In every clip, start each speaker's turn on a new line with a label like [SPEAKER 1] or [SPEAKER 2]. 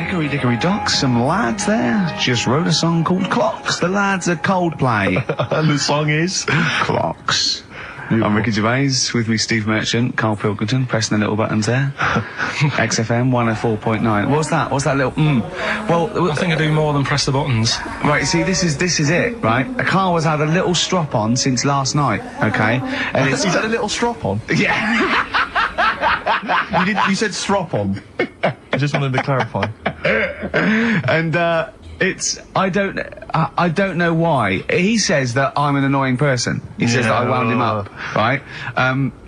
[SPEAKER 1] Hickory Dickory Dock, some lads there just wrote a song called Clocks. The lads are Coldplay.
[SPEAKER 2] And the song is?
[SPEAKER 1] Clocks. I'm Ricky Gervais, with me Steve Merchant, Karl Pilkington, pressing the little buttons there. XFM 104.9. What's that? What's that little Well,
[SPEAKER 3] I think I do more than press the buttons.
[SPEAKER 1] Right, see, this is it, right? Karl has had a little strop on since last night, okay? And
[SPEAKER 2] He's had a little strop on?
[SPEAKER 1] Yeah.
[SPEAKER 2] You said strop on. I just wanted to clarify.
[SPEAKER 1] And, I don't know why. He says that I'm an annoying person. He says that I wound him up, right?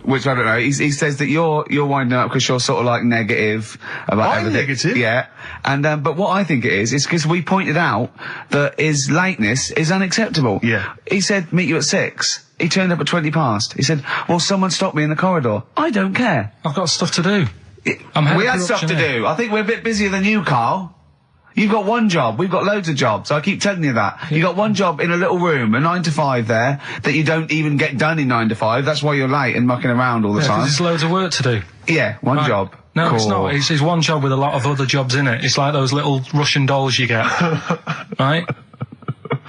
[SPEAKER 1] Which I don't know. He says that you're winding up because you're sort of like negative about
[SPEAKER 2] I'm
[SPEAKER 1] everything.
[SPEAKER 2] negative?
[SPEAKER 1] Yeah. And, but what I think it is because we pointed out that his lateness is unacceptable.
[SPEAKER 2] Yeah.
[SPEAKER 1] He said, meet you at 6. He turned up at 20 past. He said, well, someone stopped me in the corridor. I don't care.
[SPEAKER 3] I've got stuff to do.
[SPEAKER 1] We had stuff to do. I think we're a bit busier than you, Karl. You've got one job. We've got loads of jobs. I keep telling you that. You've got one job in a little room, a 9 to 5 there, that you don't even get done in 9 to 5. That's why you're late and mucking around all the time.
[SPEAKER 3] There's loads of work to do.
[SPEAKER 1] Yeah, one job.
[SPEAKER 3] No, it's not. It's one job with a lot of other jobs in it. It's like those little Russian dolls you get. Right?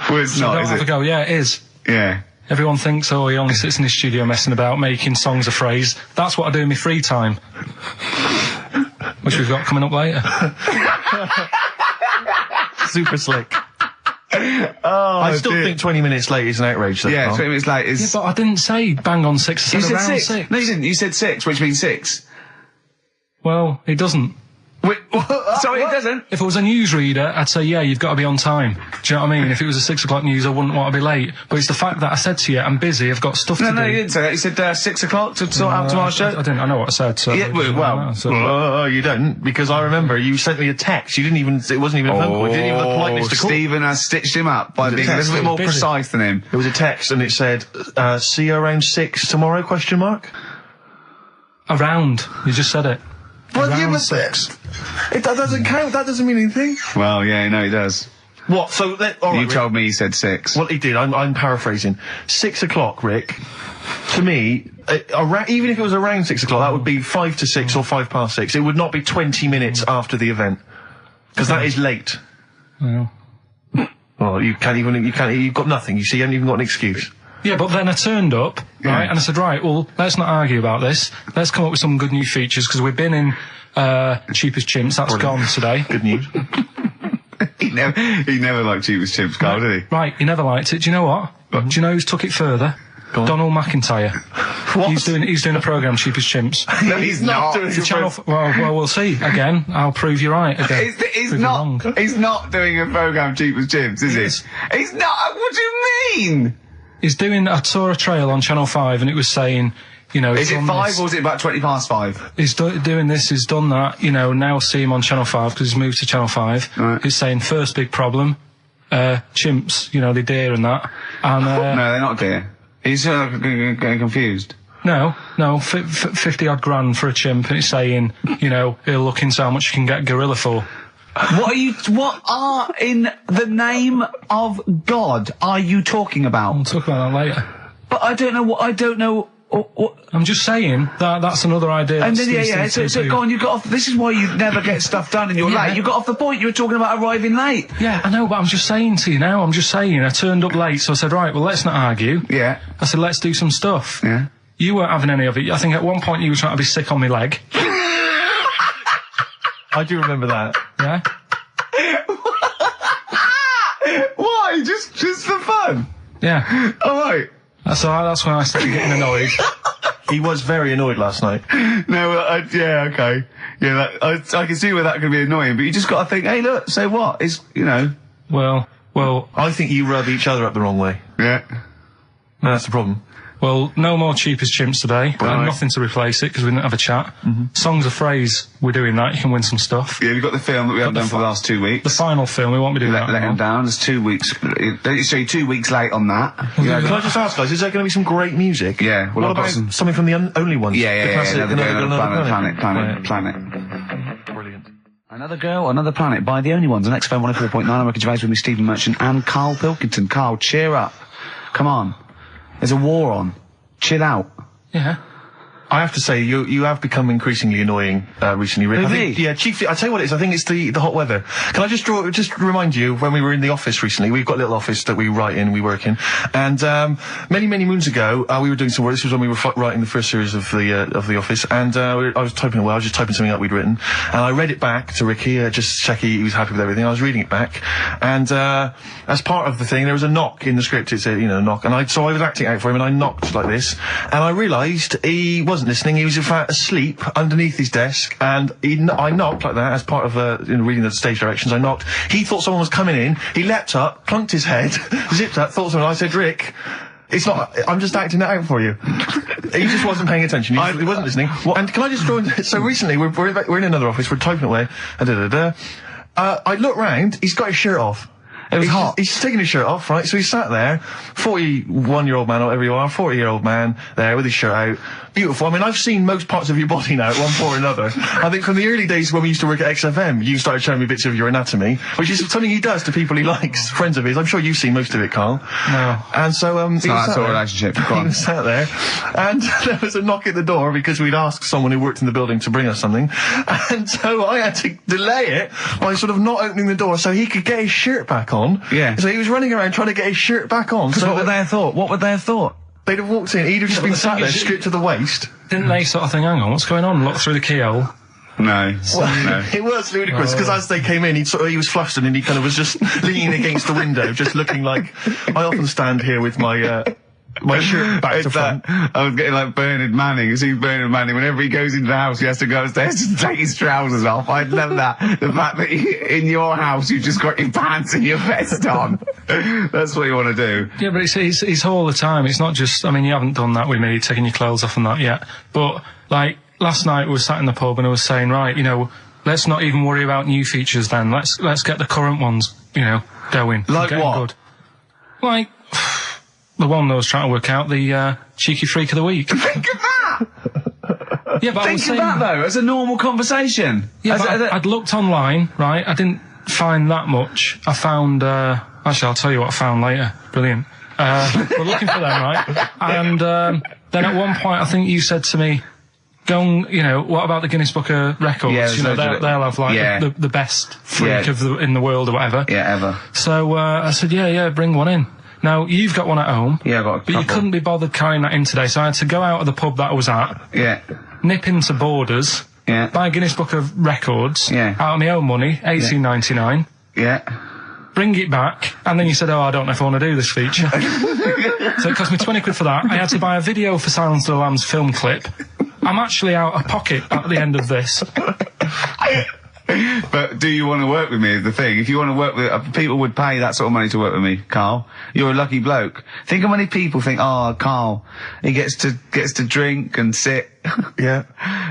[SPEAKER 1] Well, it's not, is
[SPEAKER 3] have
[SPEAKER 1] it?
[SPEAKER 3] a go. Yeah, it is.
[SPEAKER 1] Yeah.
[SPEAKER 3] Everyone thinks, oh, he only sits in his studio messing about, making songs a phrase. That's what I do in my free time. Which we've got coming up later.
[SPEAKER 2] Super slick. I still think 20 minutes late is an outrage, though.
[SPEAKER 1] Yeah, 20 minutes late is...
[SPEAKER 3] Yeah, but I didn't say bang on 6. I said around 6.
[SPEAKER 1] No, you didn't. You said 6, which means 6.
[SPEAKER 3] Well, it doesn't.
[SPEAKER 1] Wait, sorry, it doesn't?
[SPEAKER 3] If it was a newsreader, I'd say, yeah, you've got to be on time. Do you know what I mean? If it was a 6 o'clock news, I wouldn't want to be late. But it's the fact that I said to you, I'm busy, I've got stuff to do.
[SPEAKER 1] No, you didn't say that. You said 6 o'clock to sort out tomorrow's show.
[SPEAKER 3] I didn't. I know what I said. So
[SPEAKER 1] yeah, well,
[SPEAKER 2] you don't, because I remember you sent me a text. You didn't even. It wasn't even a phone call. You didn't even have the politeness to call.
[SPEAKER 1] Stephen has stitched him up by being a little bit more precise than him.
[SPEAKER 2] It was a text, and it said, "See you around 6 tomorrow?" Question mark.
[SPEAKER 3] Around. You just said it.
[SPEAKER 2] Well, you were 6. That doesn't count. That doesn't mean anything.
[SPEAKER 1] Well, yeah, no, he does.
[SPEAKER 2] What? So all right,
[SPEAKER 1] you told me he said 6.
[SPEAKER 2] Well, he did. I'm paraphrasing. 6 o'clock, Rick. To me, even if it was around 6 o'clock, that would be 5 to 6 or 5 past 6. It would not be 20 minutes after the event, because that is late.
[SPEAKER 3] Well,
[SPEAKER 2] you've got nothing. You see, you haven't even got an excuse.
[SPEAKER 3] Yeah, but then I turned up, right, and I said, right, well, let's not argue about this. Let's come up with some good new features, because we've been in Cheap as Chimps. That's gone today.
[SPEAKER 2] Good news.
[SPEAKER 1] He never liked Cheap as Chimps, Karl, did he?
[SPEAKER 3] Right, he never liked it. Do you know what? Do you know who's took it further? Donald McIntyre.
[SPEAKER 2] What?
[SPEAKER 3] He's doing a programme, Cheap as Chimps.
[SPEAKER 1] No, he's not doing
[SPEAKER 3] the channel. Well, we'll see. Again, I'll prove you right. Again,
[SPEAKER 1] he's not doing a programme, Cheap as Chimps, is he? He's not. What do you mean?
[SPEAKER 3] He's doing. I saw a trail on Channel 5, and it was saying, you know,
[SPEAKER 1] is it 5 or is it about 20 past 5?
[SPEAKER 3] He's doing this. He's done that. You know, now see him on Channel 5 because he's moved to Channel 5. Right. He's saying first big problem, chimps. You know, they're deer and that. And
[SPEAKER 1] no, they're not deer. He's getting confused.
[SPEAKER 3] No, 50 odd grand for a chimp, and it's saying, you know, he'll look into how much you can get gorilla for.
[SPEAKER 1] What are in the name of God are you talking about?
[SPEAKER 3] We'll talk about that later.
[SPEAKER 1] But I don't know what.
[SPEAKER 3] I'm just saying that's another idea.
[SPEAKER 1] And then, so go on, you got off. This is why you never get stuff done and you're late. You got off the point. You were talking about arriving late.
[SPEAKER 3] Yeah, I know, but I'm just saying to you now, I turned up late, so I said, right, well, let's not argue.
[SPEAKER 1] Yeah.
[SPEAKER 3] I said, let's do some stuff.
[SPEAKER 1] Yeah.
[SPEAKER 3] You weren't having any of it. I think at one point you were trying to be sick on my leg.
[SPEAKER 2] I do remember that.
[SPEAKER 3] Yeah?
[SPEAKER 1] Why? Just for fun?
[SPEAKER 3] Yeah.
[SPEAKER 1] All right.
[SPEAKER 3] That's when I started getting annoyed.
[SPEAKER 2] He was very annoyed last night.
[SPEAKER 1] No, yeah, okay. Yeah, I can see where that could be annoying, but you just got to think, hey, look, say what? It's, you know.
[SPEAKER 3] Well.
[SPEAKER 2] I think you rub each other up the wrong way.
[SPEAKER 1] Yeah.
[SPEAKER 2] No, that's the problem.
[SPEAKER 3] Well, no more Cheap as Chimps today. Right. Nothing to replace it because we didn't have a chat. Songs of phrase, we're doing that. You can win some stuff.
[SPEAKER 1] Yeah, we've got the film that we haven't done for the last 2 weeks.
[SPEAKER 3] The final film, we won't be doing that.
[SPEAKER 1] Let him down. There's 2 weeks. So you're 2 weeks late on that.
[SPEAKER 2] Yeah, can I just ask, guys, is there going to be some great music?
[SPEAKER 1] Yeah. Well,
[SPEAKER 2] what about something from the Only Ones?
[SPEAKER 1] Yeah. Another Planet.
[SPEAKER 2] Brilliant.
[SPEAKER 1] Another Girl, Another Planet by The Only Ones on XFM 104.9. I'm Ricky Gervais with me, Stephen Merchant and Karl Pilkington. Karl, cheer up. Come on. There's a war on. Chill out.
[SPEAKER 3] Yeah.
[SPEAKER 2] I have to say, you have become increasingly annoying recently, Rick. I think, chiefly, I tell you what it is. I think it's the hot weather. Can I just remind you, when we were in the office recently, we've got a little office that we write in, we work in, and many moons ago, we were doing some work. This was when we were writing the first series of the office, and I was typing away. I was just typing something up we'd written, and I read it back to Ricky, just check he was happy with everything. I was reading it back, and as part of the thing, there was a knock in the script. It said, knock, and so I was acting out for him, and I knocked like this, and I realised he wasn't listening. He was in fact asleep underneath his desk, and I knocked like that as part of reading the stage directions. I knocked. He thought someone was coming in. He leapt up, plunked his head, zipped up, thought someone. I said, Rick, it's not. I'm just acting it out for you. He just wasn't paying attention. He wasn't listening. And can I just throw in? So recently we're in another office. We're typing away. I look round. He's got his shirt off.
[SPEAKER 1] It was hot.
[SPEAKER 2] He's taking his shirt off, right? So he sat there, 41-year-old man, or whatever you are, 40-year-old man, there with his shirt out. Beautiful. I mean, I've seen most parts of your body now, at one point or another. I think from the early days when we used to work at XFM, you started showing me bits of your anatomy, which is something he does to people he likes, friends of his. I'm sure you've seen most of it, Karl.
[SPEAKER 3] No.
[SPEAKER 2] And so,
[SPEAKER 1] it's not that sort of relationship.
[SPEAKER 2] He was sat there, and there was a knock at the door because we'd asked someone who worked in the building to bring us something, and so I had to delay it by sort of not opening the door so he could get his shirt back on.
[SPEAKER 1] Yeah.
[SPEAKER 2] So he was running around trying to get his shirt back on.
[SPEAKER 1] So what would they have thought? What would they have thought?
[SPEAKER 2] They'd have walked in, he'd have just been sat there, stripped to the waist.
[SPEAKER 3] Didn't they sort of think, hang on, what's going on? Look through the keyhole.
[SPEAKER 1] No.
[SPEAKER 2] No. It was ludicrous, because as they came in, he was flustered and he kind of was just leaning against the window, just looking like... I often stand here with my shirt back to front.
[SPEAKER 1] I was getting like Bernard Manning. You see Bernard Manning, whenever he goes into the house, he has to go upstairs to take his trousers off. I'd love that. The fact that in your house, you've just got your pants and your vest on. That's what you want to do.
[SPEAKER 3] Yeah, but it's all the time. It's not just, I mean, you haven't done that with me, taking your clothes off and that yet. But, like, last night we were sat in the pub and I was saying, right, let's not even worry about new features then. Let's get the current ones, going.
[SPEAKER 1] Like what?
[SPEAKER 3] Good. Like... The one that I was trying to work out, the cheeky freak of the week.
[SPEAKER 1] Think of that!
[SPEAKER 3] Yeah, but I was
[SPEAKER 1] Think of that, though, as a normal conversation.
[SPEAKER 3] Yeah, I'd looked online, right? I didn't find that much. I found... actually, I'll tell you what I found later. Brilliant. We're looking for them, right? And then at one point, I think you said to me, go and, what about the Guinness Book of Records?
[SPEAKER 1] Yeah,
[SPEAKER 3] they'll have, like, the best freak in the world or whatever.
[SPEAKER 1] Yeah, ever.
[SPEAKER 3] So I said, yeah, bring one in. Now, you've got one at home.
[SPEAKER 1] Yeah, I've got a couple.
[SPEAKER 3] But you couldn't be bothered carrying that in today, so I had to go out of the pub that I was at.
[SPEAKER 1] Yeah.
[SPEAKER 3] Nip into Borders.
[SPEAKER 1] Yeah.
[SPEAKER 3] Buy a Guinness Book of Records.
[SPEAKER 1] Yeah.
[SPEAKER 3] Out of my own money, $18.99.
[SPEAKER 1] Yeah.
[SPEAKER 3] Bring it back, and then you said, I don't know if I want to do this feature. So it cost me 20 quid for that. I had to buy a video for Silence of the Lambs film clip. I'm actually out of pocket at the end of this.
[SPEAKER 1] But do you want to work with me is the thing. If you want to work with... people would pay that sort of money to work with me, Karl. You're a lucky bloke. Think how many people think, Karl, he gets to drink and sit.
[SPEAKER 2] Yeah.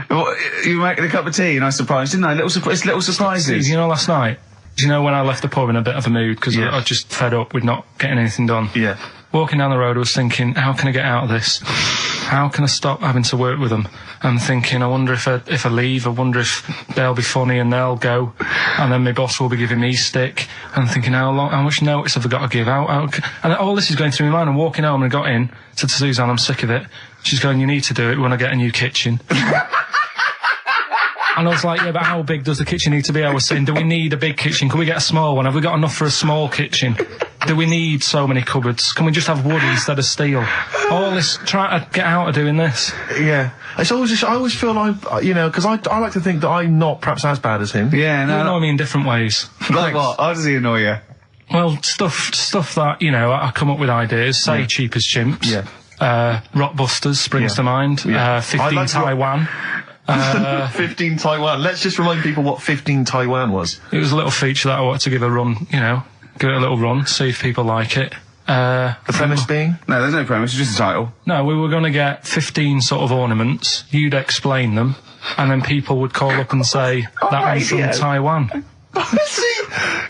[SPEAKER 1] Well, you were making a cup of tea and I surprised, didn't I? Little surprises.
[SPEAKER 3] Last night, when I left the pub in a bit of a mood, because I was just fed up with not getting anything done.
[SPEAKER 2] Yeah.
[SPEAKER 3] Walking down the road, I was thinking, how can I get out of this? How can I stop having to work with them? I'm thinking, I wonder if I leave, I wonder if they'll be funny and they'll go, and then my boss will be giving me stick. And I'm thinking, how much notice have I got to give out? And all this is going through my mind. I'm walking home and I got in, said to Suzanne, I'm sick of it. She's going, you need to do it when I get a new kitchen. And I was like, yeah, but how big does the kitchen need to be? I was saying, do we need a big kitchen? Can we get a small one? Have we got enough for a small kitchen? Do we need so many cupboards? Can we just have wood instead of steel? All this, trying to get out of doing this.
[SPEAKER 2] Yeah. It's always just, I always feel like, because I like to think that I'm not perhaps as bad as him.
[SPEAKER 1] Yeah, no.
[SPEAKER 3] You annoy me in different ways.
[SPEAKER 1] Like what? How does he annoy you?
[SPEAKER 3] Well, stuff that, I come up with ideas, say Cheap as Chimps.
[SPEAKER 2] Yeah.
[SPEAKER 3] Rockbusters springs to mind.
[SPEAKER 2] Yeah.
[SPEAKER 3] 15 Taiwan.
[SPEAKER 2] 15 Taiwan. Let's just remind people what 15 Taiwan was.
[SPEAKER 3] It was a little feature that I wanted to give a run, give it a little run, see if people like it.
[SPEAKER 2] The premise being?
[SPEAKER 1] No, there's no premise, it's just a title.
[SPEAKER 3] No, we were going to get 15 sort of ornaments, you'd explain them, and then people would call up and say, that one's from Taiwan.
[SPEAKER 2] See?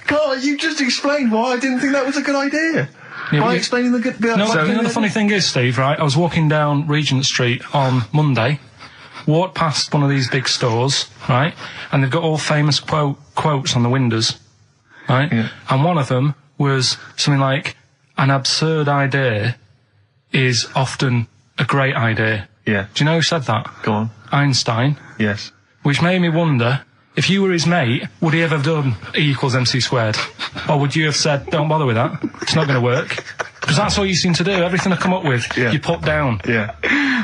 [SPEAKER 2] God, you just explained why I didn't think that was a good idea.
[SPEAKER 3] Yeah,
[SPEAKER 2] by explaining the good...
[SPEAKER 3] the funny thing is, Steve, right, I was walking down Regent Street on Monday, walked past one of these big stores, right, and they've got all famous quotes on the windows, right, and one of them was something like, an absurd idea is often a great idea.
[SPEAKER 2] Yeah.
[SPEAKER 3] Do you know who said that?
[SPEAKER 2] Go on.
[SPEAKER 3] Einstein.
[SPEAKER 2] Yes.
[SPEAKER 3] Which made me wonder, if you were his mate, would he ever have done E = MC squared? Or would you have said, don't bother with that, it's not going to work? Because that's all you seem to do. Everything I come up with, you put down.
[SPEAKER 2] Yeah.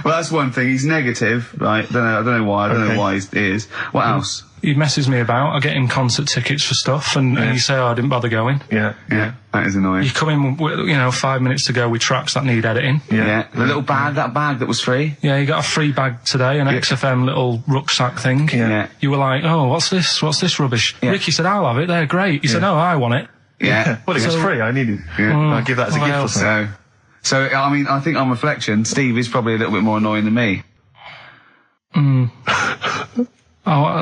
[SPEAKER 1] Well, that's one thing. He's negative, right? I don't know why. I don't know why he is. What else?
[SPEAKER 3] He messes me about. I get him concert tickets for stuff, and you say, oh, I didn't bother going.
[SPEAKER 2] Yeah.
[SPEAKER 1] That is annoying.
[SPEAKER 3] You come in, with, 5 minutes to go with tracks that need editing.
[SPEAKER 1] Yeah. The little bag, that bag that was free.
[SPEAKER 3] Yeah, you got a free bag today, an XFM little rucksack thing.
[SPEAKER 1] Yeah.
[SPEAKER 3] You were like, oh, what's this? What's this rubbish?
[SPEAKER 1] Yeah.
[SPEAKER 3] Ricky said, I'll have it. They're great. He said, no, I want it.
[SPEAKER 1] Yeah.
[SPEAKER 2] Well, it was free. I needed. I'll give that as a gift or something.
[SPEAKER 1] So, I mean, I think on reflection, Steve is probably a little bit more annoying than me.
[SPEAKER 3] I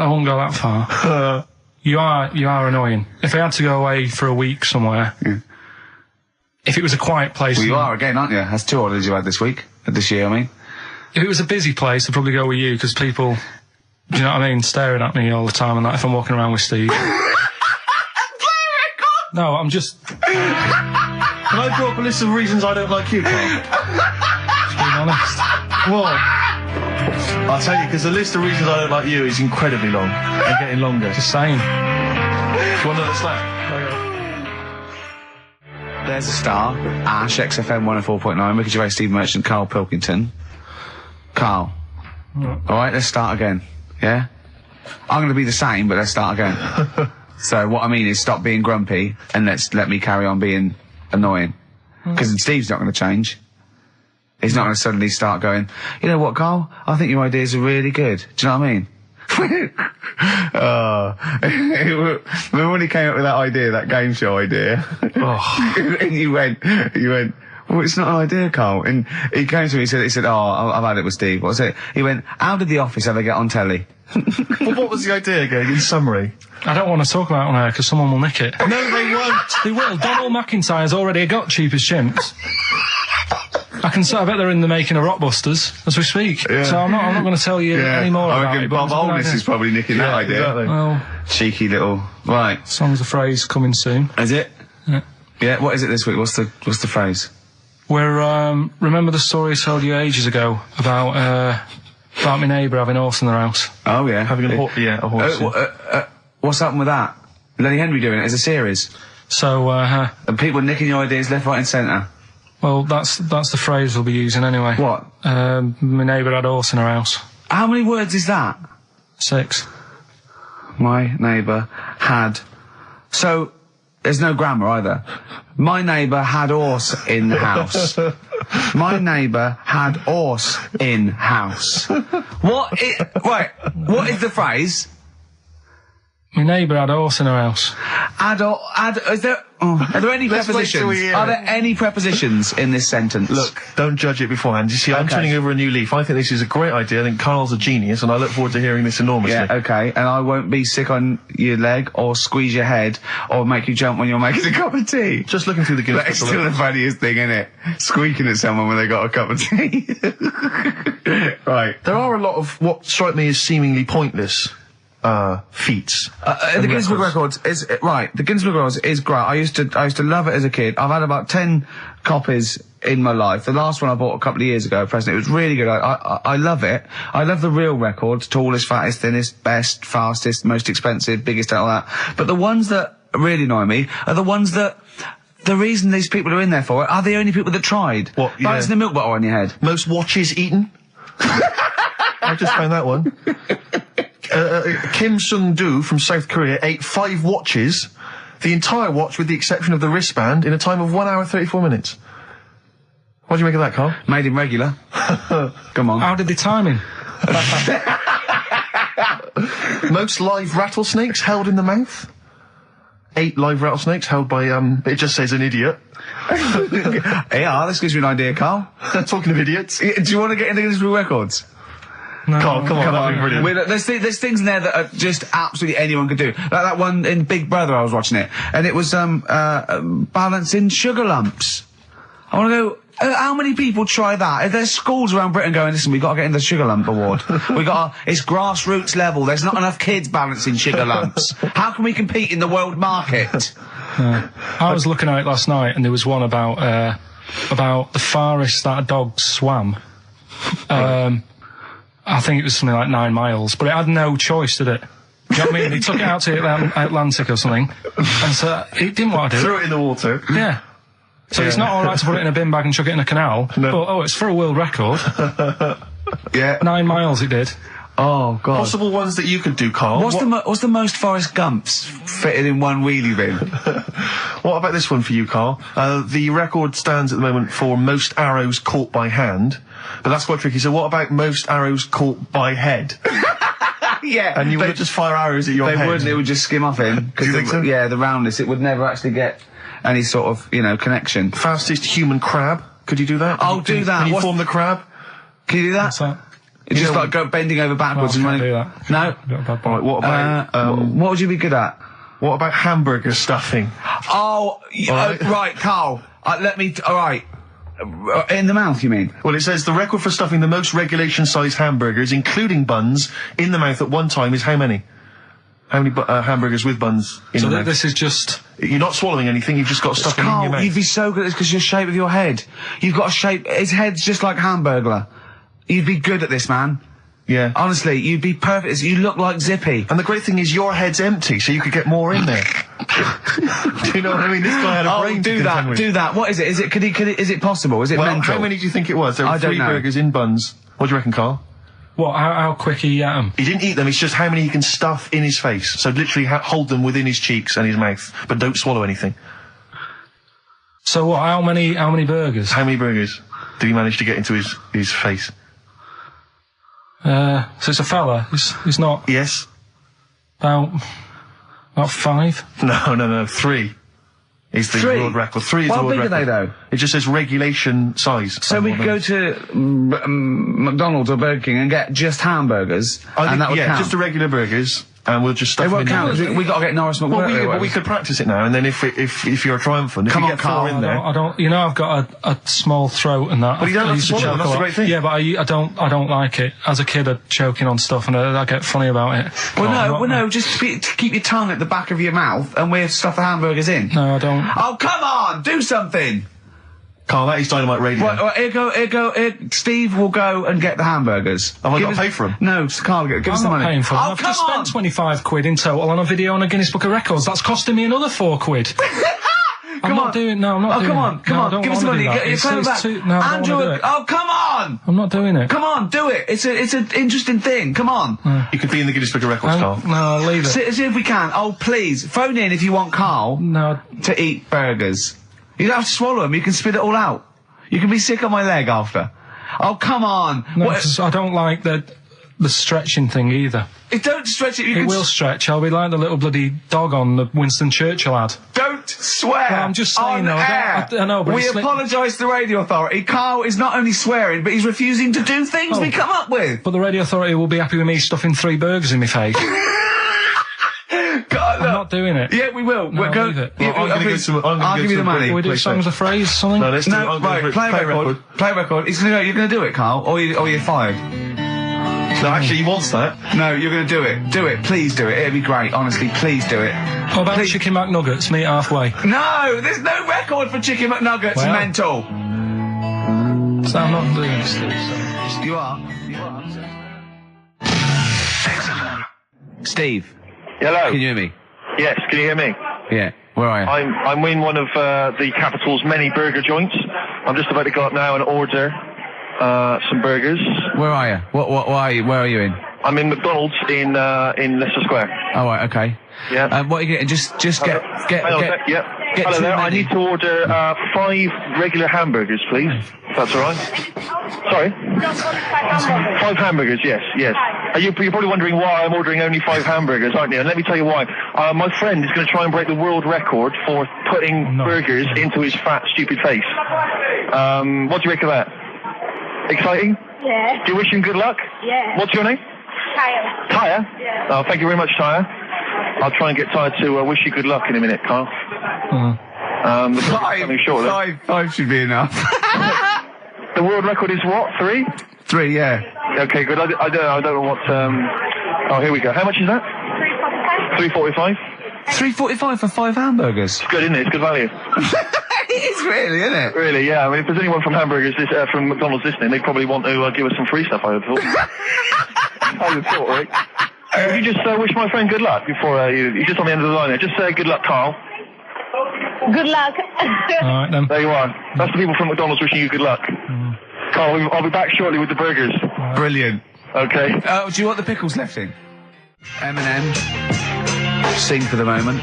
[SPEAKER 3] won't go that far. You are annoying. If I had to go away for a week somewhere, if it was a quiet place...
[SPEAKER 1] Well, you are again, aren't you? That's 2 holidays you had this year, I mean. If
[SPEAKER 3] it was a busy place, I'd probably go with you, because people, do you know what I mean, staring at me all the time and that, if I'm walking around with Steve. No, I'm just...
[SPEAKER 2] Can I draw up a list of reasons I don't like you, Carl?
[SPEAKER 3] Just being honest.
[SPEAKER 2] What? I'll tell you, because the list of reasons I don't like you is incredibly long and getting longer.
[SPEAKER 3] Just saying.
[SPEAKER 2] Do you want another slap?
[SPEAKER 1] There's a star. Ash, XFM 104.9, Ricky Gervais, Steve Merchant, Karl Pilkington. Karl. Alright, let's start again. Yeah? I'm going to be the same, but let's start again. So what I mean is stop being grumpy and let me carry on being annoying. Because Steve's not going to change. He's not going to suddenly start going, you know what, Karl? I think your ideas are really good. Do you know what I mean? Remember when he came up with that idea, that game show idea? And you went, well, it's not an idea, Karl. And he came to me, he said, oh, I've had it with Steve. What was it? He went, how did The Office ever get on telly?
[SPEAKER 2] Well, what was the idea again, in summary?
[SPEAKER 3] I don't want to talk about it on air because someone will nick it.
[SPEAKER 2] No, they won't.
[SPEAKER 3] They will. Donald McIntyre's already got Cheap as Chimps. I bet they're in the making of Rockbusters as we speak. Yeah. So I'm not going to tell you any more about it.
[SPEAKER 1] Bob Holness is probably nicking that idea.
[SPEAKER 2] Exactly.
[SPEAKER 3] Well,
[SPEAKER 1] cheeky little... Right.
[SPEAKER 3] Song's the phrase coming soon.
[SPEAKER 1] Is it?
[SPEAKER 3] Yeah.
[SPEAKER 1] Yeah, what is it this week? What's the phrase?
[SPEAKER 3] We're, remember the story I told you ages ago about my neighbour having a horse in their house?
[SPEAKER 1] Oh, yeah.
[SPEAKER 2] Having a horse.
[SPEAKER 1] What's happened with that? Lenny Henry doing it as a series?
[SPEAKER 3] So,
[SPEAKER 1] and people nicking your ideas left, right and centre?
[SPEAKER 3] Well, that's the phrase we'll be using anyway.
[SPEAKER 1] What?
[SPEAKER 3] My neighbour had a horse in her house.
[SPEAKER 1] How many words is that?
[SPEAKER 3] 6.
[SPEAKER 1] My neighbour had... So, there's no grammar either. My neighbour had horse in the house. My neighbour had horse in house. What is the phrase?
[SPEAKER 3] My neighbour had a horse in her house.
[SPEAKER 1] Are there any prepositions? Are there any prepositions in this sentence?
[SPEAKER 2] Look, don't judge it beforehand. You see, I'm turning over a new leaf. I think this is a great idea. I think Carl's a genius, and I look forward to hearing this enormously.
[SPEAKER 1] Yeah, okay. And I won't be sick on your leg, or squeeze your head, or make you jump when you're making a cup of tea.
[SPEAKER 2] Just looking through the Guinness.
[SPEAKER 1] That's still the funniest thing, isn't it? Squeaking at someone when they got a cup of tea. Right.
[SPEAKER 2] There are a lot of what strike me as seemingly pointless feats.
[SPEAKER 1] The Guinness Book Records is right. The Guinness Book Records is great. I used to love it as a kid. I've had about 10 copies in my life. The last one I bought a couple of years ago, present. It was really good. I love it. I love the real records: tallest, fattest, thinnest, best, fastest, most expensive, biggest, and all that. But the ones that really annoy me are the ones that. The reason these people are in there for it are the only people that tried.
[SPEAKER 2] What? Yeah.
[SPEAKER 1] Balancing the milk bottle on your head.
[SPEAKER 2] Most watches eaten. I just found that one. Kim Sung-do from South Korea ate 5 watches, the entire watch with the exception of the wristband, in a time of 1 hour 34 minutes. What do you make of that, Carl?
[SPEAKER 1] Made him regular. Come on.
[SPEAKER 3] How did they time him?
[SPEAKER 2] Most live rattlesnakes held in the mouth. 8 live rattlesnakes held by, it just says an idiot.
[SPEAKER 1] Yeah, this gives you an idea, Carl.
[SPEAKER 2] Talking of idiots.
[SPEAKER 1] Do you want to get into Guinness Book Records?
[SPEAKER 2] No, Carl, come on, that'd be brilliant.
[SPEAKER 1] There's things in there that are just absolutely anyone could do. Like that one in Big Brother, I was watching it, and it was balancing sugar lumps. I want to go. How many people try that? If there's schools around Britain going, listen, we've got to get in the sugar lump award. It's grassroots level. There's not enough kids balancing sugar lumps. How can we compete in the world market?
[SPEAKER 3] I was looking at it last night, and there was one about the farthest that a dog swam I think it was something like 9 miles, but it had no choice, did it? Do you know what I mean? They took it out to the Atlantic or something, and so it didn't want to do it.
[SPEAKER 2] Threw it in the water.
[SPEAKER 3] Yeah. So it's not all right to put it in a bin bag and chuck it in a canal, but it's for a world record.
[SPEAKER 1] Yeah.
[SPEAKER 3] 9 miles it did.
[SPEAKER 1] Oh, God.
[SPEAKER 2] Possible ones that you could do, Carl.
[SPEAKER 1] What's the most Forrest Gumps fitted in one wheelie bin?
[SPEAKER 2] What about this one for you, Carl? The record stands at the moment for most arrows caught by hand, but that's quite tricky. So what about most arrows caught by head?
[SPEAKER 1] Yeah.
[SPEAKER 2] And you would just fire arrows at your head?
[SPEAKER 1] They wouldn't, it would just skim off him.
[SPEAKER 2] Do you think so?
[SPEAKER 1] Yeah, the roundness, it would never actually get any sort of, connection.
[SPEAKER 2] Fastest human crab? Could you do that?
[SPEAKER 1] I'll do that.
[SPEAKER 2] Can you form the crab?
[SPEAKER 1] Can you do that?
[SPEAKER 3] What's that?
[SPEAKER 1] It's just like bending over backwards and running.
[SPEAKER 3] Do that.
[SPEAKER 1] No?
[SPEAKER 2] Alright, what about,
[SPEAKER 1] what would you be good at?
[SPEAKER 2] what about hamburger stuffing?
[SPEAKER 1] Right, Carl. Alright. In the mouth, you mean?
[SPEAKER 2] Well, it says the record for stuffing the most regulation-sized hamburgers, including buns, in the mouth at one time is how many? How many hamburgers with buns in the mouth?
[SPEAKER 3] This is just...
[SPEAKER 2] You're not swallowing anything, you've just got stuffing in your mouth.
[SPEAKER 1] You'd be so good at this because your shape of your head. You've got a shape... His head's just like Hamburglar. You'd be good at this, man.
[SPEAKER 2] Yeah.
[SPEAKER 1] Honestly, you'd be perfect. You look like Zippy.
[SPEAKER 2] And the great thing is your head's empty, so you could get more in there. Do you know what I mean? This guy had a brain to contend with.
[SPEAKER 1] Do that. What is it? Is it possible? Is it mental?
[SPEAKER 2] How many do you think it was? There were
[SPEAKER 1] I don't
[SPEAKER 2] 3
[SPEAKER 1] know.
[SPEAKER 2] burgers in buns. What do you reckon, Carl?
[SPEAKER 3] What, how quick he ate them?
[SPEAKER 2] He didn't eat them, it's just how many he can stuff in his face. So literally hold them within his cheeks and his mouth, but don't swallow anything.
[SPEAKER 3] So what, how many burgers?
[SPEAKER 2] How many burgers did he manage to get into his face?
[SPEAKER 3] So it's a fella. He's not
[SPEAKER 2] Yes?
[SPEAKER 3] about 5.
[SPEAKER 2] No, 3. Is the
[SPEAKER 1] 3?
[SPEAKER 2] world record. 3 is the
[SPEAKER 1] How
[SPEAKER 2] world
[SPEAKER 1] big
[SPEAKER 2] record.
[SPEAKER 1] are they, though?
[SPEAKER 2] It just says regulation size.
[SPEAKER 1] So we could go to McDonald's or Burger King and get just hamburgers, and that would count.
[SPEAKER 2] just the regular burgers, and we'll just stuff
[SPEAKER 1] They
[SPEAKER 2] them
[SPEAKER 1] won't
[SPEAKER 2] in
[SPEAKER 1] count
[SPEAKER 2] there.
[SPEAKER 1] because we got to get Norris McWhirter.
[SPEAKER 2] Well, we could practice it now, and then if you're triumphant, if
[SPEAKER 1] Come
[SPEAKER 2] you
[SPEAKER 1] on,
[SPEAKER 2] get
[SPEAKER 1] Carl,
[SPEAKER 2] 4 in there.
[SPEAKER 3] I don't. You know, I've got a small throat and that.
[SPEAKER 2] But you don't
[SPEAKER 3] I
[SPEAKER 2] have
[SPEAKER 3] used
[SPEAKER 2] to swallow,
[SPEAKER 3] choke
[SPEAKER 2] that's
[SPEAKER 3] a
[SPEAKER 2] the
[SPEAKER 3] lot.
[SPEAKER 2] great thing.
[SPEAKER 3] Yeah, but I don't like it. As a kid, I'd choking on stuff, and I get funny about it.
[SPEAKER 1] No, just keep your tongue at the back of your mouth, and we'll stuff the hamburgers in.
[SPEAKER 3] No, I don't.
[SPEAKER 1] Oh, come on, do something.
[SPEAKER 2] Carl, that is Dynamite Radio.
[SPEAKER 1] Well, here, Steve will go and get the hamburgers.
[SPEAKER 2] Have I got to pay for them?
[SPEAKER 1] No, Carl, give us
[SPEAKER 3] I'm
[SPEAKER 1] the
[SPEAKER 3] not
[SPEAKER 1] money.
[SPEAKER 3] paying for them.
[SPEAKER 1] Oh,
[SPEAKER 3] I've
[SPEAKER 1] come
[SPEAKER 3] just
[SPEAKER 1] on.
[SPEAKER 3] spent 25 quid in total on a video on a Guinness Book of Records. That's costing me another 4 quid. I'm not doing it. No, I'm not doing it.
[SPEAKER 1] Come on, give us the money. You're coming back.
[SPEAKER 3] No, I don't wanna do it.
[SPEAKER 1] Oh, come on.
[SPEAKER 3] I'm not doing it.
[SPEAKER 1] Come on, do it. It's an interesting thing. Come on.
[SPEAKER 2] You could be in the Guinness Book of Records, Carl.
[SPEAKER 3] No, leave it.
[SPEAKER 1] See if we can. Oh, please, phone in if you want Carl
[SPEAKER 3] No.
[SPEAKER 1] to eat burgers. You don't have to swallow them. You can spit it all out. You can be sick on my leg after. Oh, come on.
[SPEAKER 3] No, 'cause I don't like the stretching thing either.
[SPEAKER 1] Don't stretch it.
[SPEAKER 3] It will stretch. I'll be like the little bloody dog on the Winston Churchill ad.
[SPEAKER 1] Don't swear.
[SPEAKER 3] Well, I'm just saying,
[SPEAKER 1] on
[SPEAKER 3] though,
[SPEAKER 1] air.
[SPEAKER 3] I know, but
[SPEAKER 1] we
[SPEAKER 3] it's like-
[SPEAKER 1] apologise to the radio authority. Carl is not only swearing, but he's refusing to do things we come up with.
[SPEAKER 3] But the radio authority will be happy with me stuffing 3 burgers in my face.
[SPEAKER 1] God,
[SPEAKER 3] I'm not doing it.
[SPEAKER 1] Yeah, we will.
[SPEAKER 3] No,
[SPEAKER 1] We'll
[SPEAKER 3] leave it.
[SPEAKER 1] Yeah,
[SPEAKER 2] I'm gonna
[SPEAKER 1] I'll give you the money.
[SPEAKER 3] Can we do songs of phrase, something?
[SPEAKER 2] No, let's do
[SPEAKER 1] No, right, play a record. Play a record. You're going to do it, Carl, or you're fired.
[SPEAKER 2] No, actually, he wants that.
[SPEAKER 1] No, you're going to do it. Do it. Please do it. It'd be great. Honestly, please do it.
[SPEAKER 3] What about Chicken McNuggets? Meet halfway.
[SPEAKER 1] No, there's no record for Chicken McNuggets.
[SPEAKER 3] Well.
[SPEAKER 1] Mental.
[SPEAKER 3] So I'm not doing it still. So.
[SPEAKER 1] You are. Steve,
[SPEAKER 4] Hello.
[SPEAKER 1] can you hear me?
[SPEAKER 4] Yes, can you hear me?
[SPEAKER 1] Yeah. Where are you?
[SPEAKER 4] I'm in one of the capital's many burger joints. I'm just about to go up now and order some burgers.
[SPEAKER 1] Where are you? What are you? Where are you in?
[SPEAKER 4] I'm in McDonald's in Leicester Square.
[SPEAKER 1] Oh, right, okay.
[SPEAKER 4] Yeah.
[SPEAKER 1] What are you getting? Just get.
[SPEAKER 4] Yep.
[SPEAKER 1] Get
[SPEAKER 4] Hello
[SPEAKER 1] too
[SPEAKER 4] there. I
[SPEAKER 1] many.
[SPEAKER 4] need to order 5 regular hamburgers, please. If that's all right. Sorry. 5 hamburgers. Yes. You're probably wondering why I'm ordering only 5 hamburgers, aren't you? And let me tell you why. My friend is going to try and break the world record for putting burgers into his fat, stupid face. What do you make of that? Exciting?
[SPEAKER 5] Yeah.
[SPEAKER 4] Do you wish him good luck?
[SPEAKER 5] Yeah.
[SPEAKER 4] What's your name?
[SPEAKER 5] Tyre.
[SPEAKER 4] Tyre?
[SPEAKER 5] Yeah.
[SPEAKER 4] Oh, thank you very much, Tyre. I'll try and get Tyre to wish you good luck in a minute, Carl. The coming shortly.
[SPEAKER 1] 5 should be enough.
[SPEAKER 4] The world record is what? 3?
[SPEAKER 1] 3, yeah.
[SPEAKER 4] Okay, good. I don't know what. Oh, here we go. How much is that? 3.45.
[SPEAKER 1] $3.45 for 5 hamburgers.
[SPEAKER 4] It's good, isn't it? It's good value.
[SPEAKER 1] is really, isn't it?
[SPEAKER 4] Really, yeah. I mean, if there's anyone from from McDonald's listening, they'd probably want to give us some free stuff, I would have thought. I would have thought, Rick. Would you just wish my friend good luck before you're just on the end of the line there. Just say good luck, Carl.
[SPEAKER 5] Good luck.
[SPEAKER 3] Alright then.
[SPEAKER 4] There you are. That's the people from McDonald's wishing you good luck. Carl, I'll be back shortly with the burgers.
[SPEAKER 1] Brilliant.
[SPEAKER 4] Okay.
[SPEAKER 1] Do you want the pickles left in? Eminem, Sing for the Moment,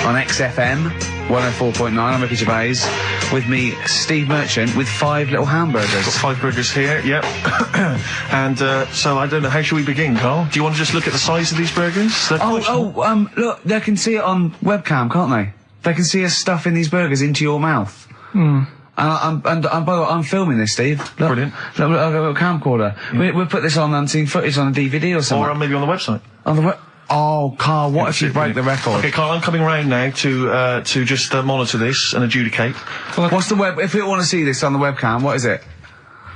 [SPEAKER 1] on XFM 104.9. I'm Ricky Gervais. With me, Steve Merchant, with 5 little hamburgers.
[SPEAKER 2] Got 5 burgers here, yep. And so I don't know, how should we begin, Carl? Do you want to just look at the size of these burgers?
[SPEAKER 1] Look, they can see it on webcam, can't they? They can see us stuffing these burgers into your mouth. And by the way, I'm filming this, Steve. Look,
[SPEAKER 2] Brilliant.
[SPEAKER 1] Look, I've got a camcorder. We'll put this on unseen footage on a DVD or something.
[SPEAKER 2] Or maybe on the website.
[SPEAKER 1] On the Oh, Carl, what if you break the record?
[SPEAKER 2] Okay, Carl, I'm coming round now to just monitor this and adjudicate.
[SPEAKER 1] Well, what's the web? If people want to see this on the webcam, what is it?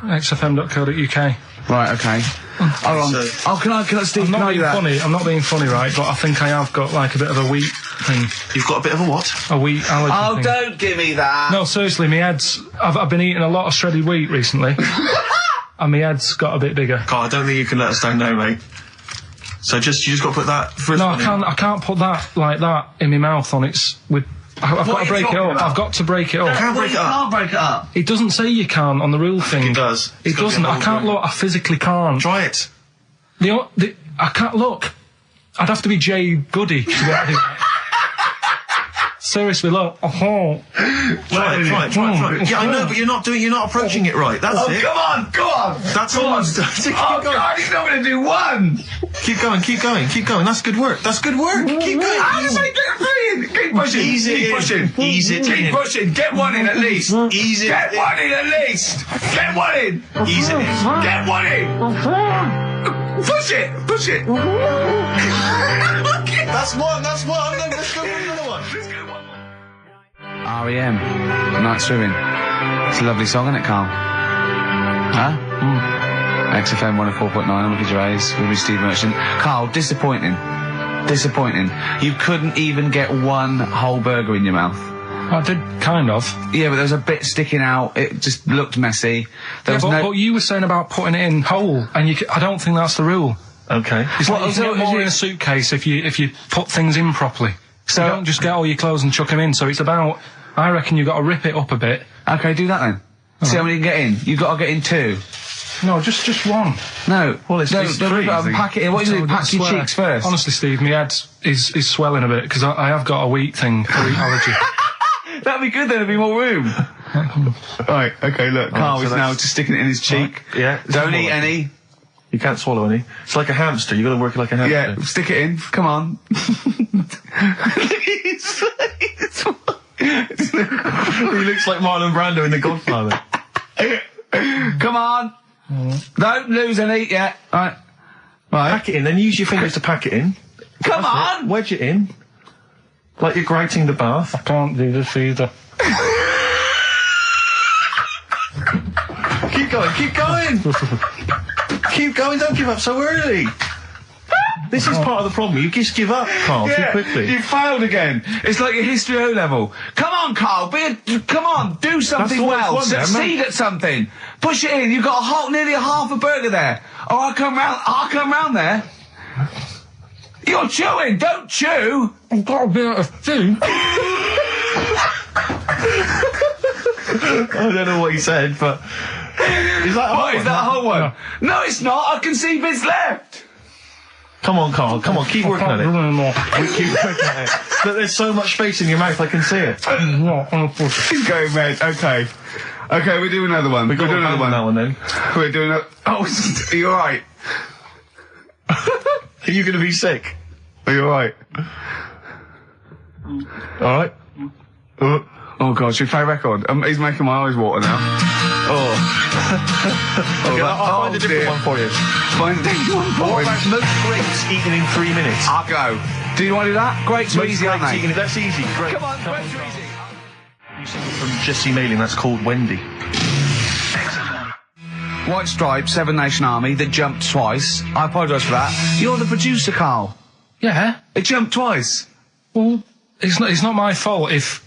[SPEAKER 3] xfm.co.uk.
[SPEAKER 1] Right, okay. Hold on. Can I, Steve,
[SPEAKER 3] I'm
[SPEAKER 1] can
[SPEAKER 3] not
[SPEAKER 1] I do
[SPEAKER 3] being
[SPEAKER 1] that?
[SPEAKER 3] funny. I'm not being funny, right? But I think I have got like a bit of a wheat thing.
[SPEAKER 2] You've got a bit of a what?
[SPEAKER 3] A wheat allergy thing.
[SPEAKER 1] Don't give me that.
[SPEAKER 3] No, seriously, my head's... I've been eating a lot of shredded wheat recently. And my head's got a bit bigger.
[SPEAKER 2] Carl, I don't think you can let us down now, mate. So you just got to put that...
[SPEAKER 3] No, I can't put that like that in my mouth on its... I've got to break it up. I've got to break it up.
[SPEAKER 2] Can't break it up.
[SPEAKER 1] Can't break it up.
[SPEAKER 3] It doesn't say you can on the rule thing.
[SPEAKER 2] It does.
[SPEAKER 3] It doesn't. I can't look. I physically can't.
[SPEAKER 2] Try it.
[SPEAKER 3] I can't look. I'd have to be Jay Goody to get it. Seriously, look.
[SPEAKER 2] Try it. Yeah, I know, but you're not approaching it right. That's it.
[SPEAKER 1] Come on, go on.
[SPEAKER 2] That's all. Keep going.
[SPEAKER 1] God, he's not going to do one.
[SPEAKER 2] Keep going. That's good work. Keep going.
[SPEAKER 1] How do I get brilliant? Keep pushing.
[SPEAKER 2] Ease it
[SPEAKER 1] Keep
[SPEAKER 2] in.
[SPEAKER 1] pushing.
[SPEAKER 2] Ease it
[SPEAKER 1] Keep
[SPEAKER 2] in.
[SPEAKER 1] pushing. Get one in at least.
[SPEAKER 2] Ease it
[SPEAKER 1] Get
[SPEAKER 2] in.
[SPEAKER 1] one in at least. Get one in.
[SPEAKER 2] Ease it in.
[SPEAKER 1] Get one in. Push it. Push it.
[SPEAKER 2] That's one. Let's go for another one.
[SPEAKER 1] R.E.M. Night Swimming. It's a lovely song, isn't it, Carl? Huh? XFM 104.9, I'm Ricky Gervais, with me, Steve Merchant. Carl, disappointing. You couldn't even get one whole burger in your mouth.
[SPEAKER 3] I did, kind of.
[SPEAKER 1] Yeah, but there was a bit sticking out. It just looked messy.
[SPEAKER 3] But you were saying about putting it in whole, and I don't think that's the rule.
[SPEAKER 2] Okay.
[SPEAKER 3] It's like you can get more in a suitcase if you put things in properly. So you don't just get all your clothes and chuck them in. So it's about... I reckon you've got to rip it up a bit.
[SPEAKER 1] Okay, do that then. See how many you can get in. You've got to get in 2.
[SPEAKER 3] No, just one.
[SPEAKER 1] No.
[SPEAKER 2] Well, it's
[SPEAKER 1] crazy. Pack it in. What do you do? Pack your cheeks first.
[SPEAKER 3] Honestly, Steve, my head is swelling a bit because I have got a wheat thing, a wheat allergy.
[SPEAKER 1] That'd be good, then there'd be more room. Right, okay, look, Carl is now just sticking it in his cheek.
[SPEAKER 2] Right. Yeah.
[SPEAKER 1] Don't eat any.
[SPEAKER 2] You can't swallow any. It's like a hamster, you gotta work it like a hamster.
[SPEAKER 1] Yeah, stick it in. Come on.
[SPEAKER 2] He looks like Marlon Brando in The Godfather.
[SPEAKER 1] Come on. Don't lose any yet. Right.
[SPEAKER 2] Pack it in, then use your fingers to pack it in.
[SPEAKER 1] Come on!
[SPEAKER 2] Wedge it in. Like you're grating the bath.
[SPEAKER 3] I can't do this either.
[SPEAKER 2] Keep going. Keep going, don't give up so early. This is part of the problem. You just give up, Carl, too quickly.
[SPEAKER 1] You failed again. It's like your history O level. Come on, Carl. Come on. Do something well. Succeed at something. Push it in. You've got nearly a half a burger there. Oh, I'll come round there. You're chewing. Don't chew.
[SPEAKER 3] I've got a bit of food.
[SPEAKER 2] I don't know what he said, but... Is that
[SPEAKER 1] a whole one? No, it's not. I can see bits left.
[SPEAKER 2] Come on, Carl. Come on, keep working at it. Keep working at it. But there's so much space in your mouth, I can see it.
[SPEAKER 1] He's going red. Okay, we'll do another one. We'll do another one.
[SPEAKER 2] That one then.
[SPEAKER 1] We're doing a... Oh, are you alright?
[SPEAKER 2] Are you going to be sick?
[SPEAKER 1] Are you alright?
[SPEAKER 2] Alright.
[SPEAKER 1] Oh God, should we play a record? He's making my eyes water now.
[SPEAKER 2] Okay, I'll find a different one for you.
[SPEAKER 1] Find a different one for
[SPEAKER 2] What
[SPEAKER 1] him.
[SPEAKER 2] about most grapes eaten in 3 minutes?
[SPEAKER 1] I'll go. Do you want to do that? Grapes are easy, aren't they?
[SPEAKER 2] That's easy. Great.
[SPEAKER 1] Come on, grapes are easy.
[SPEAKER 2] From Jesse Mailing, that's called Wendy.
[SPEAKER 1] White Stripes, Seven Nation Army, that jumped twice. I apologise for that. You're the producer, Carl.
[SPEAKER 3] Yeah.
[SPEAKER 1] It jumped twice.
[SPEAKER 3] Well, it's not my fault if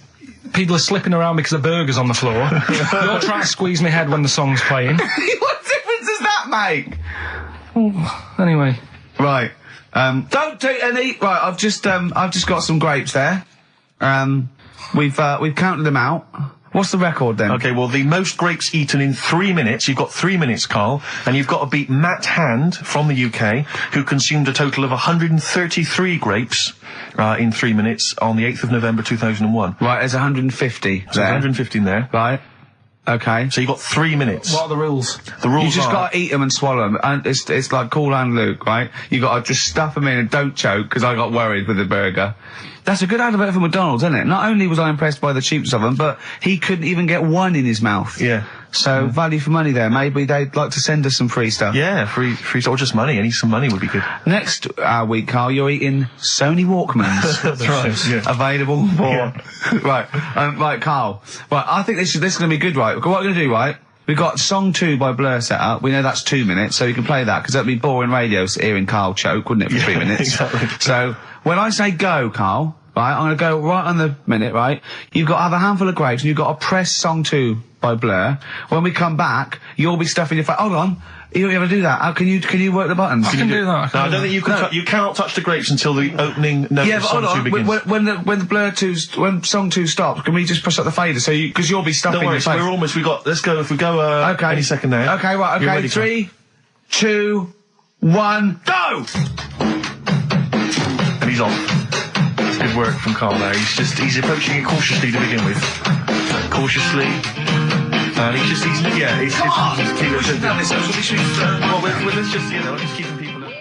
[SPEAKER 3] people are slipping around because of burgers on the floor. You're trying to squeeze my head when the song's playing.
[SPEAKER 1] What difference does that make?
[SPEAKER 3] Anyway.
[SPEAKER 1] Right. Don't take any. Right. I've just got some grapes there. We've counted them out. What's the record then?
[SPEAKER 2] Okay, well, the most grapes eaten in 3 minutes. You've got 3 minutes, Karl, and you've got to beat Matt Hand from the UK, who consumed a total of 133 grapes in 3 minutes on the 8th of November 2001.
[SPEAKER 1] Right, there's 150
[SPEAKER 2] So 150 in there.
[SPEAKER 1] Right. Okay.
[SPEAKER 2] So you've got 3 minutes.
[SPEAKER 3] What are the rules?
[SPEAKER 2] The rules
[SPEAKER 1] You just
[SPEAKER 2] are...
[SPEAKER 1] gotta eat them and swallow them. And it's like Cool Hand Luke, right? You gotta just stuff them in and don't choke, because I got worried with the burger. That's a good advert for McDonald's, isn't it? Not only was I impressed by the cheapness of them, but he couldn't even get one in his mouth.
[SPEAKER 2] Yeah.
[SPEAKER 1] So, value for money there. Maybe they'd like to send us some free stuff.
[SPEAKER 2] Yeah, free or just money. Any some money would be good.
[SPEAKER 1] Next week, Karl, you're eating Sony Walkmans.
[SPEAKER 2] That's right. Yeah.
[SPEAKER 1] Available for... Right, Karl. Right, I think this is going to be good, right? What we're going to do, right? We've got Song 2 by Blur set up. We know that's 2 minutes, so you can play that, because that'd be boring radio hearing Karl choke, wouldn't it, for 3 minutes?
[SPEAKER 2] Exactly.
[SPEAKER 1] So, when I say go, Karl, right, I'm going to go right on the minute, right? You've got to have a handful of grapes, and you've got to press Song 2 by Blur. When we come back, you'll be stuffing your face. Hold on. You don't ever do that. How can you work the buttons?
[SPEAKER 3] I can do that.
[SPEAKER 2] No, I don't think you can. You cannot touch the grapes until the opening note
[SPEAKER 1] Yeah,
[SPEAKER 2] of
[SPEAKER 1] but
[SPEAKER 2] Song
[SPEAKER 1] hold
[SPEAKER 2] 2
[SPEAKER 1] on.
[SPEAKER 2] begins.
[SPEAKER 1] When the Blur 2's, when Song 2 stops, can we just push up the fader? So because you'll be stuffing
[SPEAKER 2] Don't worry,
[SPEAKER 1] your face.
[SPEAKER 2] we're almost. Let's go. If we go.
[SPEAKER 1] Okay.
[SPEAKER 2] Any second now.
[SPEAKER 1] Okay, right.
[SPEAKER 2] You're
[SPEAKER 1] Okay,
[SPEAKER 2] ready,
[SPEAKER 1] 3, 2, 1, go!
[SPEAKER 2] And he's off. It's good work from Karl there. He's approaching it cautiously to begin with. Cautiously. And he's
[SPEAKER 1] Come on!
[SPEAKER 2] Well, let's just, just keeping people up.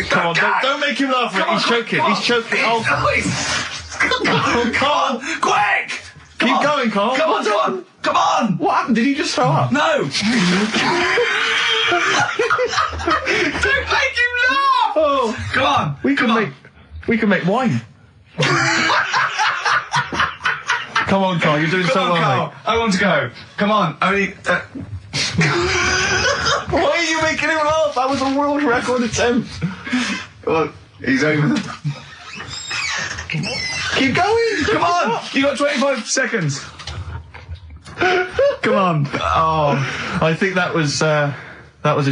[SPEAKER 2] Come on, don't make him laugh, Rick. He's choking. He's choking. Oh, Karl!
[SPEAKER 1] Quick!
[SPEAKER 2] Keep going, Karl.
[SPEAKER 1] Come on! Come on!
[SPEAKER 2] What happened? Did he just throw up?
[SPEAKER 1] No! Don't make him laugh!
[SPEAKER 2] Oh,
[SPEAKER 1] Come on!
[SPEAKER 2] we can make wine. Come on, Karl. You're doing so well,
[SPEAKER 1] Karl.
[SPEAKER 2] mate.
[SPEAKER 1] I want to go. Come on. Only...
[SPEAKER 2] Why are you making him laugh? That was a world record attempt.
[SPEAKER 1] Well, he's over the...
[SPEAKER 2] Keep going.
[SPEAKER 1] Come on! You got 25 seconds. Come on.
[SPEAKER 2] Oh, I think that was a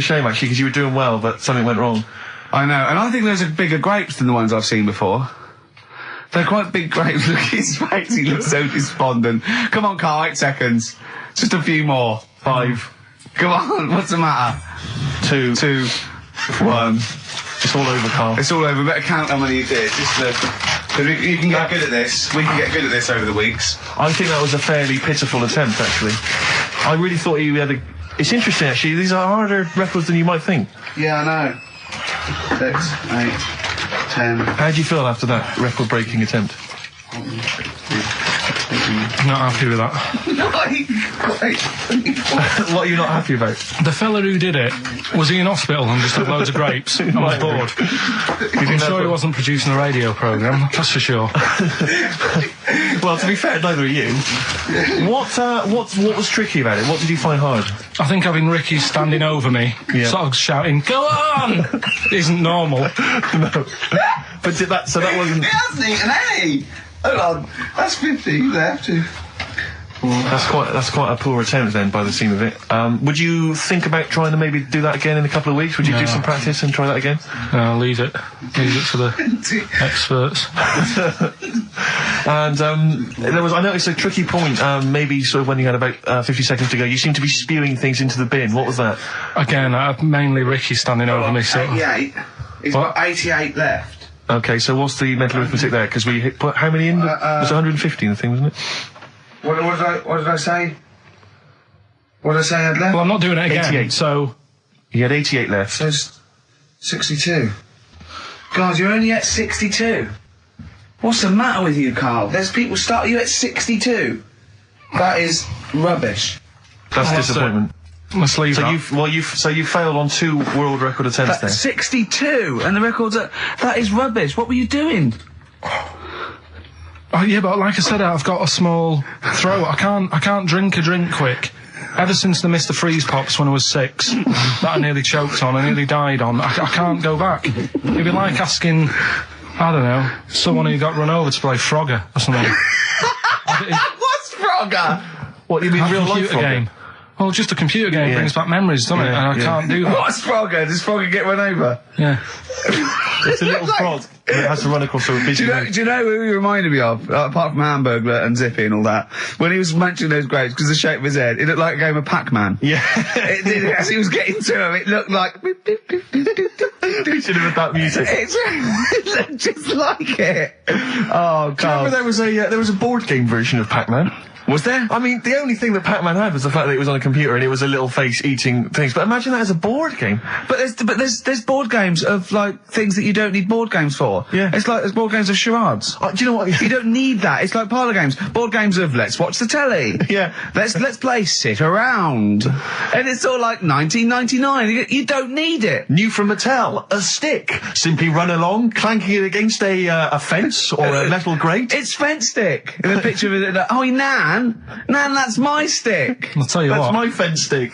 [SPEAKER 2] shame actually, because you were doing well, but something went wrong.
[SPEAKER 1] I know, and I think those are bigger grapes than the ones I've seen before. They're quite big grapes. Look at his face, he looks so despondent. Come on, Karl, 8 seconds. Just a few more. 5. Come on, what's the matter?
[SPEAKER 2] 2,
[SPEAKER 1] 1.
[SPEAKER 2] It's all over, Karl.
[SPEAKER 1] It's all over. Better count how many you did. Because you can get good at this. We can get good at this over the weeks.
[SPEAKER 2] I think that was a fairly pitiful attempt, actually. I really thought you had a... It's interesting, actually. These are harder records than you might think.
[SPEAKER 1] Yeah, I know. 6, 8, 10.
[SPEAKER 2] How do you feel after that record-breaking attempt?
[SPEAKER 3] Not happy with that.
[SPEAKER 2] What are you not happy about?
[SPEAKER 3] The fella who did it, was he in hospital and just had loads of grapes? I was bored. I'm sure he wasn't producing a radio programme, that's for sure.
[SPEAKER 2] Well, to be fair, neither are you. What was tricky about it? What did you find hard?
[SPEAKER 3] I think having Ricky standing over me, sort of shouting, "Go on!" isn't normal.
[SPEAKER 2] No. But that wasn't...
[SPEAKER 1] He hasn't eaten any! Hold on, that's 50 left.
[SPEAKER 2] That's quite a poor attempt then, by the seam of it. Would you think about trying to maybe do that again in a couple of weeks? Would you do some practice and try that again?
[SPEAKER 3] No, leave it for the experts.
[SPEAKER 2] And I noticed a tricky point, maybe sort of when you had about 50 seconds to go, you seemed to be spewing things into the bin. What was that?
[SPEAKER 3] Again, mainly Ricky standing over me, so...
[SPEAKER 1] 88. He's got 88 left.
[SPEAKER 2] Okay, so what's the mental arithmetic there? Because we put how many in? It was 150 in the thing, wasn't it?
[SPEAKER 1] What did I say? What did I say I had left?
[SPEAKER 3] Well, I'm not doing it again,
[SPEAKER 2] 88.
[SPEAKER 3] so...
[SPEAKER 2] You had 88 left.
[SPEAKER 1] So it's 62. God, you're only at 62. What's the matter with you, Karl? There's people start you at 62. That is rubbish.
[SPEAKER 2] That's disappointment.
[SPEAKER 3] Let's leave that.
[SPEAKER 2] So you failed on 2 world record attempts there.
[SPEAKER 1] 62, and the record's that is rubbish. What were you doing?
[SPEAKER 3] Oh, yeah, but like I said, I've got a small throat. I can't drink a drink quick. Ever since the Mr. Freeze Pops when I was 6, that I nearly choked on, I nearly died on, I can't go back. It'd be like asking I don't know. Someone who got run over to play Frogger or something.
[SPEAKER 1] What's Frogger?
[SPEAKER 2] What do you mean,
[SPEAKER 3] A
[SPEAKER 2] real life
[SPEAKER 3] computer game. Well, just a computer game brings back memories, doesn't it? And I can't do that.
[SPEAKER 1] What's Frogger? Does Frogger get run over?
[SPEAKER 3] Yeah.
[SPEAKER 2] It's a little frog that has to run across a busy road.
[SPEAKER 1] Do you know who he reminded me of? Apart from Hamburglar and Zippy and all that. When he was mentioning those grapes, because the shape of his head, it looked like a game of Pac-Man.
[SPEAKER 2] Yeah.
[SPEAKER 1] It did, as he was getting to him, it looked like...
[SPEAKER 2] We should have had that music.
[SPEAKER 1] It looked just like it. Oh, God.
[SPEAKER 2] Do you remember there was a board game version of Pac-Man?
[SPEAKER 1] Was there?
[SPEAKER 2] I mean, the only thing that Pac-Man had was the fact that it was on a computer and it was a little face eating things. But imagine that as a board game.
[SPEAKER 1] But there's board games of, like, things that you don't need board games for.
[SPEAKER 2] Yeah.
[SPEAKER 1] It's like, there's board games of charades.
[SPEAKER 2] Do you know what?
[SPEAKER 1] You don't need that. It's like parlour games. Board games of let's watch the telly.
[SPEAKER 2] Yeah.
[SPEAKER 1] Let's play sit around. And it's all like 1999. You don't need it.
[SPEAKER 2] New from Mattel, a stick. Simply run along, clanking it against a fence or a metal grate.
[SPEAKER 1] It's fence stick. In the picture of it, oh, Nan, that's my stick.
[SPEAKER 3] I'll tell you
[SPEAKER 2] That's
[SPEAKER 3] what.
[SPEAKER 2] my fence stick.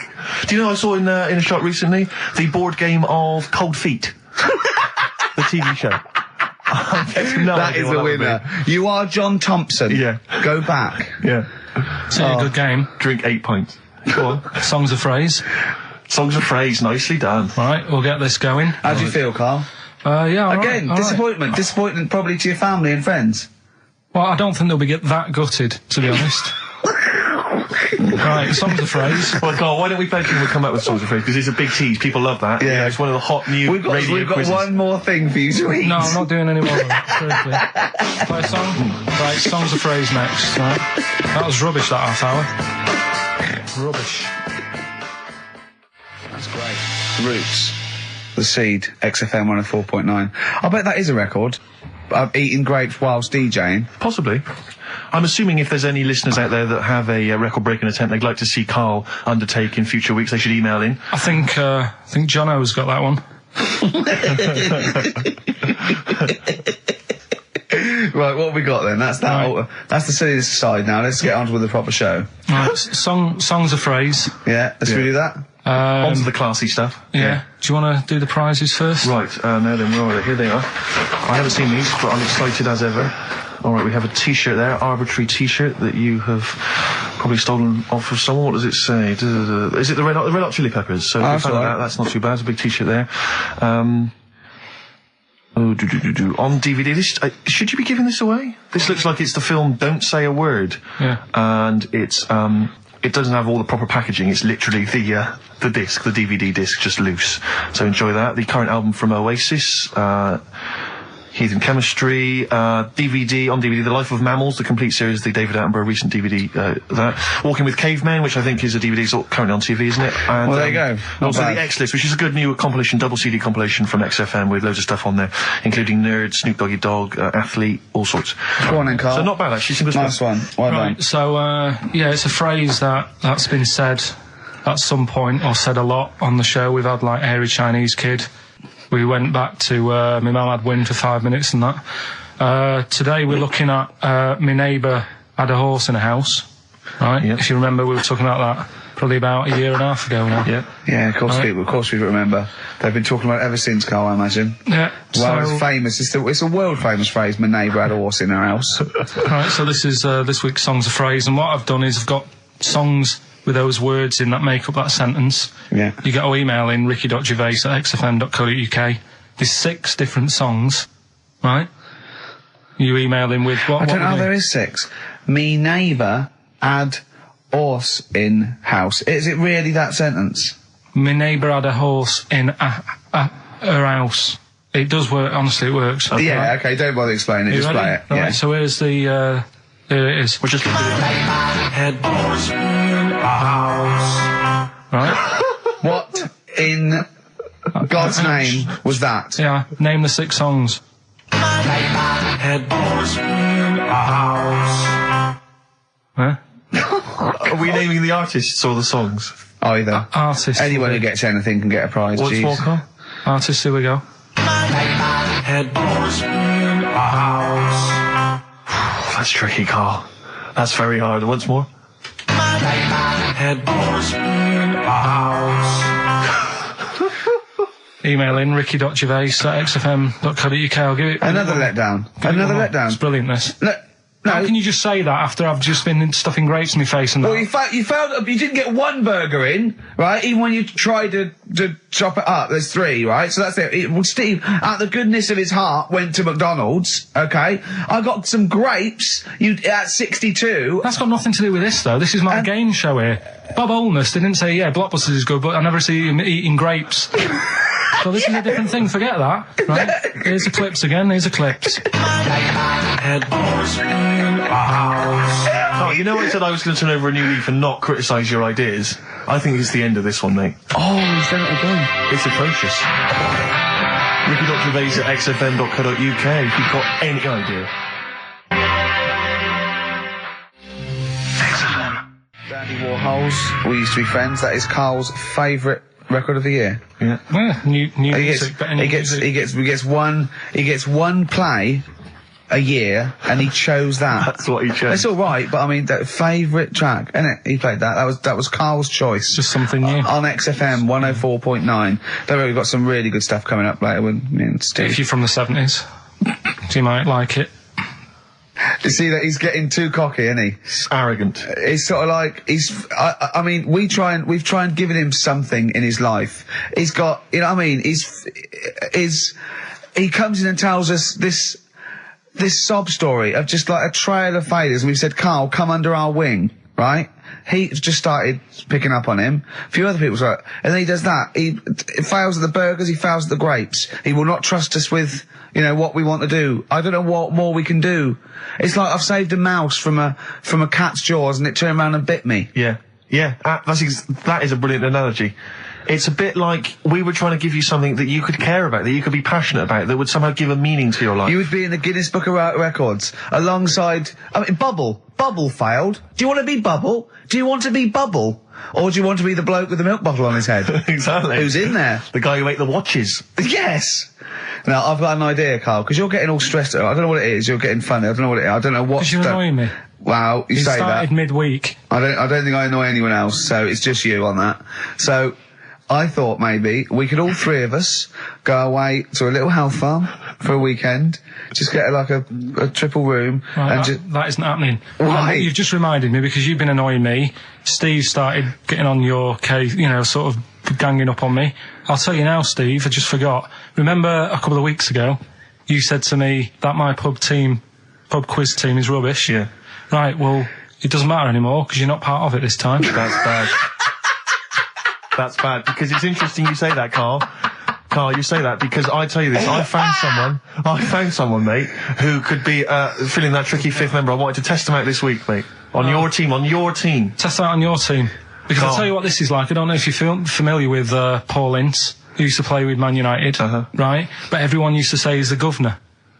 [SPEAKER 2] Do you know I saw in a shop recently the board game of Cold Feet, the TV show.
[SPEAKER 1] That is a winner. You are John Thompson.
[SPEAKER 2] Yeah.
[SPEAKER 1] Go back.
[SPEAKER 2] Yeah.
[SPEAKER 3] It's a good game.
[SPEAKER 2] Drink 8 pints. Go on.
[SPEAKER 3] Songs of phrase.
[SPEAKER 2] Songs of phrase, nicely done.
[SPEAKER 3] Right, we'll get this going.
[SPEAKER 1] How do you feel, Carl?
[SPEAKER 3] Yeah, all
[SPEAKER 1] Again,
[SPEAKER 3] right, all right.
[SPEAKER 1] disappointment. Disappointment probably to your family and friends.
[SPEAKER 3] Well, I don't think they'll be that gutted, to be honest. Right, songs of phrase.
[SPEAKER 2] Well, Carl, why don't we both we'll come up with songs of phrase, because it's a big tease. People love that.
[SPEAKER 1] Yeah.
[SPEAKER 2] It's one of the hot new
[SPEAKER 1] We've got
[SPEAKER 2] quizzes.
[SPEAKER 1] one more thing for you to eat.
[SPEAKER 3] No, I'm not doing any more of that. Seriously. Play a song? Right, songs of phrase next. Right. That was rubbish, that half hour. Rubbish.
[SPEAKER 1] That's great. Roots. The Seed. XFM 104.9. I bet that is a record. Eating grapes whilst DJing.
[SPEAKER 2] Possibly. I'm assuming if there's any listeners out there that have a record-breaking attempt they'd like to see Carl undertake in future weeks, they should email in.
[SPEAKER 3] I think Jono's got that one.
[SPEAKER 1] Right, what have we got then? That's that.
[SPEAKER 3] Right.
[SPEAKER 1] That's the silliness aside now. Let's get on with the proper show.
[SPEAKER 3] Right, songs of phrase.
[SPEAKER 1] Yeah, let's do that.
[SPEAKER 2] On to the classy stuff.
[SPEAKER 3] Yeah. Do you want to do the prizes first?
[SPEAKER 2] Right, now then, where are they? Here they are. I haven't seen these, but I'm excited as ever. Alright, we have a t-shirt there, arbitrary t-shirt that you have probably stolen off of someone. What does it say? Is it the Red Hot Chili Peppers? So if you found that, that's not too bad. It's a big t-shirt there. On DVD, should you be giving this away? This looks like it's the film Don't Say a Word.
[SPEAKER 3] Yeah.
[SPEAKER 2] And it's, it doesn't have all the proper packaging. It's literally the disc, the DVD disc, just loose. So enjoy that. The current album from Oasis, Heathen Chemistry, DVD, on DVD, The Life of Mammals, the complete series, the David Attenborough recent DVD, that. Walking with Cavemen, which I think is a DVD, it's currently on TV, isn't it? And,
[SPEAKER 1] Well, there you go. Not
[SPEAKER 2] Also
[SPEAKER 1] bad.
[SPEAKER 2] the X-List, which is a good new compilation, double CD compilation from XFM with loads of stuff on there, including Nerd, Snoop Doggy Dogg, Athlete, all sorts.
[SPEAKER 1] Go on then, Carl.
[SPEAKER 2] So not bad, actually. Single
[SPEAKER 1] Nice one. Well done.
[SPEAKER 3] Right, so, yeah, it's a phrase that's been said at some point, or said a lot on the show. We've had, like, Hairy Chinese Kid. We went back to, my mum had wind for 5 minutes and that. Today we're looking at, my neighbour had a horse in a house, right?
[SPEAKER 2] Yep.
[SPEAKER 3] If you remember, we were talking about that probably about a year and a half ago now.
[SPEAKER 2] Yeah.
[SPEAKER 1] Yeah, of course,
[SPEAKER 3] Right.
[SPEAKER 1] people. Of course, we remember. They've been talking about it ever since, Carl. I imagine.
[SPEAKER 3] Yeah.
[SPEAKER 1] Well,
[SPEAKER 3] so,
[SPEAKER 1] it's famous. It's a world famous phrase. My neighbour had a horse in her house.
[SPEAKER 3] right, so this is, this week's Songs of Phrase, and what I've done is I've got songs with those words in that make up that sentence.
[SPEAKER 1] Yeah.
[SPEAKER 3] You get to email in ricky.gervais@xfm.co.uk. There's 6 different songs, right? You email in with what?
[SPEAKER 1] I don't
[SPEAKER 3] what
[SPEAKER 1] know.
[SPEAKER 3] would
[SPEAKER 1] There
[SPEAKER 3] you-
[SPEAKER 1] is 6. Me neighbour had horse in house. Is it really that sentence?
[SPEAKER 3] My neighbour had a horse in her house. It does work. Honestly, it works.
[SPEAKER 1] Yeah. Okay. Don't bother explaining it.
[SPEAKER 3] You
[SPEAKER 1] Just
[SPEAKER 3] ready?
[SPEAKER 1] play it.
[SPEAKER 3] Right,
[SPEAKER 1] Yeah.
[SPEAKER 3] so here's the, here it is.
[SPEAKER 2] We're just
[SPEAKER 3] Right?
[SPEAKER 1] What in God's name was that?
[SPEAKER 3] Yeah, name the 6 songs. Huh?
[SPEAKER 2] Are we naming the artists or the songs?
[SPEAKER 1] Either.
[SPEAKER 3] Artist.
[SPEAKER 1] Anyone who gets anything can get a prize.
[SPEAKER 2] What's
[SPEAKER 1] Jeez.
[SPEAKER 2] more, Carl?
[SPEAKER 3] Artist, here we go.
[SPEAKER 2] That's tricky, Carl. That's very hard. Once more.
[SPEAKER 3] email in, ricky.gervais@xfm.co.uk. I'll give it...
[SPEAKER 1] Another letdown. Another letdown.
[SPEAKER 3] It's brilliant, this.
[SPEAKER 1] No.
[SPEAKER 3] How can you just say that after I've just been stuffing grapes in my face and that?
[SPEAKER 1] Well, you failed. You didn't get one burger in, right? Even when you tried to chop it up, there's 3, right? So that's it. Well, Steve, out of the goodness of his heart, went to McDonald's. Okay, I got some grapes. At 62.
[SPEAKER 3] That's got nothing to do with this, though. This is my game show here. Bob Holness didn't say, yeah, Blockbusters is good, but I never see him eating grapes. So this is a different thing. Forget that. Right? Here's the clips again. Here's the clips.
[SPEAKER 2] Oh, you know I said I was going to turn over a new leaf and not criticise your ideas? I think it's the end of this one, mate.
[SPEAKER 1] Oh, he's done it again.
[SPEAKER 2] It's atrocious. Ricky.gervais@xfm.co.uk if you've got any idea.
[SPEAKER 1] Dandy Warhols, We Used to Be Friends. That is Karl's favourite record of the year.
[SPEAKER 3] Yeah. Well, new music, better new music.
[SPEAKER 1] He gets one play a year, and he chose that.
[SPEAKER 2] That's what he chose.
[SPEAKER 1] It's all right, but I mean, that favourite track, innit? He played that. That was Karl's choice.
[SPEAKER 3] Just something new.
[SPEAKER 1] On XFM 104.9. Don't worry, we've got some really good stuff coming up later with me and Steve.
[SPEAKER 3] If you're from the 70s, you might like it.
[SPEAKER 1] You see that he's getting too cocky, isn't he?
[SPEAKER 2] Arrogant.
[SPEAKER 1] He's sort of like, I mean, we've tried giving him something in his life. He's got, you know what I mean? He comes in and tells us this sob story of just like a trail of failures, and we've said, Karl, come under our wing, right? He just started picking up on him. A few other people's like, and then he does that. He fails at the burgers, he fails at the grapes. He will not trust us with, you know, what we want to do. I don't know what more we can do. It's like I've saved a mouse from a cat's jaws and it turned around and bit me.
[SPEAKER 2] Yeah. That is a brilliant analogy. It's a bit like we were trying to give you something that you could care about, that you could be passionate about, that would somehow give a meaning to your life.
[SPEAKER 1] You would be in the Guinness Book of Records alongside, I mean, Bubble. Bubble failed. Do you want to be Bubble? Do you want to be Bubble? Or do you want to be the bloke with the milk bottle on his head?
[SPEAKER 2] Exactly.
[SPEAKER 1] Who's in there?
[SPEAKER 2] The guy who ate the watches.
[SPEAKER 1] Yes! Now, I've got an idea, Karl, because you're getting all stressed out. I don't know what it is. You're getting funny. I don't know what it is. I don't know what...
[SPEAKER 3] Because you're annoying me.
[SPEAKER 1] Wow, you say that.
[SPEAKER 3] You started midweek.
[SPEAKER 1] I don't think I annoy anyone else, so it's just you on that. So, I thought maybe we could all 3 of us go away to a little health farm for a weekend, just get a triple room,
[SPEAKER 3] right, that isn't happening.
[SPEAKER 1] Why?
[SPEAKER 3] You've just reminded me, because you've been annoying me. Steve started getting on your case, you know, sort of ganging up on me. I'll tell you now, Steve, I just forgot. Remember a couple of weeks ago, you said to me that my pub quiz team is rubbish.
[SPEAKER 2] Yeah.
[SPEAKER 3] Right, well, it doesn't matter anymore, because you're not part of it this time.
[SPEAKER 2] That's bad. That's bad, because it's interesting you say that, Karl. Karl, you say that because I tell you this, I found someone, mate, who could be filling that tricky 5th member. I wanted to test him out this week, mate. On your team.
[SPEAKER 3] Test out on your team. Because I'll tell you what this is like. I don't know if you're familiar with Paul Ince, who used to play with Man United, right? But everyone used to say he's the governor,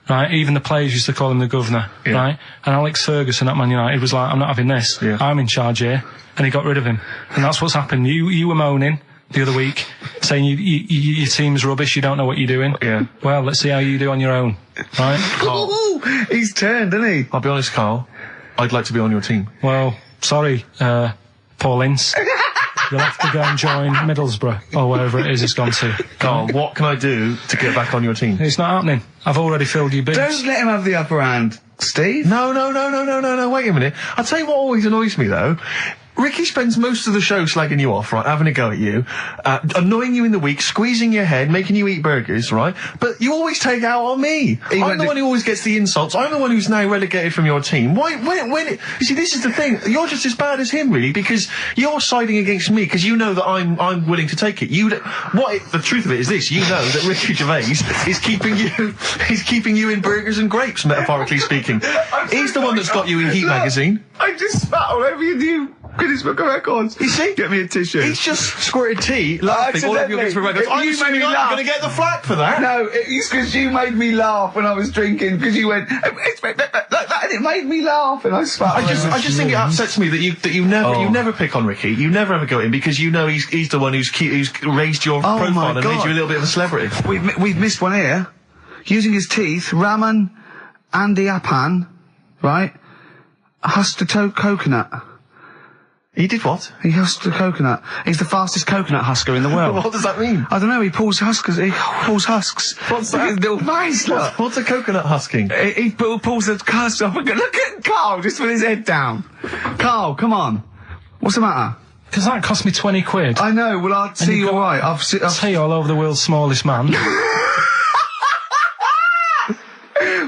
[SPEAKER 3] right? Even the players used to call him the governor, right? And Alex Ferguson at Man United was like, I'm not having this.
[SPEAKER 2] Yeah.
[SPEAKER 3] I'm in charge here. And he got rid of him. And that's what's happened. You were moaning the other week, saying your team's rubbish, you don't know what you're doing.
[SPEAKER 2] Yeah.
[SPEAKER 3] Well, let's see how you do on your own, right?
[SPEAKER 1] Ooh, he's turned, isn't he?
[SPEAKER 2] I'll be honest, Karl, I'd like to be on your team.
[SPEAKER 3] Well, sorry, Paul Ince. You'll have to go and join Middlesbrough, or wherever it is it's gone to.
[SPEAKER 2] Karl, what can I do to get back on your team?
[SPEAKER 3] It's not happening. I've already filled your bins.
[SPEAKER 1] Don't let him have the upper hand, Steve.
[SPEAKER 2] No, wait a minute. I'll tell you what always annoys me, though. Ricky spends most of the show slagging you off, right, having a go at you, annoying you in the week, squeezing your head, making you eat burgers, right? But you always take it out on me. I'm the one who always gets the insults. I'm the one who's now relegated from your team. Why, you see, this is the thing. You're just as bad as him, really, because you're siding against me, because you know that I'm willing to take it. The truth of it is this, you know that Ricky Gervais is keeping you in burgers and grapes, metaphorically speaking. He's the one that's got you in Heat magazine.
[SPEAKER 1] I just spat all over you. Guinness Book of Records.
[SPEAKER 2] You see?
[SPEAKER 1] Get me a tissue.
[SPEAKER 2] He's just squirted tea, laughing all over your Guinness Book of Records. I'm assuming I'm going to get the flak for that.
[SPEAKER 1] No, it's because you made me laugh when I was drinking, because you went, like that, and it made me laugh, and I spat.
[SPEAKER 2] I just think it upsets me that you never pick on Ricky. You never ever go in, because you know he's the one who's raised your profile and made you a little bit of a celebrity.
[SPEAKER 1] We've missed one here. Using his teeth, Raman Andy Apan, right? Hustato coconut.
[SPEAKER 2] He did what?
[SPEAKER 1] He husked a coconut. He's the fastest coconut husker in the world.
[SPEAKER 2] What does that mean?
[SPEAKER 1] I don't know, he pulls husks.
[SPEAKER 2] What's
[SPEAKER 1] Look at
[SPEAKER 2] that?
[SPEAKER 1] his little face, look.
[SPEAKER 2] What's a coconut husking?
[SPEAKER 1] He pulls the husk off. Look at Carl, just with his head down. Carl, come on. What's the matter?
[SPEAKER 3] Because that cost me 20 quid.
[SPEAKER 1] I know, well, I'll see you alright. I've
[SPEAKER 3] Tea all over the world's smallest man.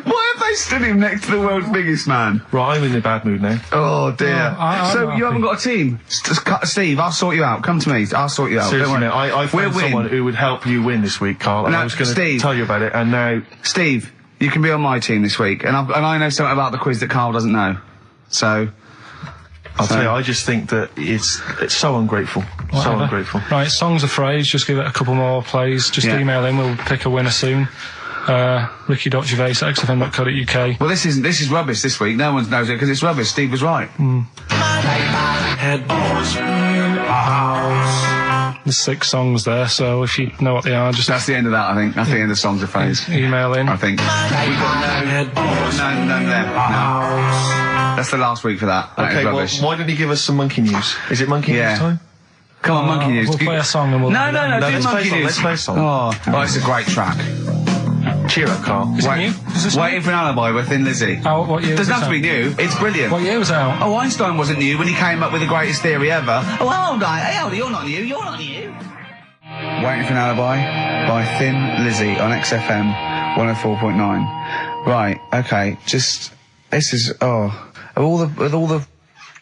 [SPEAKER 1] Why have they stood him next to the world's biggest man?
[SPEAKER 2] Right, I'm in a bad mood now.
[SPEAKER 1] Oh, dear.
[SPEAKER 3] I'm
[SPEAKER 1] So,
[SPEAKER 3] not
[SPEAKER 1] you haven't
[SPEAKER 3] happy.
[SPEAKER 1] got a team? Steve, I'll sort you out. Come to me. I'll sort you out.
[SPEAKER 2] Seriously,
[SPEAKER 1] Don't
[SPEAKER 2] mate,
[SPEAKER 1] worry.
[SPEAKER 2] I found
[SPEAKER 1] We'll
[SPEAKER 2] someone
[SPEAKER 1] win.
[SPEAKER 2] who would help you win this week, Carl, and
[SPEAKER 1] No,
[SPEAKER 2] I was going to
[SPEAKER 1] Steve.
[SPEAKER 2] tell you about it, and now...
[SPEAKER 1] Steve, you can be on my team this week. And I know something about the quiz that Carl doesn't know. So...
[SPEAKER 2] I'll tell you, I just think that it's so ungrateful. So
[SPEAKER 3] Whatever.
[SPEAKER 2] ungrateful.
[SPEAKER 3] Right, Songs of Phrase, just give it a couple more plays. Just
[SPEAKER 1] Yeah.
[SPEAKER 3] email in, we'll pick a winner soon. Ricky.Gervais@xfm.co.uk.
[SPEAKER 1] Well, this is rubbish this week. No one knows it because it's rubbish. Steve was right.
[SPEAKER 3] There's 6 songs there, so if you know what they are, just
[SPEAKER 1] That's the end of that, I think. That's the end of Songs of Phrase.
[SPEAKER 3] email in.
[SPEAKER 1] I think. We've got no there. No. That's the last week for that. That
[SPEAKER 2] Okay,
[SPEAKER 1] is
[SPEAKER 2] well,
[SPEAKER 1] rubbish.
[SPEAKER 2] why don't you give us some monkey news? Is it monkey
[SPEAKER 1] Yeah.
[SPEAKER 2] news time?
[SPEAKER 1] Come on, Monkey News.
[SPEAKER 3] We'll play a song and we'll...
[SPEAKER 1] No,
[SPEAKER 3] leave it.
[SPEAKER 1] do
[SPEAKER 2] let's play a
[SPEAKER 1] Monkey
[SPEAKER 2] song,
[SPEAKER 1] News.
[SPEAKER 2] let's play a song.
[SPEAKER 1] Oh, it's a great track.
[SPEAKER 2] Cheer up, Carl.
[SPEAKER 3] Is it new? Is this
[SPEAKER 1] Waiting for an Alibi with Thin Lizzy.
[SPEAKER 3] Oh, what year was
[SPEAKER 1] Doesn't
[SPEAKER 3] it
[SPEAKER 1] have to be
[SPEAKER 3] out?
[SPEAKER 1] new. It's brilliant.
[SPEAKER 3] What year was it out?
[SPEAKER 1] Oh, Einstein wasn't new when he came up with the greatest theory ever. Oh, hold on. Hey, hold on. You're not new. You're not new. Waiting for an Alibi by Thin Lizzy on XFM 104.9. Right, okay, this is, with all the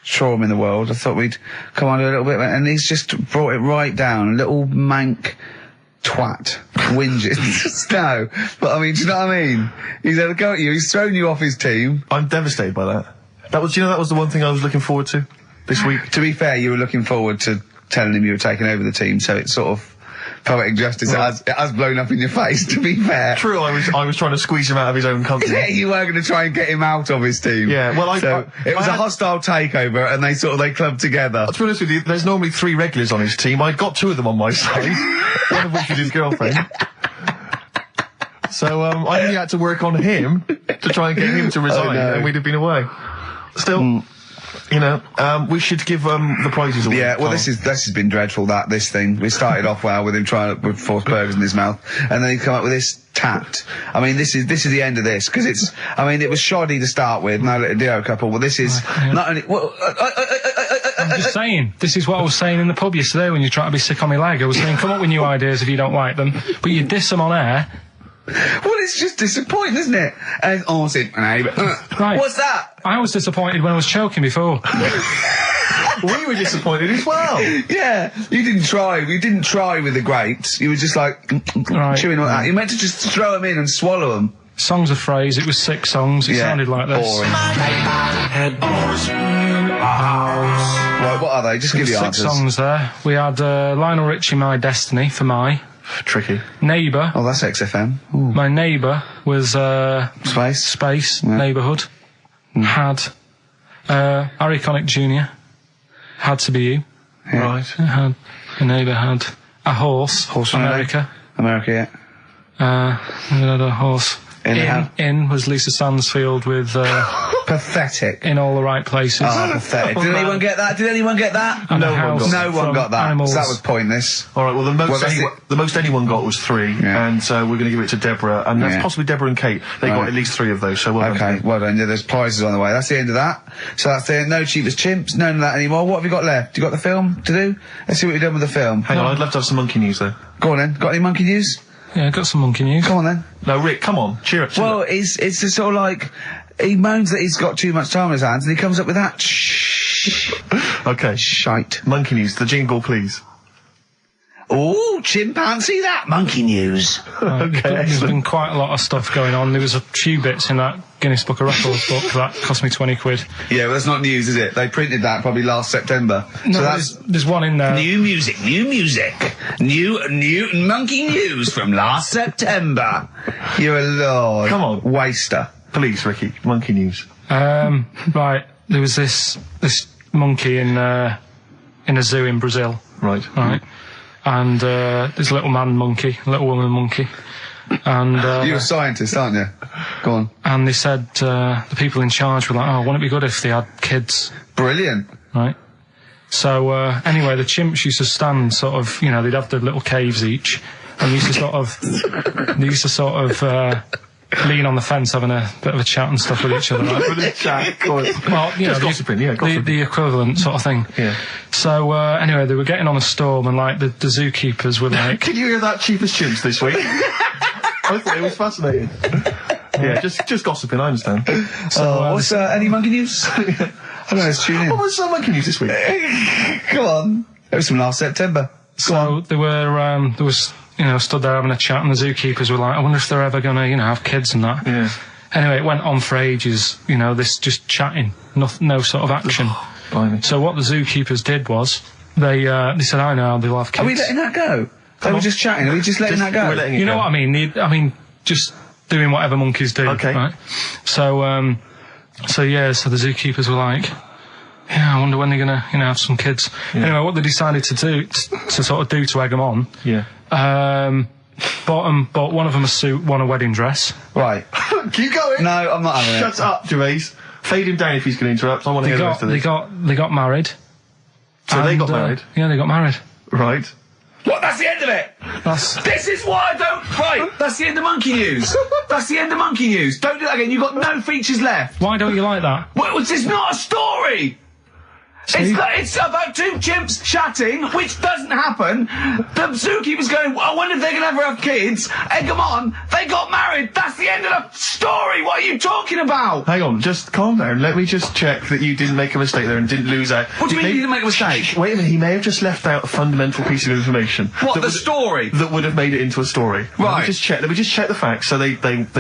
[SPEAKER 1] trauma in the world, I thought we'd come on to a little bit, and he's just brought it right down. Little mank twat. Whinges. No, but I mean, do you know what I mean? He's had a go at you, he's thrown you off his team.
[SPEAKER 2] I'm devastated by that. That was the one thing I was looking forward to this week.
[SPEAKER 1] To be fair, you were looking forward to telling him you were taking over the team, so it's sort of poetic justice. It has blown up in your face, to be fair.
[SPEAKER 2] True, I was trying to squeeze him out of his own company.
[SPEAKER 1] Yeah, you were going to try and get him out of his team.
[SPEAKER 2] Yeah, well,
[SPEAKER 1] it was a hostile takeover, and they clubbed together.
[SPEAKER 2] To be honest with you, there's normally 3 regulars on his team. I got 2 of them on my side, one of which is his girlfriend. So I only had to work on him to try and get him to resign,
[SPEAKER 1] no.
[SPEAKER 2] and we'd have been away. Still, you know, we should give the prizes away.
[SPEAKER 1] Yeah, well,
[SPEAKER 2] Carl.
[SPEAKER 1] this has been dreadful. This thing. We started off well with him trying to put 4 burgers in his mouth, and then he come up with this tat. I mean, this is the end of this, because it's. I mean, it was shoddy to start with. No little duo couple. Well, this is not only. Well,
[SPEAKER 3] I'm just saying, this is what I was saying in the pub yesterday when you try to be sick on my leg. I was saying, come up with new ideas if you don't like them, but you diss them on air.
[SPEAKER 1] well, it's just disappointing, isn't it? And
[SPEAKER 3] Right.
[SPEAKER 1] What's that?
[SPEAKER 3] I was disappointed when I was choking before.
[SPEAKER 2] We were disappointed as well.
[SPEAKER 1] Yeah, you didn't try. You didn't try with the grapes. You were just like
[SPEAKER 3] Right.
[SPEAKER 1] chewing on that. You meant to just throw them in and swallow them.
[SPEAKER 3] Songs of Phrase, it was 6 songs, it sounded like this.
[SPEAKER 1] Boring. Right, what are they? Just give the
[SPEAKER 3] 6
[SPEAKER 1] answers.
[SPEAKER 3] songs there. We had Lionel Richie, My Destiny, for my.
[SPEAKER 2] Tricky.
[SPEAKER 3] Neighbour.
[SPEAKER 1] Oh, that's XFM. Ooh.
[SPEAKER 3] My neighbour was
[SPEAKER 1] Space.
[SPEAKER 3] Space,
[SPEAKER 1] Yeah.
[SPEAKER 3] Neighbourhood. Had Harry Connick Jr. Had to be you.
[SPEAKER 1] Yeah.
[SPEAKER 2] Right.
[SPEAKER 3] Had a neighbour had a horse.
[SPEAKER 1] Horse
[SPEAKER 3] America.
[SPEAKER 1] America, yeah.
[SPEAKER 3] We had a horse. In was Lisa Stansfield with
[SPEAKER 1] Pathetic.
[SPEAKER 3] In All the Right Places.
[SPEAKER 1] Oh, pathetic. Did anyone get that?
[SPEAKER 3] And
[SPEAKER 1] No
[SPEAKER 3] a
[SPEAKER 1] one
[SPEAKER 3] house
[SPEAKER 1] got that. No one
[SPEAKER 3] from
[SPEAKER 1] got that.
[SPEAKER 3] Animals.
[SPEAKER 1] So that was pointless.
[SPEAKER 2] All right. Well, the most anyone got was 3,
[SPEAKER 1] Yeah.
[SPEAKER 2] and we're going to give it to Deborah, and that's
[SPEAKER 1] Yeah.
[SPEAKER 2] possibly Deborah and Kate. They got
[SPEAKER 1] Right.
[SPEAKER 2] at least 3 of those. So well done to
[SPEAKER 1] Okay,
[SPEAKER 2] them.
[SPEAKER 1] well done. Yeah, there's prizes on the way. That's the end of that. So that's the end. No cheapest chimps. None of that anymore. What have you got left? You got the film to do? Let's see what you've done with the film.
[SPEAKER 2] Hang on, I'd love to have some monkey news though.
[SPEAKER 1] Go on then. Got any monkey news?
[SPEAKER 3] Yeah, got some monkey news.
[SPEAKER 1] Go on then.
[SPEAKER 2] No, Rick, come on, cheer up.
[SPEAKER 1] Well, it's just sort of like he moans that he's got too much time on his hands, and he comes up with that
[SPEAKER 2] Okay.
[SPEAKER 1] shite.
[SPEAKER 2] Monkey news, the jingle, please.
[SPEAKER 1] Oh, chimpanzee, that monkey news.
[SPEAKER 2] Okay,
[SPEAKER 3] There's
[SPEAKER 2] excellent.
[SPEAKER 3] been quite a lot of stuff going on. There was a few bits in that Guinness Book of Records book that cost me 20 quid.
[SPEAKER 1] Yeah, well, that's not news, is it? They printed that probably last September.
[SPEAKER 3] No,
[SPEAKER 1] so that's
[SPEAKER 3] there's one in there.
[SPEAKER 1] new music, new monkey news from last September. You're a lord.
[SPEAKER 2] Come on.
[SPEAKER 1] Waster.
[SPEAKER 2] Please, Ricky, monkey news.
[SPEAKER 3] Right, there was this monkey in a zoo in Brazil.
[SPEAKER 2] Right.
[SPEAKER 3] Right. And there's a little man monkey, a little woman monkey. And
[SPEAKER 1] You're a scientist, aren't you? Go on.
[SPEAKER 3] and they said the people in charge were like, oh, wouldn't it be good if they had kids?
[SPEAKER 1] Brilliant.
[SPEAKER 3] Right. So, anyway, the chimps used to stand sort of, you know, they'd have their little caves each, and used to sort of, lean on the fence having a bit of a chat and stuff with each other. Right? Well, you know, the equivalent sort of thing.
[SPEAKER 2] Yeah.
[SPEAKER 3] So, anyway, they were getting on a storm, and, like, the zookeepers were like...
[SPEAKER 2] Did you hear that, cheapest chimps this week? I thought it was fascinating. Yeah, just gossiping, I understand.
[SPEAKER 1] So, what's, any monkey news? I don't know, let's tune in.
[SPEAKER 2] What was monkey news this week?
[SPEAKER 1] Come on. It was from last September.
[SPEAKER 3] So, they were, there was... You know, stood there having a chat, and the zookeepers were like, I wonder if they're ever gonna, you know, have kids and that.
[SPEAKER 2] Yeah.
[SPEAKER 3] Anyway, it went on for ages, you know, this just chatting, no sort of action.
[SPEAKER 2] Blimey.
[SPEAKER 3] So what the zookeepers did was, they said, I know, they'll have kids.
[SPEAKER 1] Are we letting that go? They were just chatting, are we just letting that go?
[SPEAKER 2] We're letting it
[SPEAKER 3] You know
[SPEAKER 2] go.
[SPEAKER 3] what I mean? Just doing whatever monkeys do.
[SPEAKER 2] Okay.
[SPEAKER 3] Right? So the zookeepers were like, yeah, I wonder when they're gonna, you know, have some kids.
[SPEAKER 2] Yeah.
[SPEAKER 3] Anyway, what they decided to do, to sort of do to egg them on,
[SPEAKER 2] Yeah.
[SPEAKER 3] bought one of them a suit, one a wedding dress.
[SPEAKER 1] Right.
[SPEAKER 2] Keep going.
[SPEAKER 1] No, I'm not having it.
[SPEAKER 2] Shut up, Gervais. Fade him down if he's going to interrupt. I want to hear the rest of this.
[SPEAKER 3] They got married.
[SPEAKER 2] So they got married?
[SPEAKER 3] Yeah, they got married.
[SPEAKER 2] Right.
[SPEAKER 1] What? That's the end of it! This is why I don't... Right, that's the end of monkey news. That's the end of monkey news. Don't do that again, you've got no features left.
[SPEAKER 3] Why don't you like that?
[SPEAKER 1] Well, it's not a story! It's about two chimps chatting, which doesn't happen. The zookeeper's going, I wonder if they're going to ever have kids. Egg them on. They got married. That's the end of the story. What are you talking about?
[SPEAKER 2] Hang on, just calm down. Let me just check that you didn't make a mistake there and didn't lose out.
[SPEAKER 1] What do you mean you didn't make a mistake?
[SPEAKER 2] Wait a minute, he may have just left out a fundamental piece of information.
[SPEAKER 1] What, the story?
[SPEAKER 2] That would have made it into a story.
[SPEAKER 1] Right.
[SPEAKER 2] Let me just check the facts. So they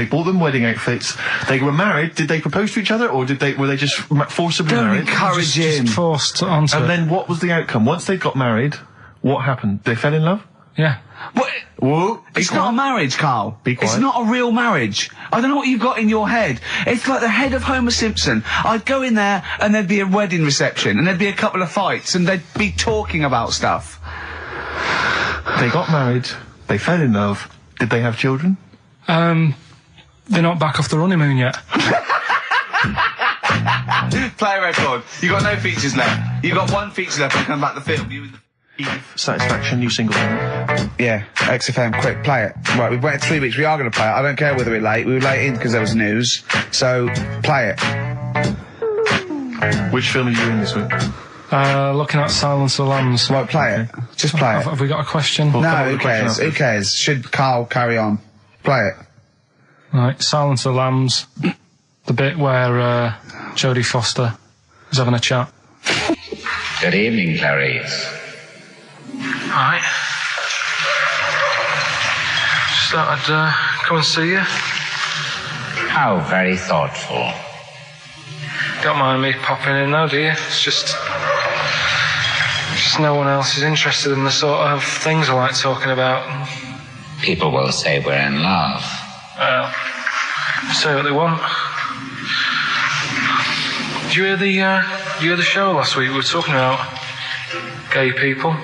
[SPEAKER 2] bought them wedding outfits. They were married. Did they propose to each other, or were they just forcibly
[SPEAKER 1] Don't
[SPEAKER 2] married?
[SPEAKER 1] encourage him.
[SPEAKER 3] Just forced onto
[SPEAKER 2] And
[SPEAKER 3] it.
[SPEAKER 2] then what was the outcome? Once they got married, what happened? They fell in love?
[SPEAKER 3] Yeah.
[SPEAKER 1] What?
[SPEAKER 2] Whoa.
[SPEAKER 1] It's not a marriage, Carl.
[SPEAKER 2] Be quiet.
[SPEAKER 1] It's not a real marriage. I don't know what you've got in your head. It's like the head of Homer Simpson. I'd go in there and there'd be a wedding reception and there'd be a couple of fights and they'd be talking about stuff.
[SPEAKER 2] They got married. They fell in love. Did they have children?
[SPEAKER 3] They're not back off the honeymoon yet.
[SPEAKER 1] Play a record. You got no features left. You got one feature left and come back to the film. You and
[SPEAKER 2] Satisfaction, new single.
[SPEAKER 1] Yeah, XFM, quick, play it. Right, we've waited 3 weeks, we are going to play it. I don't care whether we're late. We were late in because there was news. So, play it.
[SPEAKER 2] Which film are you in this week?
[SPEAKER 3] Looking at Silence of the Lambs.
[SPEAKER 1] Right, play it. Just play it.
[SPEAKER 3] Have we got a question?
[SPEAKER 2] Well, come on
[SPEAKER 1] No,
[SPEAKER 2] with
[SPEAKER 1] who
[SPEAKER 2] the question
[SPEAKER 1] cares?
[SPEAKER 2] after.
[SPEAKER 1] Who cares? Should Carl carry on? Play it.
[SPEAKER 3] Right, Silence of the Lambs. The bit where Jodie Foster is having a chat.
[SPEAKER 6] Good evening, Clarice.
[SPEAKER 3] Right. Just thought I'd come and see you.
[SPEAKER 6] How very thoughtful.
[SPEAKER 3] Don't mind me popping in though, do you? It's just no one else is interested in the sort of things I like talking about.
[SPEAKER 6] People will say we're in love.
[SPEAKER 3] Well, say what they want. Did you hear the show last week? We were talking about gay people,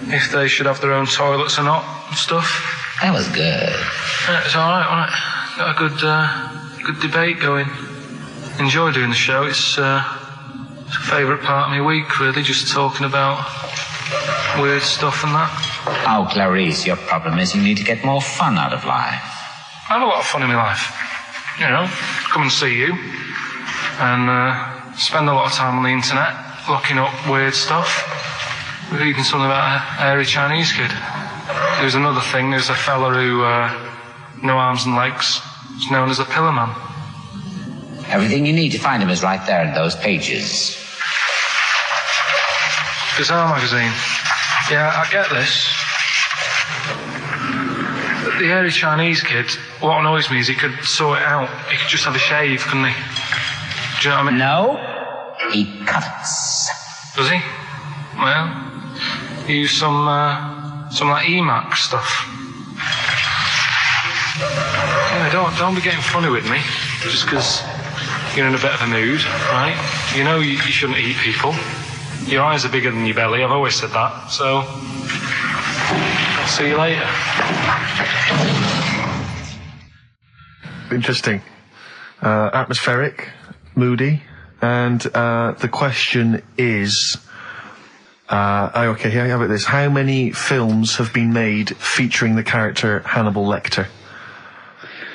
[SPEAKER 3] if they should have their own toilets or not and stuff.
[SPEAKER 6] That was good.
[SPEAKER 3] Yeah, it's all right, wasn't it? Got a good debate going. Enjoy doing the show. It's a favourite part of my week, really, just talking about weird stuff and that.
[SPEAKER 6] Oh, Clarice, your problem is you need to get more fun out of life.
[SPEAKER 3] I have a lot of fun in my life. You know, come and see you and spend a lot of time on the internet looking up weird stuff. Reading something about a hairy Chinese kid. There's another thing, there's a fella who, no arms and legs, is known as a pillar man.
[SPEAKER 6] Everything you need to find him is right there in those pages.
[SPEAKER 3] Bizarre magazine. Yeah, I get this. The hairy Chinese kid, what annoys me is he could sort it out. He could just have a shave, couldn't he? Do you know what I mean?
[SPEAKER 6] No, he cuts.
[SPEAKER 3] Does he? Well, use some like EMAC stuff. Yeah, don't be getting funny with me, just because you're in a bit of a mood, right? You know you shouldn't eat people. Your eyes are bigger than your belly, I've always said that, so I'll see you later.
[SPEAKER 2] Interesting. Atmospheric, moody, and the question is, Okay, here, how about this? How many films have been made featuring the character Hannibal Lecter?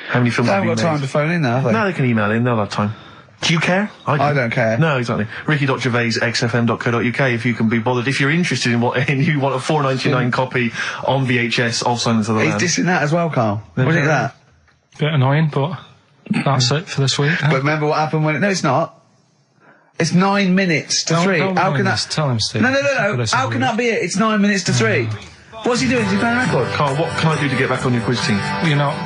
[SPEAKER 2] How many films
[SPEAKER 1] They
[SPEAKER 2] have
[SPEAKER 1] haven't
[SPEAKER 2] been
[SPEAKER 1] got
[SPEAKER 2] made?
[SPEAKER 1] time to phone in now, have they?
[SPEAKER 2] No, they can email in, they'll have time. Do you care?
[SPEAKER 1] I don't care.
[SPEAKER 2] No, exactly. Ricky.Gervais, xfm.co.uk, if you can be bothered. If you're interested in what, and you want a $4.99 copy on VHS of Silence of the Lambs.
[SPEAKER 1] He's dissing that as well, Carl. What do you think of that?
[SPEAKER 3] Bit annoying, but that's it for this week.
[SPEAKER 1] But remember what happened when no, it's not. It's 9 minutes to 3. How can that...
[SPEAKER 3] Tell him, Steve.
[SPEAKER 1] No. How can that be it? It's 9 minutes to 3. What's he doing? Is he playing a record?
[SPEAKER 2] Carl, what can I do to get back on your quiz team?
[SPEAKER 3] You're not.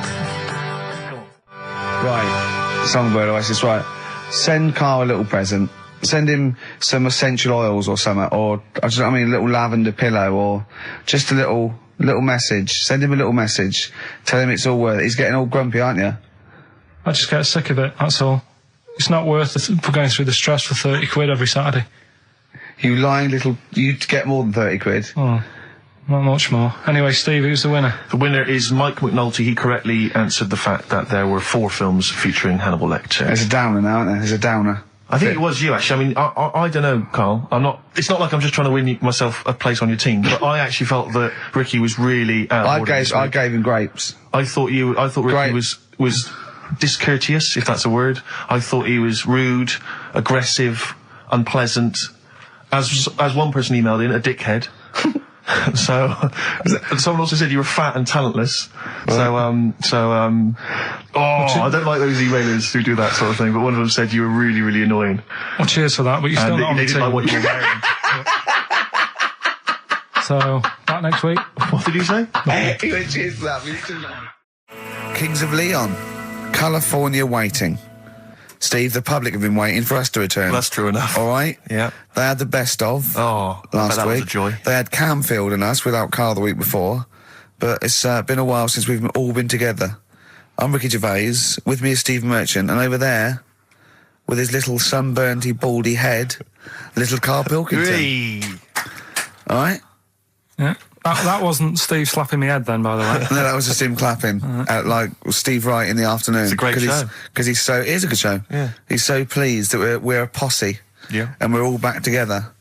[SPEAKER 1] Right. Songbird Oasis, right. Send Carl a little present. Send him some essential oils or something, or, a little lavender pillow, or just a little message. Send him a little message. Tell him it's all worth it. He's getting all grumpy, aren't you?
[SPEAKER 3] I just get sick of it, that's all. It's not worth for going through the stress for 30 quid every Saturday.
[SPEAKER 1] You lying little... You'd get more than 30 quid.
[SPEAKER 3] Oh, not much more. Anyway, Steve, who's the winner?
[SPEAKER 2] The winner is Mike McNulty. He correctly answered the fact that there were 4 films featuring Hannibal Lecter.
[SPEAKER 1] There's a downer now, isn't there? There's a downer.
[SPEAKER 2] I think it was you, actually. I mean, I don't know, Carl. It's not like I'm just trying to win myself a place on your team, but I actually felt that Ricky was really
[SPEAKER 1] I gave him grapes.
[SPEAKER 2] I thought Ricky was discourteous, if that's a word. I thought he was rude, aggressive, unpleasant. As one person emailed in, a dickhead. So, someone also said you were fat and talentless. I don't like those emailers who do that sort of thing, but one of them said you were really, really annoying.
[SPEAKER 3] Well, cheers for that, but you're still not on the
[SPEAKER 2] they didn't
[SPEAKER 3] team.
[SPEAKER 2] like what you were wearing.
[SPEAKER 3] So, back next week.
[SPEAKER 2] What did you say?
[SPEAKER 1] He went, cheers for that. Kings of Leon. California Waiting. Steve, the public have been waiting for us to return.
[SPEAKER 2] Well, that's true enough.
[SPEAKER 1] All right?
[SPEAKER 2] Yeah.
[SPEAKER 1] They had the best of
[SPEAKER 2] last
[SPEAKER 1] last
[SPEAKER 2] week.
[SPEAKER 1] week.
[SPEAKER 2] Was a joy.
[SPEAKER 1] They had Camfield and us without Carl the week before. But it's been a while since we've all been together. I'm Ricky Gervais. With me is Steve Merchant. And over there, with his little sunburnty, baldy head, little Karl Pilkington.
[SPEAKER 2] Hey.
[SPEAKER 1] All right?
[SPEAKER 3] Yeah. That wasn't Steve slapping me head then, by the way.
[SPEAKER 1] No, that was just him clapping, like Steve Wright in the afternoon.
[SPEAKER 2] It's a great show.
[SPEAKER 1] Because it is a good show.
[SPEAKER 2] Yeah.
[SPEAKER 1] He's so pleased that we're a posse.
[SPEAKER 2] Yeah.
[SPEAKER 1] And we're all back together.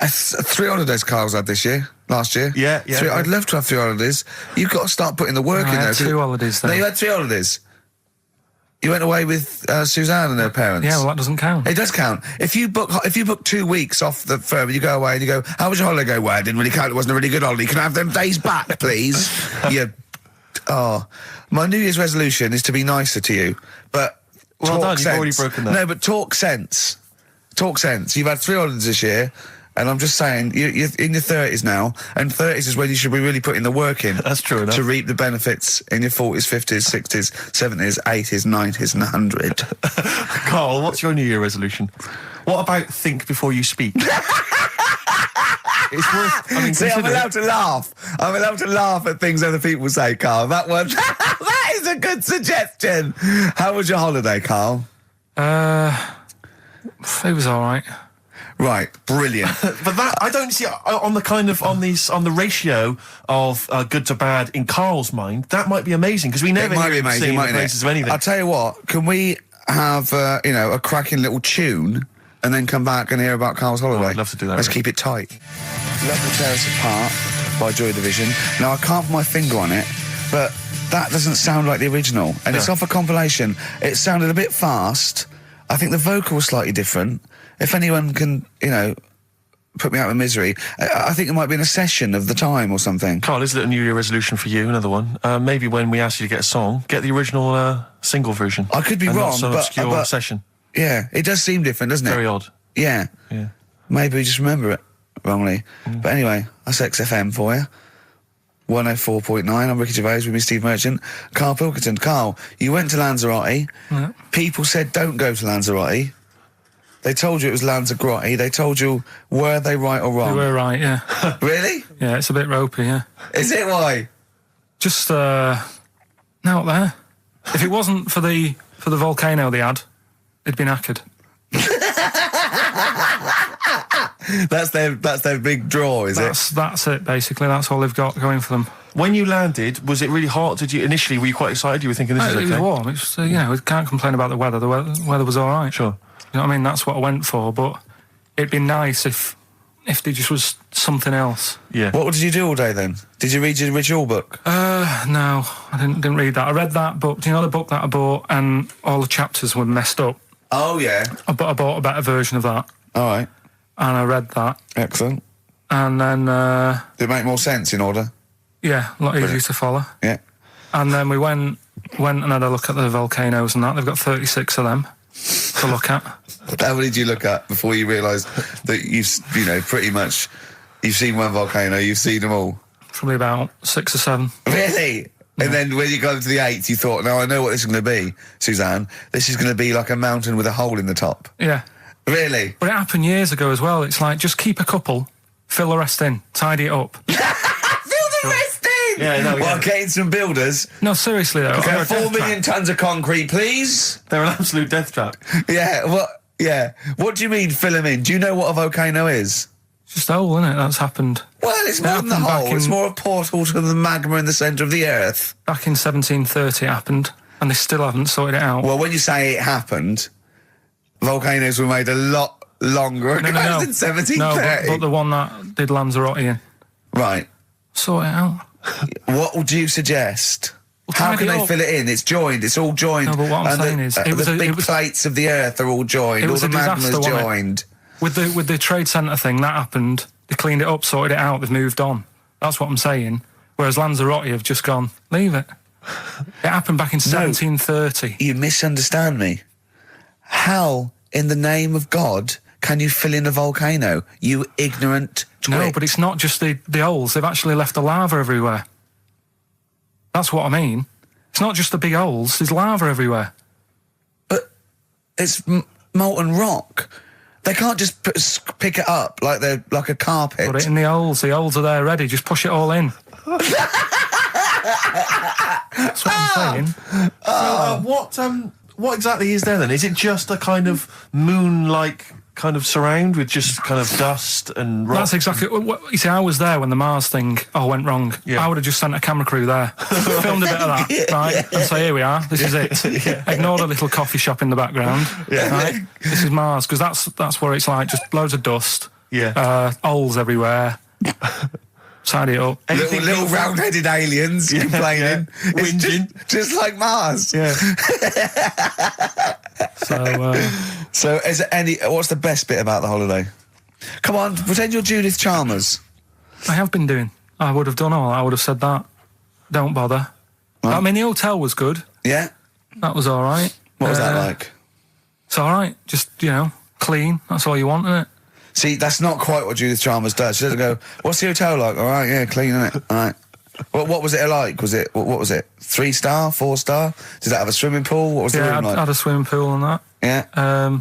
[SPEAKER 1] 3 holidays Carl's had last year.
[SPEAKER 2] Yeah.
[SPEAKER 1] I'd love to have 3 holidays. You've got to start putting the work in there.
[SPEAKER 3] I had 2 holidays then.
[SPEAKER 1] No, you had 3 holidays. You went away with Suzanne and her parents.
[SPEAKER 3] Yeah, well, that doesn't count.
[SPEAKER 1] It does count. If you book 2 weeks off the firm, you go away and you go, how was your holiday? Go, well, I didn't really count. It wasn't a really good holiday. Can I have them days back, please? My New Year's resolution is to be nicer to you. But
[SPEAKER 2] well
[SPEAKER 1] talk
[SPEAKER 2] done,
[SPEAKER 1] sense.
[SPEAKER 2] you've already broken that.
[SPEAKER 1] No, but talk sense. Talk sense. You've had 3 holidays this year. And I'm just saying, you're in your 30s now, and 30s is when you should be really putting the work in.
[SPEAKER 2] That's true enough.
[SPEAKER 1] To reap the benefits in your 40s, 50s, 60s, 70s, 80s, 90s, and 100.
[SPEAKER 2] Carl, what's your New Year resolution? What about think before you speak? It's worth...
[SPEAKER 1] See, I'm allowed to laugh. I'm allowed to laugh at things other people say, Carl. That one... that is a good suggestion. How was your holiday, Carl?
[SPEAKER 3] It was all right.
[SPEAKER 1] Right, brilliant.
[SPEAKER 2] But that, I don't see, on the ratio of good to bad in Carl's mind, that might be amazing, because we never hear him sing the praises of anything.
[SPEAKER 1] I'll tell you what, can we have, a cracking little tune, and then come back and hear about Carl's holiday?
[SPEAKER 2] I'd love to do that.
[SPEAKER 1] Let's keep it tight. Love to Tear Us Apart by Joy Division. Now, I can't put my finger on it, but that doesn't sound like the original, and it's off a compilation. It sounded a bit fast. I think the vocal was slightly different. If anyone can, put me out of misery, I think it might be in a session of the time or something.
[SPEAKER 2] Carl, is it a New Year resolution for you? Another one. Maybe when we ask you to get a song, get the original single version.
[SPEAKER 1] I could be
[SPEAKER 2] and
[SPEAKER 1] wrong,
[SPEAKER 2] not some
[SPEAKER 1] but
[SPEAKER 2] obscure session.
[SPEAKER 1] Yeah, it does seem different, doesn't it?
[SPEAKER 2] Very odd.
[SPEAKER 1] Yeah. Maybe we just remember it wrongly. But anyway, that's XFM for you. 104.9. I'm Ricky Gervais with me, Steve Merchant. Karl Pilkington. Carl, you went to Lanzarote.
[SPEAKER 3] Yeah.
[SPEAKER 1] People said don't go to Lanzarote. They told you it was Lanzarote. They told you, were they right or wrong?
[SPEAKER 3] They were right, yeah.
[SPEAKER 1] Really?
[SPEAKER 3] Yeah, it's a bit ropey, yeah.
[SPEAKER 1] Is it? Why?
[SPEAKER 3] Just, out there. If it wasn't for the volcano they had, it'd been knackered.
[SPEAKER 1] That's their big draw, is it?
[SPEAKER 3] That's it, basically. That's all they've got going for them.
[SPEAKER 2] When you landed, was it really hot? Initially, were you quite excited? You were thinking this is okay?
[SPEAKER 3] It was warm. It was, we can't complain about the weather. The weather was all right.
[SPEAKER 2] Sure.
[SPEAKER 3] You know what I mean? That's what I went for, but it'd been nice if if there just was something else.
[SPEAKER 2] Yeah.
[SPEAKER 1] What did you do all day then? Did you read your ritual book?
[SPEAKER 3] No, I didn't read that. I read that book. Do you know the book that I bought and all the chapters were messed up?
[SPEAKER 1] Oh, yeah.
[SPEAKER 3] I bought a better version of that.
[SPEAKER 1] All right.
[SPEAKER 3] And I read that.
[SPEAKER 1] Excellent.
[SPEAKER 3] And then,
[SPEAKER 1] Did it make more sense in order?
[SPEAKER 3] yeah, a lot easier to follow.
[SPEAKER 1] Yeah.
[SPEAKER 3] And then we went and had a look at the volcanoes and that. They've got 36 of them to look at.
[SPEAKER 1] How many did you look at before you realised that pretty much, you've seen one volcano, you've seen them all?
[SPEAKER 3] Probably about 6 or 7.
[SPEAKER 1] Really? Yeah. And then when you got to the 8th, you thought, now I know what this is going to be, Suzanne. This is going to be like a mountain with a hole in the top.
[SPEAKER 3] Yeah.
[SPEAKER 1] Really?
[SPEAKER 3] But it happened years ago as well. It's like, just keep a couple, fill the rest in, tidy it up.
[SPEAKER 1] Fill the rest in!
[SPEAKER 2] Yeah, no,
[SPEAKER 1] Well, getting some builders.
[SPEAKER 3] No, seriously though.
[SPEAKER 1] Okay, 4 million tonnes of concrete, please.
[SPEAKER 2] They're an absolute death trap.
[SPEAKER 1] Yeah, what do you mean fill them in? Do you know what a volcano is?
[SPEAKER 3] It's just a hole, isn't it? That's happened.
[SPEAKER 1] Well, it's more than the
[SPEAKER 3] happened back
[SPEAKER 1] hole. It's
[SPEAKER 3] in-
[SPEAKER 1] more a portal to the magma in the centre of the earth.
[SPEAKER 3] Back in 1730 it happened, and they still haven't sorted it out.
[SPEAKER 1] Well, when you say it happened, volcanoes were made a lot longer ago than 1730.
[SPEAKER 3] No, but the one that did Lanzarote in.
[SPEAKER 1] Right.
[SPEAKER 3] Sort it out.
[SPEAKER 1] What would you suggest? How
[SPEAKER 3] tidy
[SPEAKER 1] can they
[SPEAKER 3] up.
[SPEAKER 1] fill it in? It's joined. It's all joined.
[SPEAKER 3] No, but what I'm
[SPEAKER 1] And
[SPEAKER 3] saying is, it was
[SPEAKER 1] the
[SPEAKER 3] a-
[SPEAKER 1] big
[SPEAKER 3] it was-
[SPEAKER 1] plates of the earth are all joined.
[SPEAKER 3] It
[SPEAKER 1] All
[SPEAKER 3] was
[SPEAKER 1] the
[SPEAKER 3] a disaster,
[SPEAKER 1] magma's
[SPEAKER 3] wasn't it?
[SPEAKER 1] joined.
[SPEAKER 3] With the trade centre thing, that happened. They cleaned it up, sorted it out, they've moved on. That's what I'm saying. Whereas Lanzarote have just gone, leave it. It happened back in 1730.
[SPEAKER 1] You misunderstand me. How, in the name of God, can you fill in a volcano? You ignorant twit.
[SPEAKER 3] No, but it's not just the holes. They've actually left the lava everywhere. That's what I mean. It's not just the big holes. There's lava everywhere.
[SPEAKER 1] But it's molten rock. They can't just pick it up like they're like a carpet.
[SPEAKER 3] Put it in the holes. The holes are there ready. Just push it all in. That's what I'm saying.
[SPEAKER 2] What exactly is there then? Is it just a kind of moon-like kind of surround with just kind of dust and rock?
[SPEAKER 3] That's exactly what you see. I was there when the Mars thing went wrong.
[SPEAKER 2] Yeah.
[SPEAKER 3] I would have just sent a camera crew there, filmed a bit of that, right, and say, here we are, this is it. Ignore the little coffee shop in the background. Right? This is Mars, because that's where it's like just loads of dust, holes everywhere. Tidy it up.
[SPEAKER 1] Little round-headed aliens complaining. It's
[SPEAKER 2] Whinging.
[SPEAKER 1] just like Mars.
[SPEAKER 3] Yeah.
[SPEAKER 1] So, is there what's the best bit about the holiday? Come on, pretend you're Judith Chalmers.
[SPEAKER 3] I have been doing. I would have done all. I would have said that. Don't bother.
[SPEAKER 1] Right.
[SPEAKER 3] I mean, the hotel was good.
[SPEAKER 1] Yeah?
[SPEAKER 3] That was all right.
[SPEAKER 1] What was that like?
[SPEAKER 3] It's all right. Just, clean. That's all you want, isn't it?
[SPEAKER 1] See, that's not quite what Judith Chalmers does. She doesn't go, what's the hotel like? All right, yeah, clean, innit? All right. What was it like? What was it? 3-star, 4-star? Did it have a swimming pool? What was the room like?
[SPEAKER 3] I had a swimming pool and that.
[SPEAKER 1] Yeah.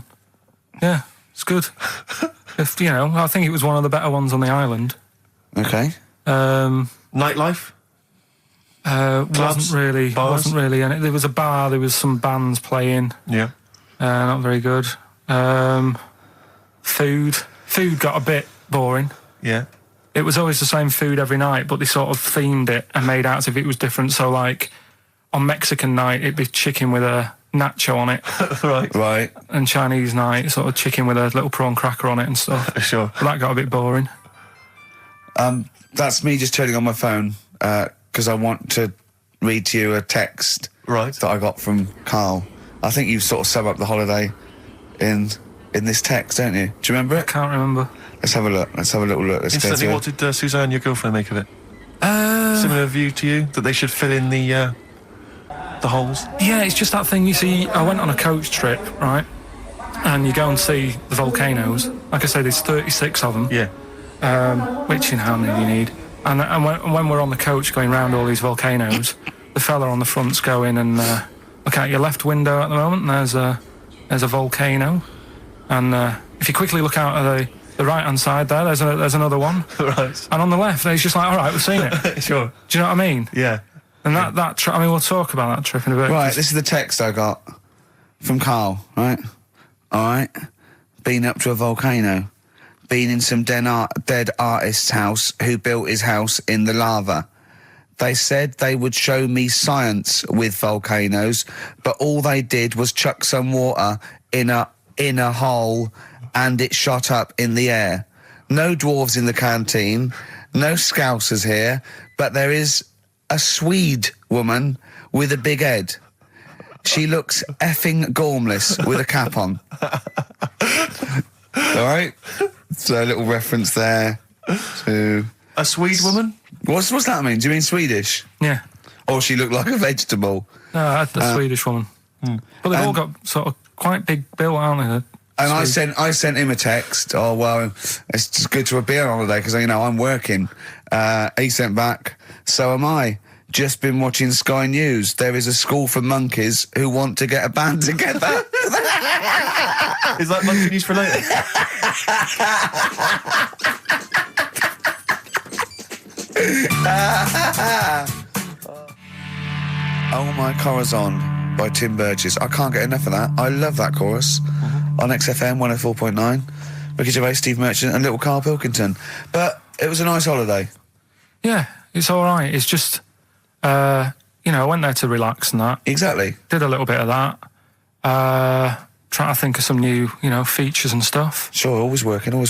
[SPEAKER 3] Yeah, it's good. I think it was one of the better ones on the island.
[SPEAKER 1] Okay.
[SPEAKER 2] Nightlife?
[SPEAKER 3] Wasn't really. And there was a bar. There was some bands playing.
[SPEAKER 2] Yeah.
[SPEAKER 3] Not very good. Food got a bit boring.
[SPEAKER 2] Yeah.
[SPEAKER 3] It was always the same food every night, but they sort of themed it and made out as if it was different. So, like, on Mexican night, it'd be chicken with a nacho on it.
[SPEAKER 1] Right.
[SPEAKER 3] And Chinese night, sort of chicken with a little prawn cracker on it and stuff.
[SPEAKER 2] Sure.
[SPEAKER 3] But that got a bit boring.
[SPEAKER 1] That's me just turning on my phone, because I want to read to you a text that I got from Karl. I think you sort of sum up the holiday in this text, don't you? Do you remember it?
[SPEAKER 3] I can't remember.
[SPEAKER 1] Let's have a look. Let's have a little look. Let's go
[SPEAKER 2] Instantly,
[SPEAKER 1] to
[SPEAKER 2] what did Suzanne, your girlfriend, make of it? Similar view to you? That they should fill in the holes?
[SPEAKER 3] Yeah, it's just that thing, you see, I went on a coach trip, right? And you go and see the volcanoes. Like I say, there's 36 of them.
[SPEAKER 2] Yeah.
[SPEAKER 3] Which, how many do you need? And when we're on the coach going round all these volcanoes, the fella on the front's going and look out your left window at the moment, and there's a volcano. And if you quickly look out at the right-hand side there's another one.
[SPEAKER 2] Right.
[SPEAKER 3] And on the left, it's just like, all right, we've seen it.
[SPEAKER 2] Sure.
[SPEAKER 3] Do you know what I mean?
[SPEAKER 2] Yeah.
[SPEAKER 3] And that trip, we'll talk about that trip in a bit.
[SPEAKER 1] Right, this is the text I got from Karl, right? All right. Been up to a volcano. Been in some dead artist's house who built his house in the lava. They said they would show me science with volcanoes, but all they did was chuck some water in a hole and it shot up in the air. no dwarves in the canteen, no Scousers here, but there is a Swede woman with a big head. She looks effing gormless with a cap on. All right? So a little reference there to...
[SPEAKER 2] A Swede woman?
[SPEAKER 1] What's that mean? Do you mean Swedish?
[SPEAKER 3] Yeah.
[SPEAKER 1] Or she looked like a vegetable?
[SPEAKER 3] No, the Swedish woman. But they've all got sort of quite big bill, aren't they?
[SPEAKER 1] And I sent him a text. Oh, well, it's just good to be on holiday because, I'm working. He sent back, so am I. Just been watching Sky News. There is a school for monkeys who want to get a band together.
[SPEAKER 2] Is that monkey news for later?
[SPEAKER 1] Oh My Corazon by Tim Burgess. I can't get enough of that. I love that chorus. On XFM 104.9. Ricky Gervais, Steve Merchant and little Karl Pilkington. But it was a nice holiday.
[SPEAKER 3] Yeah, it's all right. It's just, I went there to relax and that.
[SPEAKER 1] Exactly.
[SPEAKER 3] Did a little bit of that. Trying to think of some new, features and stuff.
[SPEAKER 1] Sure, always working. 3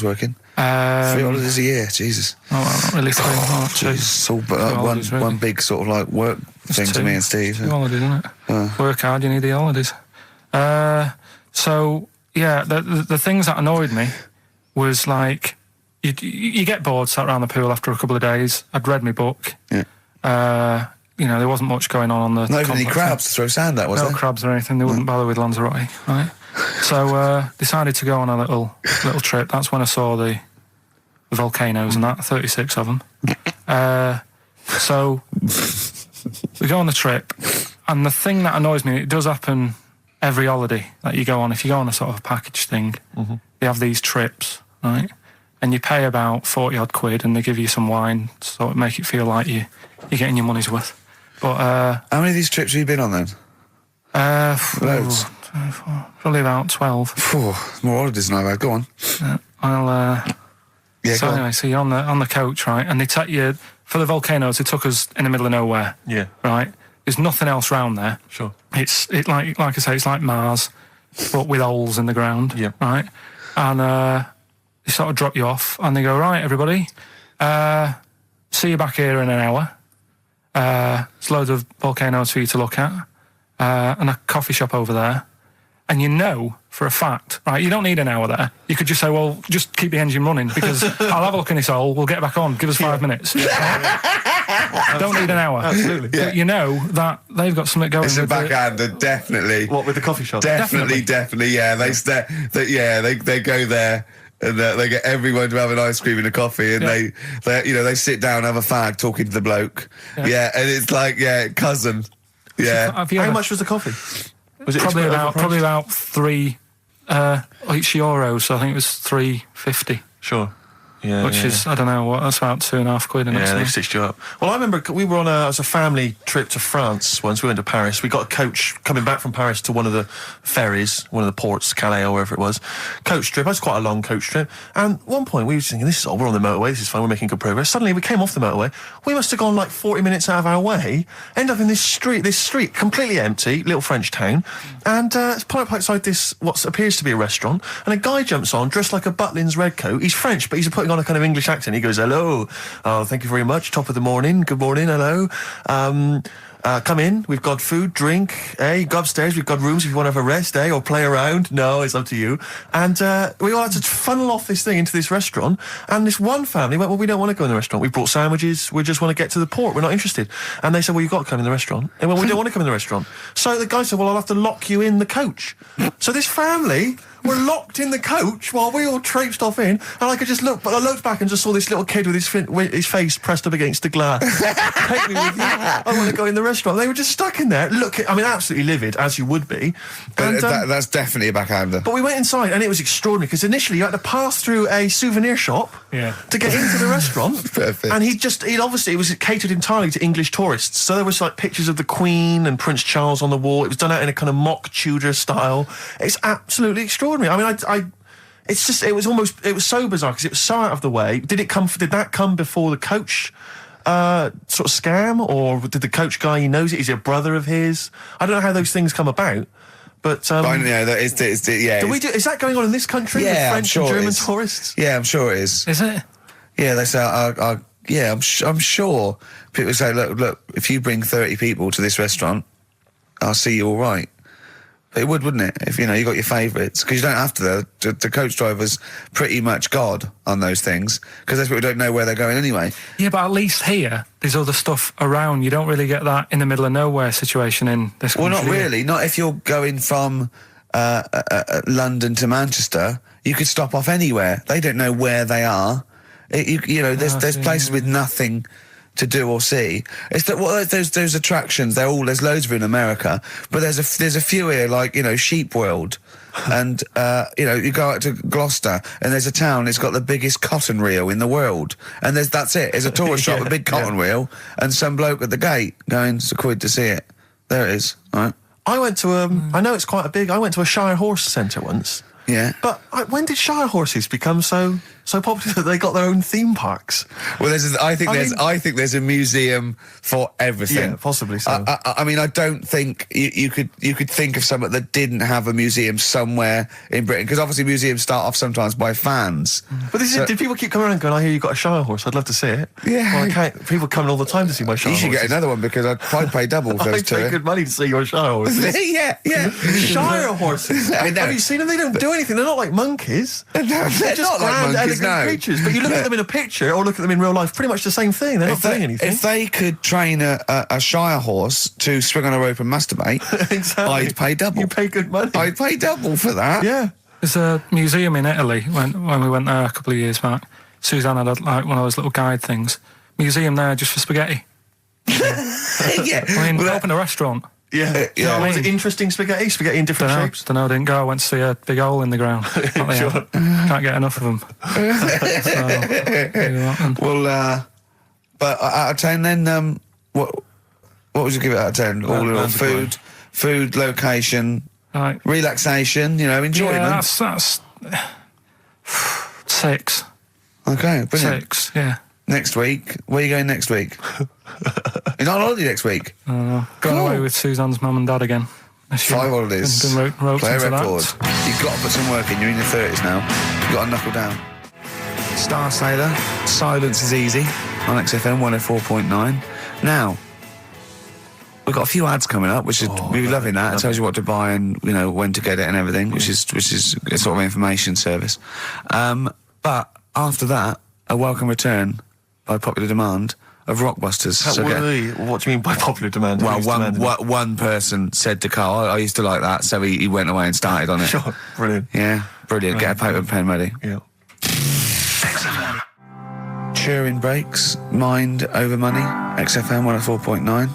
[SPEAKER 1] holidays a year, Jesus.
[SPEAKER 3] Oh, well, not really 3. Oh, 2.
[SPEAKER 1] It's all
[SPEAKER 3] holidays, really.
[SPEAKER 1] one big sort of like work thing to me and Steve.
[SPEAKER 3] 2 holidays, isn't it? Work hard, you need the holidays. So, yeah, the things that annoyed me was like, you get bored sat around the pool after a couple of days. I'd read my book.
[SPEAKER 1] Yeah.
[SPEAKER 3] There wasn't much going on the
[SPEAKER 1] Not even any crabs to throw sand at, was there?
[SPEAKER 3] No crabs or anything. They wouldn't bother with Lanzarote, right? So decided to go on a little trip. That's when I saw the volcanoes and that, 36 of them. So we go on the trip, and the thing that annoys me, it does happen every holiday that you go on. If you go on a sort of package thing, they have these trips, right? And you pay about 40-odd quid, and they give you some wine, so it make it feel like you're getting your money's worth. But
[SPEAKER 1] how many of these trips have you been on then? Loads.
[SPEAKER 3] Probably about 12.
[SPEAKER 1] More holidays than I've had. Go on.
[SPEAKER 3] So anyway, so you're on the coach, right? And they take you for the volcanoes. They took us in the middle of nowhere.
[SPEAKER 2] Yeah.
[SPEAKER 3] Right. There's nothing else round there.
[SPEAKER 2] Sure.
[SPEAKER 3] It's like I say, it's like Mars, but with holes in the ground.
[SPEAKER 2] Yeah.
[SPEAKER 3] Right. And they sort of drop you off, and they go, right, everybody, see you back here in an hour. There's loads of volcanoes for you to look at, and a coffee shop over there. And for a fact, right, you don't need an hour there. You could just say, well, just keep the engine running, because I'll have a look in this hole, we'll get back on, give us 5 minutes. Don't need an hour.
[SPEAKER 2] Absolutely.
[SPEAKER 3] But that they've got something going.
[SPEAKER 1] It's a backhander, definitely.
[SPEAKER 2] What, with the coffee shop?
[SPEAKER 1] Definitely, yeah. They go there. And they get everyone to have an ice cream and a coffee, and they sit down, have a fag, talking to the bloke. Yeah, and it's like, cousin. Yeah.
[SPEAKER 2] How much was the coffee? Was it
[SPEAKER 3] probably about 3 each euros? So I think it was $3.50.
[SPEAKER 2] Sure. Yeah,
[SPEAKER 3] which is, I don't know, that's about 2.5 quid.
[SPEAKER 2] Yeah, they've stitched you up. Well, I remember we were on a family trip to France once. We went to Paris. We got a coach coming back from Paris to one of the ferries, one of the ports, Calais or wherever it was. Coach trip. That's quite a long coach trip. And at one point we were thinking, we're on the motorway, this is fine, we're making good progress. Suddenly we came off the motorway. We must have gone like 40 minutes out of our way, end up in this street, completely empty, little French town. And it's pulled up outside this, what appears to be a restaurant. And a guy jumps on, dressed like a Butlins redcoat. He's French, but he's putting on a kind of English accent. He goes, hello, thank you very much, top of the morning, good morning, hello. Come in, we've got food, drink, go upstairs, we've got rooms if you want to have a rest, or play around. No, it's up to you. And we all had to funnel off this thing into this restaurant, and this one family went, well, we don't want to go in the restaurant, we brought sandwiches, we just want to get to the port, we're not interested. And they said, well, you've got to come in the restaurant. And well, we don't want to come in the restaurant. So the guy said, well, I'll have to lock you in the coach. So this family were locked in the coach while we all traipsed off in, and I could just look, but I looked back and just saw this little kid with his face pressed up against the glass. Take me with you. I want to go in the restaurant. They were just stuck in there, absolutely livid, as you would be.
[SPEAKER 1] And, that's definitely a backhander.
[SPEAKER 2] But we went inside, and it was extraordinary, because initially you had to pass through a souvenir shop to get into the restaurant.
[SPEAKER 1] Perfect.
[SPEAKER 2] And it was catered entirely to English tourists. So there was like pictures of the Queen and Prince Charles on the wall. It was done out in a kind of mock Tudor style. It's absolutely extraordinary. I mean, it was so bizarre because it was so out of the way. Did that come before the coach sort of scam, or did the coach guy, he knows it, is he a brother of his? I don't know how those things come about, But
[SPEAKER 1] yeah, that is, yeah.
[SPEAKER 2] is that going on in this country with
[SPEAKER 1] Yeah, I'm
[SPEAKER 2] French
[SPEAKER 1] sure
[SPEAKER 2] and
[SPEAKER 1] it
[SPEAKER 2] German
[SPEAKER 1] is.
[SPEAKER 2] tourists?
[SPEAKER 1] Yeah, I'm sure it is.
[SPEAKER 3] Is it?
[SPEAKER 1] Yeah, they say, yeah, I'm sure people say, look, if you bring 30 people to this restaurant, I'll see you all right. But it wouldn't it? If, you got your favourites. Because you don't have to, the coach driver's pretty much God on those things, because those people don't know where they're going anyway.
[SPEAKER 3] Yeah, but at least here, there's other stuff around. You don't really get that in the middle of nowhere situation in this country.
[SPEAKER 1] Well, not really. Not if you're going from London to Manchester. You could stop off anywhere. They don't know where they are. There's places with nothing to do or see. It's that those attractions. There's loads of in America, but there's a few here, like Sheep World, and you go out to Gloucester and there's a town. It's got the biggest cotton reel in the world, and that's it. There's a tourist shop, a big cotton reel, and some bloke at the gate going, "It's £1 to see it." There it is. All right.
[SPEAKER 2] I went to I know it's quite a big. I went to a Shire Horse Centre once.
[SPEAKER 1] Yeah.
[SPEAKER 2] But when did Shire horses become so popular that they got their own theme parks?
[SPEAKER 1] Well, I think there's a museum for everything.
[SPEAKER 2] Yeah, possibly so.
[SPEAKER 1] I mean, I don't think you could think of something that didn't have a museum somewhere in Britain, because obviously museums start off sometimes by fans.
[SPEAKER 2] But did people keep coming around and going, "I hear you got a Shire horse. I'd love to see it."
[SPEAKER 1] Yeah.
[SPEAKER 2] Well, I can't. People coming all the time to see my Shire horses.
[SPEAKER 1] You should get another one, because I'd probably pay double for those
[SPEAKER 2] I pay
[SPEAKER 1] two.
[SPEAKER 2] good money to see your Shire horses.
[SPEAKER 1] Yeah.
[SPEAKER 2] Shire horses.
[SPEAKER 1] I know.
[SPEAKER 2] Have you seen them? They don't do anything. They're not like monkeys.
[SPEAKER 1] No, they're
[SPEAKER 2] Just
[SPEAKER 1] not like
[SPEAKER 2] grand,
[SPEAKER 1] monkeys,
[SPEAKER 2] elegant
[SPEAKER 1] no.
[SPEAKER 2] creatures. But you look at them in a picture or look at them in real life, pretty much the same thing. They're not doing anything.
[SPEAKER 1] If they could train a Shire horse to swing on a rope and masturbate,
[SPEAKER 2] Exactly.
[SPEAKER 1] I'd pay double.
[SPEAKER 2] You pay good money.
[SPEAKER 1] I'd pay double for that.
[SPEAKER 2] Yeah.
[SPEAKER 3] There's a museum in Italy when we went there a couple of years back. Suzanne had like one of those little guide things. Museum there just for spaghetti.
[SPEAKER 1] Yeah.
[SPEAKER 3] I mean,
[SPEAKER 1] Well,
[SPEAKER 3] open a restaurant.
[SPEAKER 2] Yeah.
[SPEAKER 1] yeah.
[SPEAKER 2] Was it interesting spaghetti? Spaghetti in different shapes?
[SPEAKER 3] Don't know, didn't go. I went to see a big hole in the ground.
[SPEAKER 2] Sure.
[SPEAKER 3] Can't get enough of them.
[SPEAKER 1] Well, but out of 10 then, what would you give it out of 10? All in all, food, location,
[SPEAKER 3] Right.
[SPEAKER 1] relaxation, enjoyment.
[SPEAKER 3] Yeah, that's 6.
[SPEAKER 1] Okay, brilliant.
[SPEAKER 3] 6, yeah.
[SPEAKER 1] Next week, where are you going next week? You're not on holiday next week?
[SPEAKER 3] Going
[SPEAKER 1] Cool.
[SPEAKER 3] away with Suzanne's mum and dad again.
[SPEAKER 1] 5 holidays.
[SPEAKER 3] Been roped
[SPEAKER 1] Play a
[SPEAKER 3] into
[SPEAKER 1] record.
[SPEAKER 3] that.
[SPEAKER 1] You've got to put some work in. You're in your 30s now. You've got to knuckle down. Star Sailor, Silence is Easy on XFM 104.9. Now, we've got a few ads coming up, which is we'll be loving that. It tells you what to buy and when to get it and everything, which is a sort of information service. But after that, a welcome return by popular demand of Rockbusters.
[SPEAKER 2] What do you mean by popular demand?
[SPEAKER 1] Well,
[SPEAKER 2] Who's demanding it?
[SPEAKER 1] one person said to Carl, I used to like that, so he went away and started on it.
[SPEAKER 2] Sure, brilliant.
[SPEAKER 1] Yeah, brilliant. Get a paper and pen ready.
[SPEAKER 2] Yeah.
[SPEAKER 1] Turing Breaks, Mind Over Money, XFM 104.9.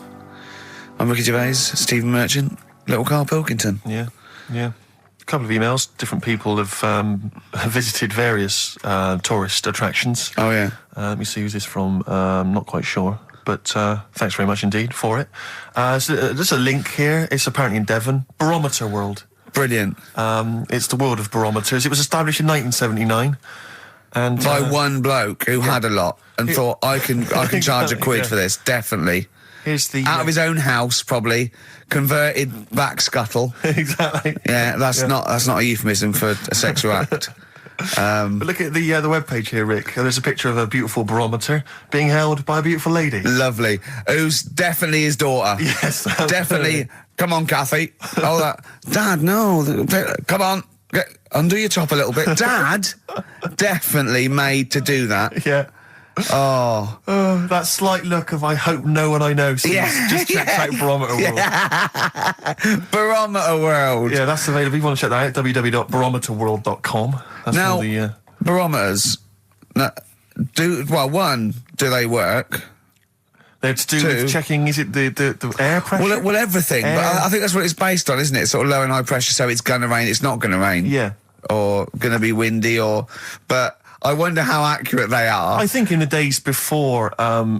[SPEAKER 1] I'm Ricky Gervais, Stephen Merchant, little Karl Pilkington.
[SPEAKER 2] Yeah. A couple of emails. Different people have visited various tourist attractions.
[SPEAKER 1] Oh, yeah.
[SPEAKER 2] Let me see who's this from. Not quite sure. But thanks very much indeed for it. So there's a link here. It's apparently in Devon. Barometer World.
[SPEAKER 1] Brilliant.
[SPEAKER 2] It's the world of barometers. It was established in 1979. And
[SPEAKER 1] By one bloke who had a lot and thought, I can charge £1 for this, definitely.
[SPEAKER 2] here's the...
[SPEAKER 1] Out of his own house, probably. Converted back scuttle.
[SPEAKER 2] Exactly.
[SPEAKER 1] Yeah, that's not a euphemism for a sexual act.
[SPEAKER 2] But look at the webpage here, Rick. There's a picture of a beautiful barometer being held by a beautiful lady.
[SPEAKER 1] Lovely. Who's definitely his daughter.
[SPEAKER 2] Yes.
[SPEAKER 1] Definitely. Come on, Kathy. Oh, that. Dad, no. Come on. Undo your top a little bit. Dad, definitely made to do that.
[SPEAKER 2] Yeah.
[SPEAKER 1] Oh.
[SPEAKER 2] That slight look of I hope no one I know sees.
[SPEAKER 1] Yeah.
[SPEAKER 2] Just checked out Barometer World.
[SPEAKER 1] Barometer World.
[SPEAKER 2] Yeah, that's available. If you want to check that out, www.barometerworld.com. That's
[SPEAKER 1] Now,
[SPEAKER 2] all the...
[SPEAKER 1] barometers, do they work?
[SPEAKER 2] They're to do with checking, is it the air pressure?
[SPEAKER 1] Well, everything. But I think that's what it's based on, isn't it? Sort of low and high pressure, so it's going to rain, it's not going to rain.
[SPEAKER 2] Yeah.
[SPEAKER 1] Or going to be windy, but I wonder how accurate they are.
[SPEAKER 2] I think in the days before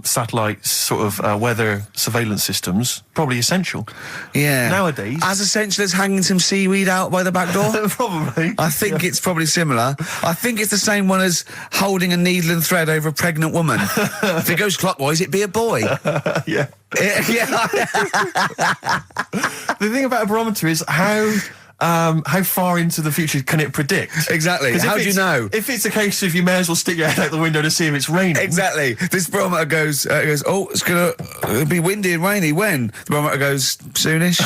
[SPEAKER 2] satellite sort of weather surveillance systems, probably essential.
[SPEAKER 1] Yeah.
[SPEAKER 2] Nowadays,
[SPEAKER 1] as essential as hanging some seaweed out by the back door.
[SPEAKER 2] probably.
[SPEAKER 1] I think it's probably similar. I think it's the same one as holding a needle and thread over a pregnant woman. If it goes clockwise, it'd be a boy.
[SPEAKER 2] Yeah.
[SPEAKER 1] Yeah.
[SPEAKER 2] The thing about a barometer is how far into the future can it predict?
[SPEAKER 1] Exactly.
[SPEAKER 2] 'Cause
[SPEAKER 1] How do you know?
[SPEAKER 2] If it's a case of you may as well stick your head out the window to see if it's raining.
[SPEAKER 1] Exactly. This barometer goes, oh, it'll be windy and rainy. When? The barometer goes, soonish.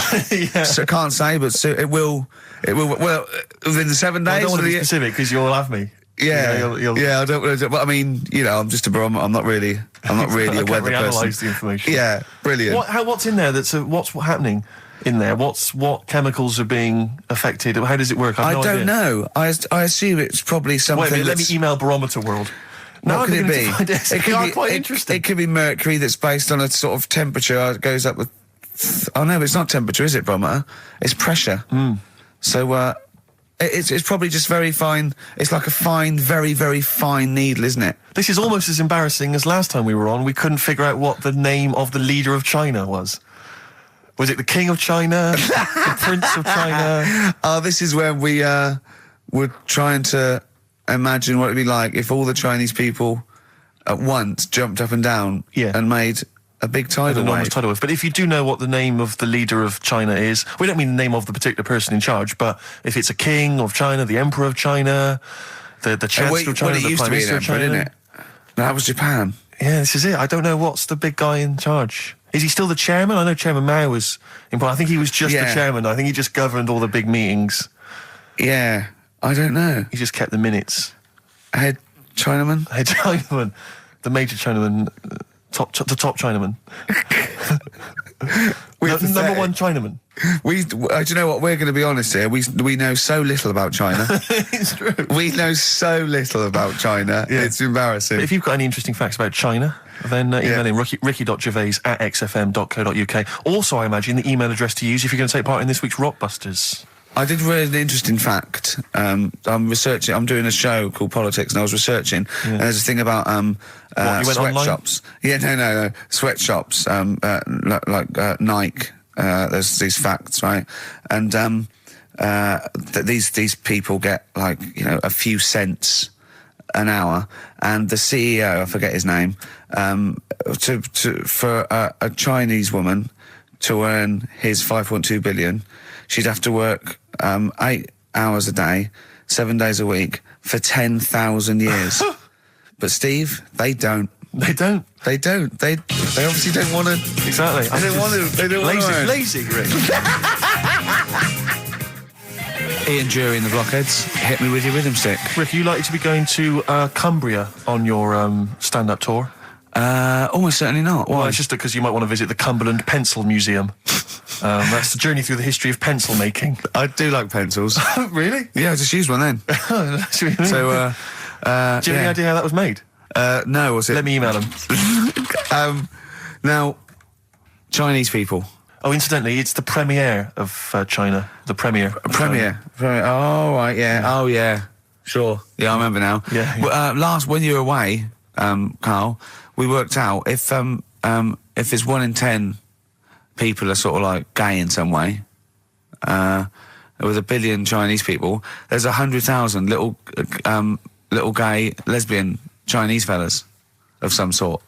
[SPEAKER 2] Yeah.
[SPEAKER 1] So I can't say, but it will, well, within the 7 days.
[SPEAKER 2] I don't want to be
[SPEAKER 1] of the-
[SPEAKER 2] specific because you'll have me.
[SPEAKER 1] Yeah,
[SPEAKER 2] You'll
[SPEAKER 1] yeah, I don't want to, but I mean, you know, I'm just a barometer. I'm not really a
[SPEAKER 2] I
[SPEAKER 1] weather
[SPEAKER 2] can't
[SPEAKER 1] person.
[SPEAKER 2] analyse the information.
[SPEAKER 1] Yeah, brilliant.
[SPEAKER 2] What's in there? What's happening in there? What chemicals are being affected? How does it work?
[SPEAKER 1] I
[SPEAKER 2] have no
[SPEAKER 1] don't
[SPEAKER 2] idea.
[SPEAKER 1] know. I assume it's probably something.
[SPEAKER 2] Wait a minute, let me
[SPEAKER 1] that's-
[SPEAKER 2] email Barometer World. Now
[SPEAKER 1] What could
[SPEAKER 2] I'm
[SPEAKER 1] it
[SPEAKER 2] beginning
[SPEAKER 1] be?
[SPEAKER 2] to find it
[SPEAKER 1] could be
[SPEAKER 2] quite interesting.
[SPEAKER 1] It could be mercury that's based on a sort of temperature. It goes up with. Oh no, but it's not temperature, is it, barometer? It's pressure. So it's probably just very fine. It's like a fine, very, very fine needle, isn't it?
[SPEAKER 2] This is almost as embarrassing as last time we were on. We couldn't figure out what the name of the leader of China was. Was it the King of China? The Prince of China?
[SPEAKER 1] Oh, this is when we were trying to imagine what it'd be like if all the Chinese people at once jumped up and down and made a big tidal wave.
[SPEAKER 2] Tidal wave. But if you do know what the name of the leader of China is, we don't mean the name of the particular person in charge, but if it's a king of China, the emperor of China, the chancellor of China,
[SPEAKER 1] it
[SPEAKER 2] the
[SPEAKER 1] used
[SPEAKER 2] prime
[SPEAKER 1] to be an
[SPEAKER 2] minister of
[SPEAKER 1] emperor,
[SPEAKER 2] China.
[SPEAKER 1] didn't it? No, that was Japan.
[SPEAKER 2] Yeah, this is it. I don't know what's the big guy in charge. Is he still the chairman? I know Chairman Mao was important. I think he was just the chairman. I think he just governed all the big meetings.
[SPEAKER 1] Yeah, I don't know.
[SPEAKER 2] He just kept the minutes.
[SPEAKER 1] Head Chinaman?
[SPEAKER 2] Head Chinaman. The major Chinaman. The top Chinaman. Number one Chinaman.
[SPEAKER 1] Do you know what? We're going to be honest here. We know so little about China.
[SPEAKER 2] It's true.
[SPEAKER 1] We know so little about China.
[SPEAKER 2] Yeah.
[SPEAKER 1] It's embarrassing.
[SPEAKER 2] If you've got any interesting facts about China, then email in ricky.gervais@xfm.co.uk. Also, I imagine the email address to use if you're going to take part in this week's Rockbusters.
[SPEAKER 1] I did read an interesting fact. I'm researching. I'm doing a show called Politics, and I was researching. And there's a thing about
[SPEAKER 2] you went
[SPEAKER 1] sweatshops. Yeah, no, sweatshops. Like Nike. There's these facts, right? And these people get like a few cents an hour, and the CEO, I forget his name, for a Chinese woman to earn his 5.2 billion, she'd have to work 8 hours a day, 7 days a week for 10,000 years. But Steve, they don't.
[SPEAKER 2] They don't.
[SPEAKER 1] They don't. They obviously don't want to.
[SPEAKER 2] Exactly.
[SPEAKER 1] They don't want to. They don't want to.
[SPEAKER 2] Lazy, Rick.
[SPEAKER 1] Ian Jury and the Blockheads, hit me with your rhythm stick.
[SPEAKER 2] Rick, are you likely to be going to Cumbria on your stand-up tour?
[SPEAKER 1] Almost certainly not.
[SPEAKER 2] Well,
[SPEAKER 1] Why?
[SPEAKER 2] it's just because you might want to visit the Cumberland Pencil Museum. That's the journey through the history of pencil making.
[SPEAKER 1] I do like pencils.
[SPEAKER 2] Really?
[SPEAKER 1] Yeah, I just used one then.
[SPEAKER 2] That's what you mean.
[SPEAKER 1] So,
[SPEAKER 2] do you have any idea how that was made?
[SPEAKER 1] no, was it?
[SPEAKER 2] Let me email them.
[SPEAKER 1] Now, Chinese people.
[SPEAKER 2] Oh, incidentally, it's the premiere of China. The premiere.
[SPEAKER 1] Premiere. Oh, right, yeah. Oh, yeah. Sure. Yeah, I remember now.
[SPEAKER 2] Yeah.
[SPEAKER 1] Well, when you were away, Karl, we worked out if it's 1 in 10 people are sort of like gay in some way, with 1 billion Chinese people, there's 100,000 little gay, lesbian Chinese fellas of some sort.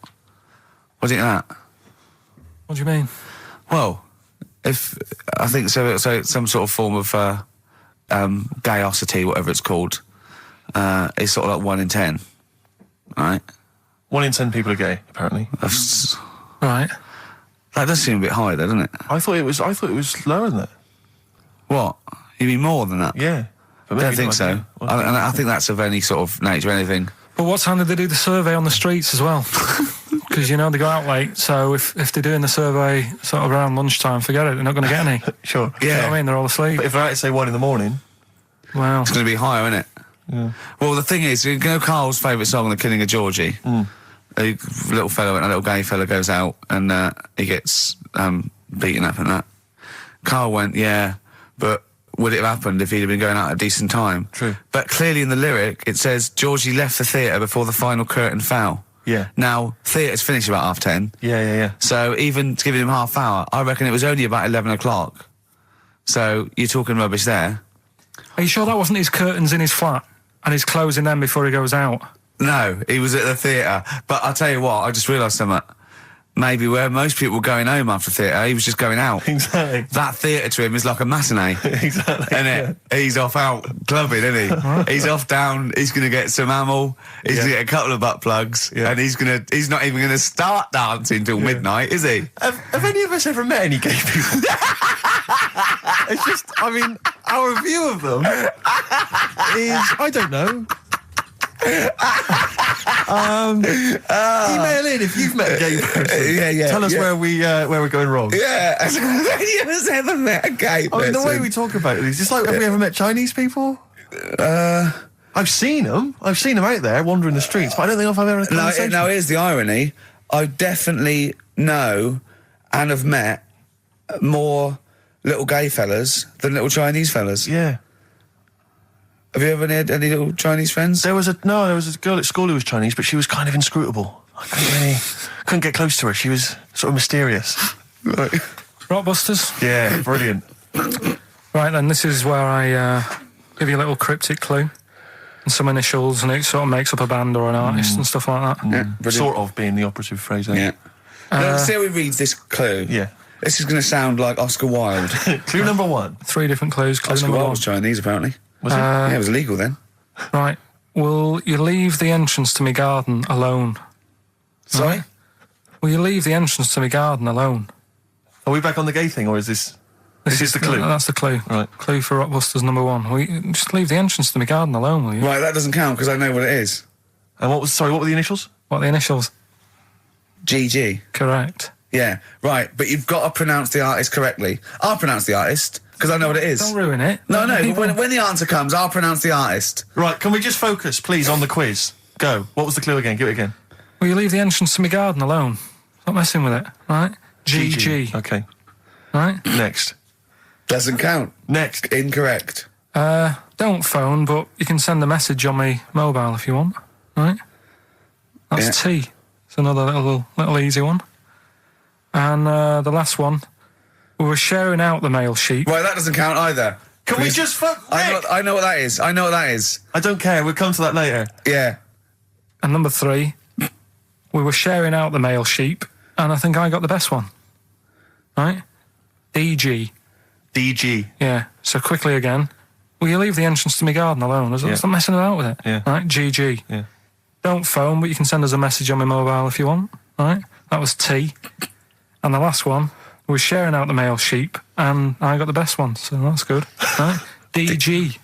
[SPEAKER 1] What do you think of that?
[SPEAKER 3] What do you mean?
[SPEAKER 1] Well, if I think so it's some sort of form of gayosity, whatever it's called, is sort of like 1 in 10, right?
[SPEAKER 2] 1 in 10 people are gay, apparently.
[SPEAKER 3] Right.
[SPEAKER 1] That does seem a bit high, though, doesn't it?
[SPEAKER 2] I thought it was lower than that.
[SPEAKER 1] What? You mean more than that?
[SPEAKER 2] Yeah. But
[SPEAKER 1] I
[SPEAKER 2] maybe
[SPEAKER 1] don't think
[SPEAKER 2] not,
[SPEAKER 1] so.
[SPEAKER 2] yeah. Well,
[SPEAKER 1] And I think that's of any sort of nature, anything.
[SPEAKER 3] But what time did they do the survey on the streets as well? Because, they go out late, so if they're doing the survey sort of around lunchtime, forget it, they're not going to get any.
[SPEAKER 2] Sure.
[SPEAKER 3] You know what I mean? They're all asleep.
[SPEAKER 2] But if they're out at, say, 1 in the morning...
[SPEAKER 3] Wow.
[SPEAKER 1] It's going to be higher, isn't it?
[SPEAKER 2] Yeah.
[SPEAKER 1] Well, the thing is, Carl's favourite song, The Killing of Georgie. A little gay fella goes out and he gets beaten up and that. Carl went, yeah, but would it have happened if he'd have been going out at a decent time.
[SPEAKER 2] True.
[SPEAKER 1] But clearly in the lyric, it says, Georgie left the theatre before the final curtain fell.
[SPEAKER 2] Yeah.
[SPEAKER 1] Now, theatres finish about 10:30.
[SPEAKER 2] Yeah.
[SPEAKER 1] So even giving him half hour, I reckon it was only about 11 o'clock. So you're talking rubbish there.
[SPEAKER 3] Are you sure that wasn't his curtains in his flat and he's closing them before he goes out?
[SPEAKER 1] No, he was at the theatre. But I'll tell you what, I just realised something. Maybe where most people were going home after theatre, he was just going out.
[SPEAKER 2] Exactly.
[SPEAKER 1] That theatre to him is like a matinee.
[SPEAKER 2] Exactly.
[SPEAKER 1] Isn't it? He's off out clubbing, isn't he? He's off down, he's going to get some ammo, he's going to get a couple of butt plugs, and he's not even going to start dancing till midnight, is he?
[SPEAKER 2] Have any of us ever met any gay people? It's just, I mean, our view of them is, I don't know. Email in if you've met a gay person. Tell us where we're going wrong.
[SPEAKER 1] Yeah, have any of us ever met a gay person?
[SPEAKER 2] I mean, the way we talk about it is just like, have we ever met Chinese people? I've seen them out there wandering the streets, but I don't think I've ever had a conversation.
[SPEAKER 1] No, here's the irony. I definitely know and have met more little gay fellas than little Chinese fellas.
[SPEAKER 2] Yeah.
[SPEAKER 1] Have you ever had any little Chinese friends?
[SPEAKER 2] There was a girl at school who was Chinese, but she was kind of inscrutable. I couldn't get close to her. She was sort of mysterious.
[SPEAKER 1] Right.
[SPEAKER 3] Rockbusters?
[SPEAKER 2] Yeah, brilliant.
[SPEAKER 3] Right then, this is where I give you a little cryptic clue and some initials, and it sort of makes up a band or an artist and stuff like that.
[SPEAKER 1] Yeah,
[SPEAKER 2] sort of being the operative phrase.
[SPEAKER 1] Yeah. Let's see how he reads this clue.
[SPEAKER 2] Yeah.
[SPEAKER 1] This is going to sound like Oscar Wilde.
[SPEAKER 2] Clue number 1.
[SPEAKER 3] 3 different clues. Clue
[SPEAKER 1] Oscar
[SPEAKER 3] number
[SPEAKER 1] Wilde
[SPEAKER 3] 1.
[SPEAKER 1] was Chinese, apparently.
[SPEAKER 2] Was it?
[SPEAKER 1] Yeah, it was illegal then.
[SPEAKER 3] Right. Will you leave the entrance to my garden alone?
[SPEAKER 1] Sorry?
[SPEAKER 3] Right. Will you leave the entrance to my garden alone?
[SPEAKER 2] Are we back on the gay thing, or is this... This is the clue?
[SPEAKER 3] That's the clue.
[SPEAKER 2] Right.
[SPEAKER 3] Clue for Rockbusters number 1. Will you just leave the entrance to my garden alone, will you?
[SPEAKER 1] Right, that doesn't count because I know what it is.
[SPEAKER 2] And what were the initials?
[SPEAKER 3] What are the initials?
[SPEAKER 1] GG.
[SPEAKER 3] Correct.
[SPEAKER 1] Yeah, right, but you've got to pronounce the artist correctly. I'll pronounce the artist, because I know what it is.
[SPEAKER 3] Don't ruin it.
[SPEAKER 1] No,
[SPEAKER 3] People-
[SPEAKER 1] when the answer comes, I'll pronounce the artist.
[SPEAKER 2] Right, can we just focus, please, on the quiz? Go. What was the clue again? Give it again.
[SPEAKER 3] Will you leave the entrance to my garden alone? Stop messing with it, right? GG.
[SPEAKER 2] Okay.
[SPEAKER 3] Right?
[SPEAKER 2] Next.
[SPEAKER 1] Doesn't count.
[SPEAKER 2] Next.
[SPEAKER 1] Incorrect.
[SPEAKER 3] Don't phone, but you can send a message on my mobile if you want, right? That's T. It's another little easy one. And the last one, we were sharing out the mail sheet.
[SPEAKER 1] Right, that doesn't count either.
[SPEAKER 2] Can we just fuck...
[SPEAKER 1] I know what that is. I know what that is.
[SPEAKER 2] I don't care. We'll come to that later.
[SPEAKER 1] Yeah.
[SPEAKER 3] And number 3, we were sharing out the mail sheet, and I think I got the best one. Right? DG.
[SPEAKER 2] DG.
[SPEAKER 3] Yeah. So quickly again, will you leave the entrance to my garden alone? Stop messing about with it.
[SPEAKER 2] Yeah.
[SPEAKER 3] Right? GG.
[SPEAKER 2] Yeah.
[SPEAKER 3] Don't phone, but you can send us a message on my mobile if you want. Right? That was T. And the last one, we were sharing out the mail sheet, and I got the best one, so that's good. Right? DG.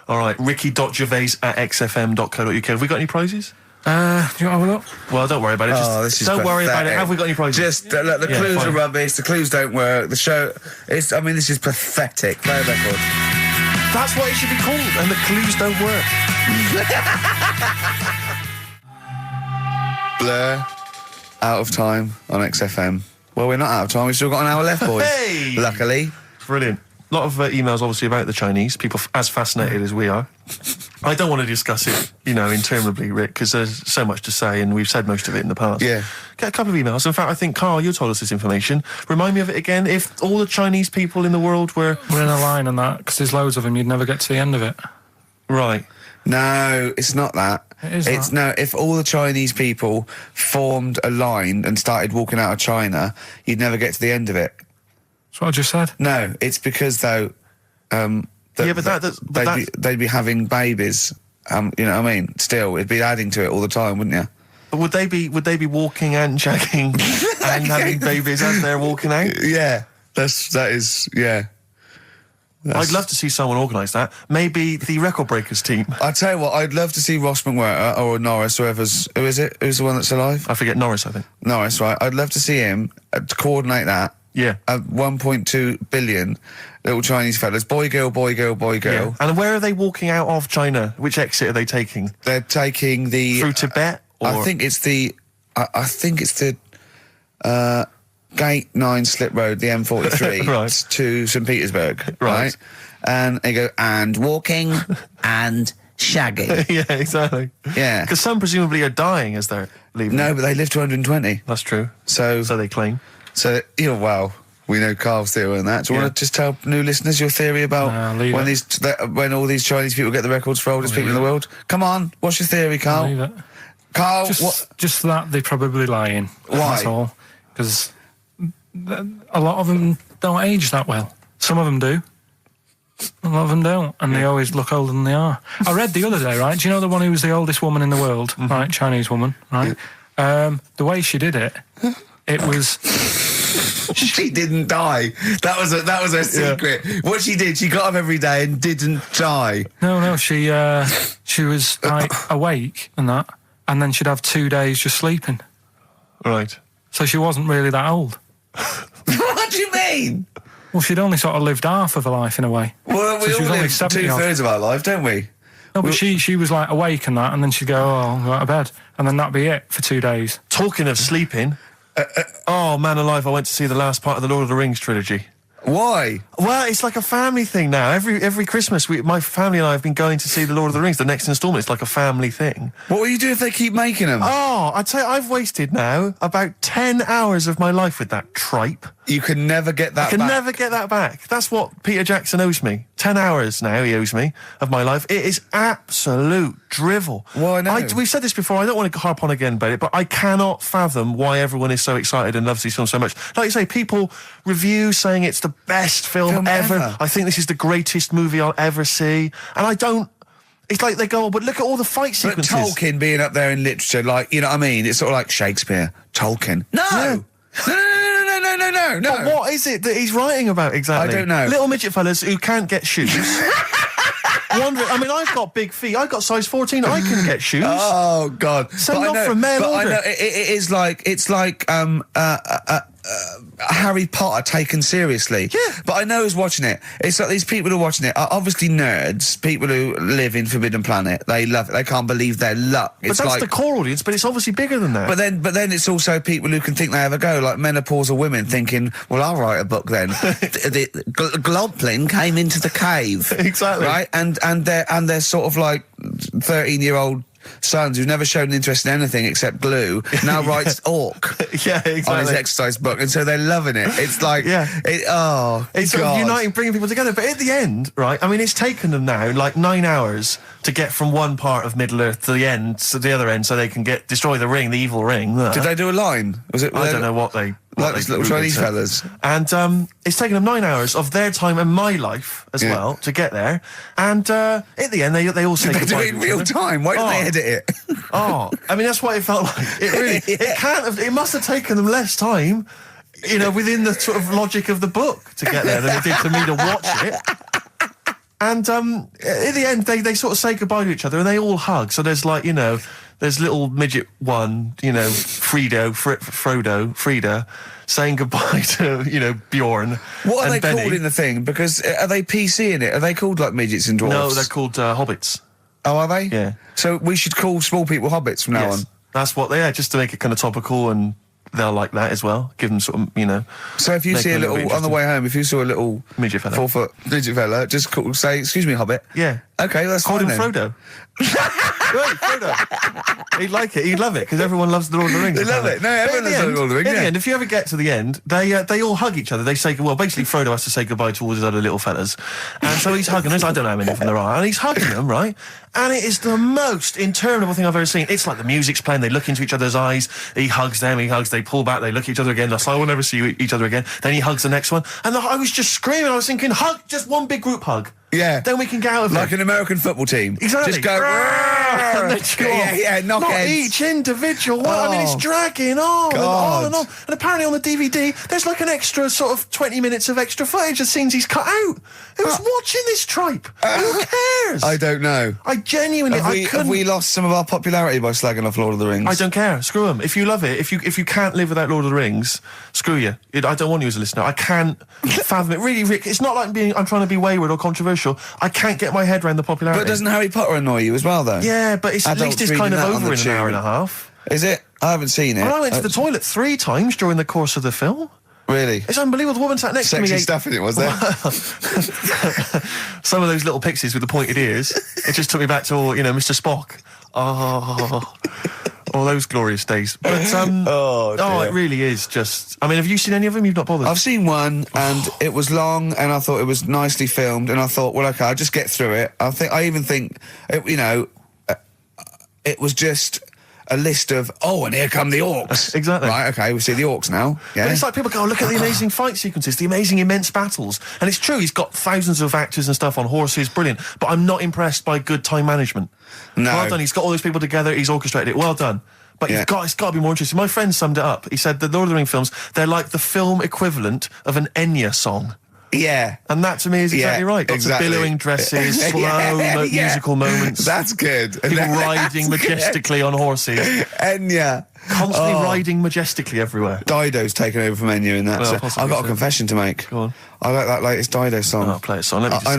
[SPEAKER 2] All right, ricky.gervais@xfm.co.uk. Have we got any prizes?
[SPEAKER 3] Do you want to have a look?
[SPEAKER 2] Well, don't worry about it.
[SPEAKER 1] Oh, this is
[SPEAKER 2] don't worry about it.
[SPEAKER 1] pathetic.
[SPEAKER 2] Have we got any prizes?
[SPEAKER 1] Just, look, the clues
[SPEAKER 2] fine.
[SPEAKER 1] are rubbish, the clues don't work, the show... this is pathetic. Play a record.
[SPEAKER 2] That's what it should be called, and the clues don't work.
[SPEAKER 1] Blur, out of time on XFM. Well, we're not out of time, we've still got an hour left, boys.
[SPEAKER 2] Hey!
[SPEAKER 1] Luckily.
[SPEAKER 2] Brilliant. A lot of emails, obviously, about the Chinese. People as fascinated as we are. I don't want to discuss it, interminably, Rick, because there's so much to say, and we've said most of it in the past.
[SPEAKER 1] Yeah.
[SPEAKER 2] Get a couple of emails. In fact, I think, Karl, you told us this information. Remind me of it again. If all the Chinese people in the world were...
[SPEAKER 3] We're in a line on that, because there's loads of them, you'd never get to the end of it.
[SPEAKER 2] Right.
[SPEAKER 1] No, it's not that.
[SPEAKER 3] It's
[SPEAKER 1] no, if all the Chinese people formed a line and started walking out of China, you'd never get to the end of it.
[SPEAKER 3] That's what I just said.
[SPEAKER 1] No, it's because, though... they'd be having babies. You know what I mean? Still, it'd be adding to it all the time, wouldn't you?
[SPEAKER 2] But would they be walking and shagging and having babies as they're walking out?
[SPEAKER 1] Yeah, that is.
[SPEAKER 2] I'd love to see someone organise that. Maybe the Record Breakers team.
[SPEAKER 1] I tell you what, I'd love to see Ross McWhirter or Norris, who is it? Who's the one that's alive?
[SPEAKER 2] I forget Norris, I think.
[SPEAKER 1] Norris, right? I'd love to see him to coordinate that.
[SPEAKER 2] Yeah.
[SPEAKER 1] 1.2 billion little Chinese fellas. Boy, girl, boy, girl, boy, girl.
[SPEAKER 2] Yeah. And where are they walking out of China? Which exit are they taking?
[SPEAKER 1] They're taking the...
[SPEAKER 2] Through Tibet? Or?
[SPEAKER 1] I think it's the Gate 9 slip road, the M43,
[SPEAKER 2] Right.
[SPEAKER 1] to St. Petersburg,
[SPEAKER 2] Right.
[SPEAKER 1] and they go, and walking, and shagging.
[SPEAKER 2] Yeah, exactly.
[SPEAKER 1] Yeah.
[SPEAKER 2] Because some presumably are dying as they're leaving.
[SPEAKER 1] No, but they live to 120.
[SPEAKER 2] That's true.
[SPEAKER 1] So
[SPEAKER 2] they claim.
[SPEAKER 1] So, well, we know Carl's theory on that. Do you want to just tell new listeners your theory about when all these Chinese people get the records for oldest people in the world? Come on, what's your theory, Carl?
[SPEAKER 3] Leave it.
[SPEAKER 1] Carl,
[SPEAKER 3] just that they're probably lying.
[SPEAKER 1] Why?
[SPEAKER 3] That's all. Because a lot of them don't age that well. Some of them do. A lot of them don't, and they always look older than they are. I read the other day, right? Do you know the one who was the oldest woman in the world, right? Chinese woman, right? The way she did it, it was.
[SPEAKER 1] She didn't die. That was her secret. Yeah. What she did, she got up every day and didn't die.
[SPEAKER 3] No, she was like awake and that, and then she'd have 2 days just sleeping.
[SPEAKER 2] Right.
[SPEAKER 3] So she wasn't really that old.
[SPEAKER 1] What do you mean?
[SPEAKER 3] Well, she'd only sort of lived half of her life in a way.
[SPEAKER 1] Well, we all live 2/3 of our life, don't we?
[SPEAKER 3] No, but she was like awake and that, and then she'd go, I'll go out of bed, and then that'd be it for 2 days.
[SPEAKER 2] Talking of sleeping, oh man alive, I went to see the last part of the Lord of the Rings trilogy.
[SPEAKER 1] Why?
[SPEAKER 2] Well, it's like a family thing now. Every Christmas, my family and I have been going to see the Lord of the Rings, the next instalment. It's like a family thing.
[SPEAKER 1] What will you do if they keep making them?
[SPEAKER 2] Oh, I'd say I've wasted now about 10 hours of my life with that tripe.
[SPEAKER 1] You can never get that back.
[SPEAKER 2] I can never get that back. That's what Peter Jackson owes me. 10 hours now he owes me of my life. It is absolute drivel.
[SPEAKER 1] Well, I know.
[SPEAKER 2] We've said this before. I don't want to harp on again about it, but I cannot fathom why everyone is so excited and loves these films so much. Like you say, people review saying it's the best film ever. I think this is the greatest movie I'll ever see. And I don't... It's like they go, oh, but look at all the fight sequences.
[SPEAKER 1] But Tolkien being up there in literature, like, you know what I mean? It's sort of like Shakespeare, Tolkien. No!
[SPEAKER 2] Yeah.
[SPEAKER 1] No.
[SPEAKER 2] But what is it that he's writing about exactly?
[SPEAKER 1] I don't know.
[SPEAKER 2] Little midget fellas who can't get shoes. I mean, I've got big feet. I've got size 14. I can get shoes.
[SPEAKER 1] Oh, God.
[SPEAKER 2] Send off for mail order.
[SPEAKER 1] I know, it's like Harry Potter taken seriously.
[SPEAKER 2] Yeah.
[SPEAKER 1] But I know who's watching it. It's like these people who are watching it are obviously nerds, people who live in Forbidden Planet. They love it. They can't believe their luck.
[SPEAKER 2] But that's the core audience, but it's obviously bigger than that.
[SPEAKER 1] But then it's also people who can think they have a go, like menopausal women thinking, well, I'll write a book then. the Globling came into the cave.
[SPEAKER 2] Exactly.
[SPEAKER 1] Right? And they're sort of like 13-year-old sons who've never shown interest in anything except glue now writes Orc
[SPEAKER 2] yeah, exactly.
[SPEAKER 1] on his exercise book, and so they're loving it. It's like it's
[SPEAKER 2] God. Sort of uniting, bringing people together. But at the end, right, I mean, it's taken them now like 9 hours to get from one part of Middle Earth to the end, to the other end, so they can destroy the ring, the evil ring.
[SPEAKER 1] Did they do a line? Was it?
[SPEAKER 2] I don't know what they...
[SPEAKER 1] Like those little Chinese fellas.
[SPEAKER 2] And it's taken them 9 hours of their time and my life as well to get there. And at the end, they all say goodbye.
[SPEAKER 1] They do it in real time. Why didn't they edit it?
[SPEAKER 2] I mean, that's what it felt like. It really, it must have taken them less time, you know, within the sort of logic of the book to get there than it did for me to watch it. And at the end, they sort of say goodbye to each other and they all hug. So there's like, you know, there's little midget one, you know, Frida, saying goodbye to, you know, Bjorn.
[SPEAKER 1] What are they
[SPEAKER 2] Benny.
[SPEAKER 1] called in the thing? Because are they PC in it? Are they called like midgets and dwarfs?
[SPEAKER 2] No, they're called hobbits.
[SPEAKER 1] Oh, are they?
[SPEAKER 2] Yeah.
[SPEAKER 1] So we should call small people hobbits from now on.
[SPEAKER 2] That's what they are, just to make it kind of topical, and they'll like that as well. Give them sort of, you know.
[SPEAKER 1] So if you see a little, on the way home, if you saw a little
[SPEAKER 2] midget fella,
[SPEAKER 1] 4 foot midget fella, just say, "Excuse me, hobbit."
[SPEAKER 2] Yeah.
[SPEAKER 1] Okay, that's fine.
[SPEAKER 2] Call him Frodo. Right, Frodo. He'd like it. He'd love it because everyone loves the Lord of the Rings.
[SPEAKER 1] They love it. No, everyone loves the Lord of the Rings.
[SPEAKER 2] In the end, if you ever get to the end, they all hug each other. They say, well, basically Frodo has to say goodbye to all his other little fellas, and so he's hugging them. I don't know how many of them there are, and he's hugging them, right? And it is the most interminable thing I've ever seen. It's like the music's playing. They look into each other's eyes. He hugs them. They pull back. They look at each other again. That's like, we'll never see each other again. Then he hugs the next one, and I was just screaming. I was thinking, hug, just one big group hug.
[SPEAKER 1] Yeah.
[SPEAKER 2] Then we can get out of it.
[SPEAKER 1] Like an American football team.
[SPEAKER 2] Exactly.
[SPEAKER 1] Just go,
[SPEAKER 2] and then
[SPEAKER 1] knock
[SPEAKER 2] Not
[SPEAKER 1] heads.
[SPEAKER 2] each individual one. I mean, it's dragging on and on and on. And apparently on the DVD, there's like an extra sort of 20 minutes of extra footage of scenes he's cut out. Who's watching this tripe? Who cares?
[SPEAKER 1] I don't know.
[SPEAKER 2] I genuinely,
[SPEAKER 1] have we lost some of our popularity by slagging off Lord of the Rings?
[SPEAKER 2] I don't care. Screw them. If you love it, if you can't live without Lord of the Rings, screw you. I don't want you as a listener. I can't fathom it. Really, Rick, it's not like I'm trying to be wayward or controversial. I can't get my head around the popularity.
[SPEAKER 1] But doesn't Harry Potter annoy you as well, though?
[SPEAKER 2] Yeah, but at least it's kind of over in an hour and a half.
[SPEAKER 1] Is it? I haven't seen it.
[SPEAKER 2] Well, I went to the toilet 3 times during the course of the film.
[SPEAKER 1] Really?
[SPEAKER 2] It's unbelievable. The woman sat next to me.
[SPEAKER 1] Sexy stuff in it, was there?
[SPEAKER 2] Some of those little pixies with the pointed ears. It just took me back to all, Mr. Spock. Oh, all those glorious days. But it really is just. I mean, have you seen any of them? You've not bothered.
[SPEAKER 1] I've seen one, and it was long, and I thought it was nicely filmed, and I thought, well, okay, I'll just get through it. I even think, it was just a list of, and here come the orcs.
[SPEAKER 2] Exactly.
[SPEAKER 1] Right, okay, we see the orcs now. Yeah.
[SPEAKER 2] But it's like people go, look at the amazing fight sequences, the amazing immense battles. And it's true, he's got thousands of actors and stuff on horses, brilliant. But I'm not impressed by good time management.
[SPEAKER 1] No.
[SPEAKER 2] Well done, he's got all those people together, he's orchestrated it, well done. But it's got to be more interesting. My friend summed it up. He said the Lord of the Rings films, they're like the film equivalent of an Enya song.
[SPEAKER 1] Yeah.
[SPEAKER 2] And that to me is exactly right. Lots of billowing dresses, slow musical moments.
[SPEAKER 1] That's good.
[SPEAKER 2] People riding majestically on horses.
[SPEAKER 1] Enya.
[SPEAKER 2] Constantly riding majestically everywhere.
[SPEAKER 1] Dido's taken over from Enya in that.
[SPEAKER 2] Well,
[SPEAKER 1] so I've got a confession to make.
[SPEAKER 2] Go on.
[SPEAKER 1] I like that latest Dido song.
[SPEAKER 2] Oh, play a song. Let me just,
[SPEAKER 1] I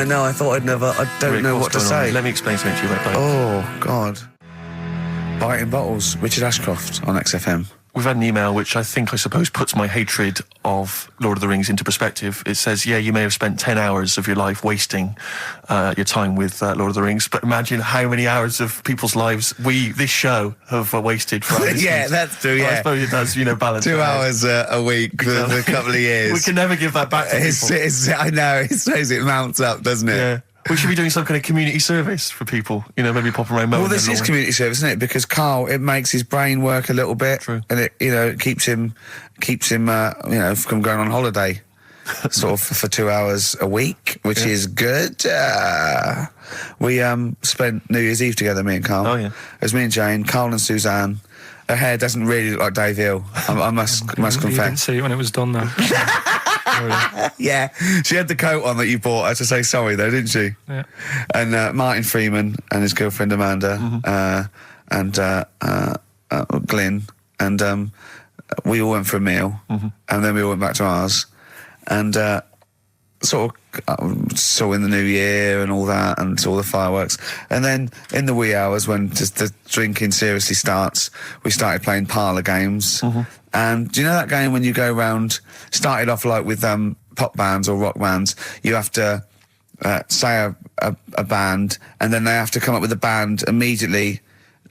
[SPEAKER 1] know. I thought I'd never. I don't
[SPEAKER 2] Rick,
[SPEAKER 1] know what to say.
[SPEAKER 2] Let me explain something to you, mate.
[SPEAKER 1] Oh, God. Biting Bottles, Richard Ashcroft on XFM.
[SPEAKER 2] We've had an email which I suppose puts my hatred of Lord of the Rings into perspective. It says, you may have spent 10 hours of your life wasting your time with Lord of the Rings, but imagine how many hours of people's lives this show, have wasted for our
[SPEAKER 1] Yeah, that's true,
[SPEAKER 2] I suppose it does, balance.
[SPEAKER 1] 2 hours a week for a couple of years.
[SPEAKER 2] We can never give that back to people.
[SPEAKER 1] I know, it says it mounts up, doesn't it?
[SPEAKER 2] Yeah. We should be doing some kind of community service for people, maybe popping around.
[SPEAKER 1] Well, this is community service, isn't it? Because Karl, it makes his brain work a little bit.
[SPEAKER 2] True.
[SPEAKER 1] And it keeps him, from going on holiday, sort of for 2 hours a week, which is good. We spent New Year's Eve together, me and Karl.
[SPEAKER 2] Oh, yeah.
[SPEAKER 1] It was me and Jane, Karl and Suzanne. Her hair doesn't really look like Dave Hill, I must confess.
[SPEAKER 3] You didn't see it when it was done, though.
[SPEAKER 1] Yeah, she had the coat on that you bought her to say sorry, though, didn't she?
[SPEAKER 3] Yeah.
[SPEAKER 1] And Martin Freeman and his girlfriend Amanda, and Glyn, and we all went for a meal, and then we all went back to ours, and sort of saw in the new year and all that, and saw the fireworks, and then in the wee hours when just the drinking seriously starts, we started playing parlour games. And do you know that game when you go round, started off like with pop bands or rock bands, you have to say a band, and then they have to come up with a band immediately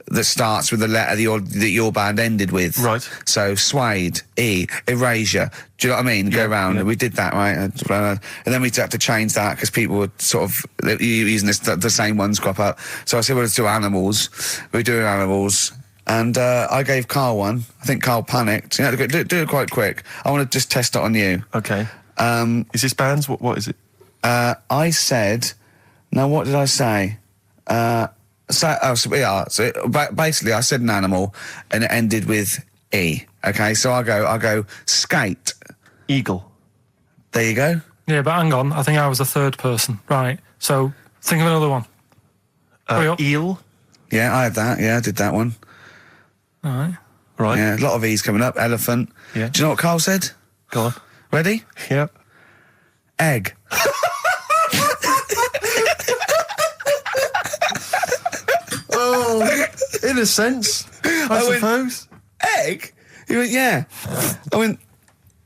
[SPEAKER 1] that starts with the letter that your band ended with.
[SPEAKER 2] Right.
[SPEAKER 1] So Suede, E, Erasure. Do you know what I mean? Go round.
[SPEAKER 2] Yeah.
[SPEAKER 1] And we did that, right? And then we had to change that because people were sort of using the same ones crop up. So I said, well, let's do Animals. We're doing Animals. And I gave Karl one. I think Karl panicked. Do it quite quick. I want to just test it on you.
[SPEAKER 2] Okay. Is this bands? What is it?
[SPEAKER 1] I said... Now, what did I say? So basically, I said an animal, and it ended with E. Okay, so I go skate.
[SPEAKER 2] Eagle.
[SPEAKER 1] There you go.
[SPEAKER 3] Yeah, but hang on. I think I was the third person. Right. So, think of another one.
[SPEAKER 2] Eel.
[SPEAKER 1] Yeah, I had that. Yeah, I did that one.
[SPEAKER 3] All right.
[SPEAKER 2] Right.
[SPEAKER 1] Yeah, a lot of E's coming up. Elephant.
[SPEAKER 2] Yeah.
[SPEAKER 1] Do you know what Karl said?
[SPEAKER 2] Go on.
[SPEAKER 1] Ready?
[SPEAKER 2] Yep.
[SPEAKER 1] Egg.
[SPEAKER 2] Oh, in a sense, I suppose.
[SPEAKER 1] Egg? He went, yeah. I went,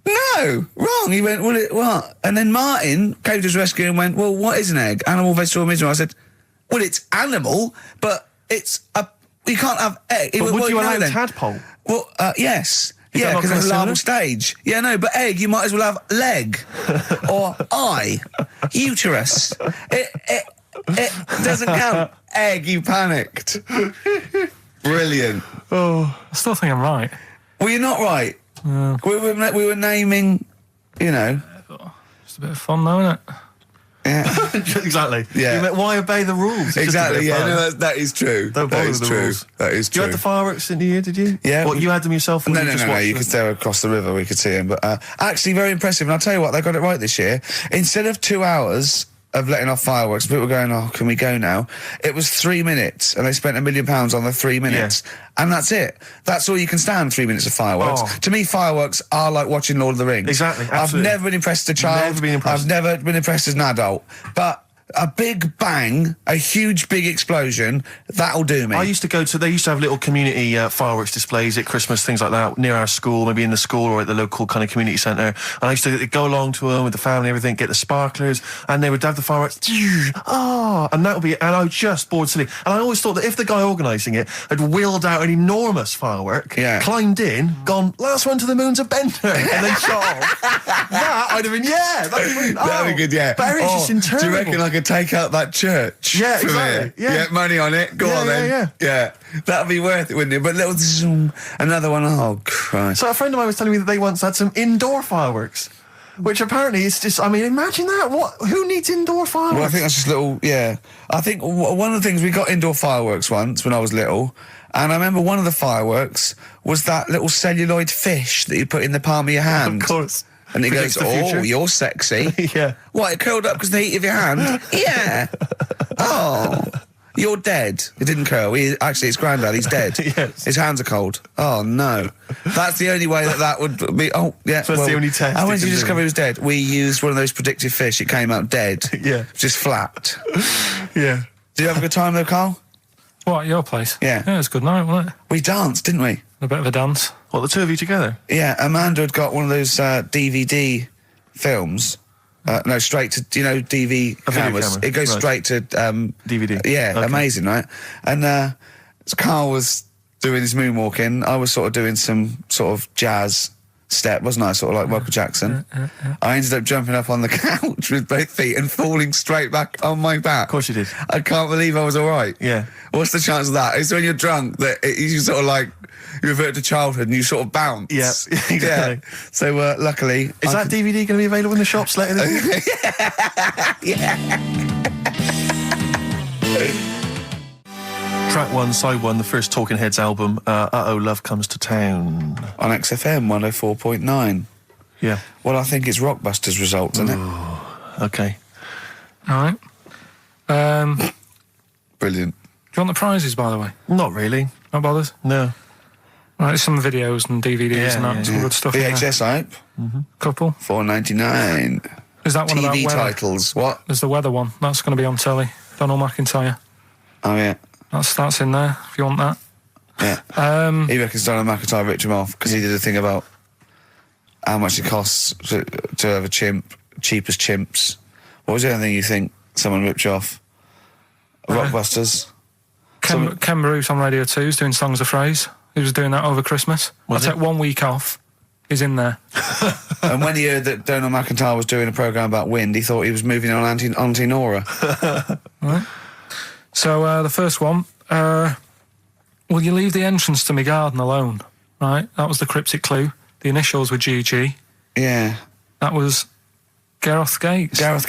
[SPEAKER 1] no, wrong. He went, well, what? And then Martin came to his rescue and went, well, what is an egg? Animal, vegetable, mineral. I said, well, it's animal, but it's you can't have egg.
[SPEAKER 2] But would you allow
[SPEAKER 1] then?
[SPEAKER 2] tadpole?
[SPEAKER 1] Well, yes.
[SPEAKER 2] Is
[SPEAKER 1] Yeah,
[SPEAKER 2] that not
[SPEAKER 1] because it's a
[SPEAKER 2] similar?
[SPEAKER 1] larval stage. Yeah, no, but egg, you might as well have leg. Or eye. Uterus. It doesn't count. Egg, you panicked. Brilliant.
[SPEAKER 3] I still think I'm right.
[SPEAKER 1] Well, you're not right. We were naming,
[SPEAKER 3] It's a bit of fun, though, isn't it?
[SPEAKER 1] Yeah.
[SPEAKER 2] Exactly.
[SPEAKER 1] Yeah.
[SPEAKER 2] You meant, why obey the rules? It's
[SPEAKER 1] Exactly,
[SPEAKER 2] just a bit of
[SPEAKER 1] yeah,
[SPEAKER 2] fun.
[SPEAKER 1] no, that is true.
[SPEAKER 2] Don't
[SPEAKER 1] That
[SPEAKER 2] bother
[SPEAKER 1] is
[SPEAKER 2] with the
[SPEAKER 1] true.
[SPEAKER 2] rules.
[SPEAKER 1] That is
[SPEAKER 2] You
[SPEAKER 1] true.
[SPEAKER 2] had the fireworks in the year, did you?
[SPEAKER 1] Yeah.
[SPEAKER 2] What, you had them yourself? Or
[SPEAKER 1] No,
[SPEAKER 2] you
[SPEAKER 1] no,
[SPEAKER 2] just
[SPEAKER 1] no, no,
[SPEAKER 2] watched
[SPEAKER 1] you
[SPEAKER 2] them?
[SPEAKER 1] could stare across the river, we could see him. But actually very impressive, and I'll tell you what, they got it right this year. Instead of 2 hours of letting off fireworks, people were going, oh, can we go now? It was 3 minutes, and they spent £1 million on the 3 minutes. And that's it. That's all you can stand, 3 minutes of fireworks.
[SPEAKER 2] Oh.
[SPEAKER 1] To me, fireworks are like watching Lord of the Rings.
[SPEAKER 2] Exactly,
[SPEAKER 1] I've
[SPEAKER 2] absolutely.
[SPEAKER 1] never been impressed as a child.
[SPEAKER 2] Never been impressed.
[SPEAKER 1] I've never been impressed as an adult. But a big bang, a huge big explosion, that'll do me.
[SPEAKER 2] I used to go to, they used to have little community fireworks displays at Christmas, things like that, near our school, maybe in the school or at the local kind of community centre. And I used to go along to them with the family and everything, get the sparklers, and they would have the fireworks, and that would be, and I was just bored silly. And I always thought that if the guy organising it had wheeled out an enormous firework, climbed in, gone, last one to the moon's a bender, and then shot off, that I'd have been,
[SPEAKER 1] that'd be good, yeah.
[SPEAKER 2] But it's just internal.
[SPEAKER 1] Do you reckon I could take out that church?
[SPEAKER 2] Yeah,
[SPEAKER 1] from
[SPEAKER 2] exactly.
[SPEAKER 1] Here? Yeah, money on it. Go on then. Yeah. That'd be worth it, wouldn't it? But little zoom, another one. Oh Christ!
[SPEAKER 2] So a friend of mine was telling me that they once had some indoor fireworks, which apparently is just. I mean, imagine that. Who needs indoor fireworks?
[SPEAKER 1] Well, I think that's just little. Yeah, I think one of the things we got indoor fireworks once when I was little, and I remember one of the fireworks was that little celluloid fish that you put in the palm of your hand.
[SPEAKER 2] Of course.
[SPEAKER 1] And it goes, oh, you're sexy.
[SPEAKER 2] Yeah.
[SPEAKER 1] What, it curled up because of the heat of your hand? Yeah. Oh, you're dead. It didn't curl. Actually, it's Grandad. He's dead.
[SPEAKER 2] Yes.
[SPEAKER 1] His hands are cold. Oh, no. That's the only way that would be... Oh, yeah.
[SPEAKER 2] So that's the only test.
[SPEAKER 1] How did you discover he was dead? We used one of those predictive fish. It came out dead.
[SPEAKER 2] Yeah.
[SPEAKER 1] Just flat.
[SPEAKER 2] Yeah.
[SPEAKER 1] Did you have a good time, though, Carl?
[SPEAKER 3] What, at your place?
[SPEAKER 1] Yeah.
[SPEAKER 3] Yeah, it was a good night, wasn't it?
[SPEAKER 1] We danced, didn't we?
[SPEAKER 3] A bit of a dance.
[SPEAKER 2] What, the two of you together?
[SPEAKER 1] Yeah, Amanda had got one of those DVD films. No, straight to, DV cameras.
[SPEAKER 2] camera,
[SPEAKER 1] It goes
[SPEAKER 2] right.
[SPEAKER 1] straight to...
[SPEAKER 2] DVD.
[SPEAKER 1] Yeah,
[SPEAKER 2] Okay.
[SPEAKER 1] amazing, right? And Carl was doing his moonwalking. I was sort of doing some sort of jazz step, wasn't I? Sort of like Michael Jackson. I ended up jumping up on the couch with both feet and falling straight back on my back.
[SPEAKER 2] Of course you did.
[SPEAKER 1] I can't believe I was all right.
[SPEAKER 2] Yeah.
[SPEAKER 1] What's the chance of that? It's when you're drunk that you sort of like... You revert to childhood and you sort of bounce.
[SPEAKER 2] Yeah, exactly.
[SPEAKER 1] Yeah. So, luckily...
[SPEAKER 2] Is that DVD going to be available in the shops later this year? Track 1, side 1, the first Talking Heads album, Uh-Oh, Love Comes to Town.
[SPEAKER 1] On XFM 104.9.
[SPEAKER 2] Yeah.
[SPEAKER 1] Well, I think it's Rockbusters results, isn't it?
[SPEAKER 2] Okay.
[SPEAKER 3] All right.
[SPEAKER 1] Brilliant.
[SPEAKER 3] Do you want the prizes, by the way?
[SPEAKER 2] Not really.
[SPEAKER 3] Not bothered?
[SPEAKER 2] No.
[SPEAKER 3] Right, there's some videos and DVDs and that, some good stuff.
[SPEAKER 1] VHS hype,
[SPEAKER 3] Couple.
[SPEAKER 1] $4.99.
[SPEAKER 3] Is that one about
[SPEAKER 1] TV
[SPEAKER 3] weather?
[SPEAKER 1] titles. What?
[SPEAKER 3] There's the weather one. That's going to be on telly. Donald McIntyre.
[SPEAKER 1] Oh yeah.
[SPEAKER 3] That's in there, if you want that.
[SPEAKER 1] Yeah. He reckons Donald McIntyre ripped him off because he did a thing about how much it costs to have a chimp, cheap as chimps. What was the other thing you think someone ripped you off? Rockbusters.
[SPEAKER 3] Ken Bruce on Radio 2 is doing Songs of Phrase. He was doing that over Christmas. I took 1 week off. He's in there.
[SPEAKER 1] And when he heard that Donald McIntyre was doing a programme about wind, he thought he was moving on Auntie Nora.
[SPEAKER 3] Right. So, the first one, will you leave the entrance to my garden alone? Right, that was the cryptic clue. The initials were GG.
[SPEAKER 1] Yeah.
[SPEAKER 3] That was Gareth Gates.
[SPEAKER 1] Gareth.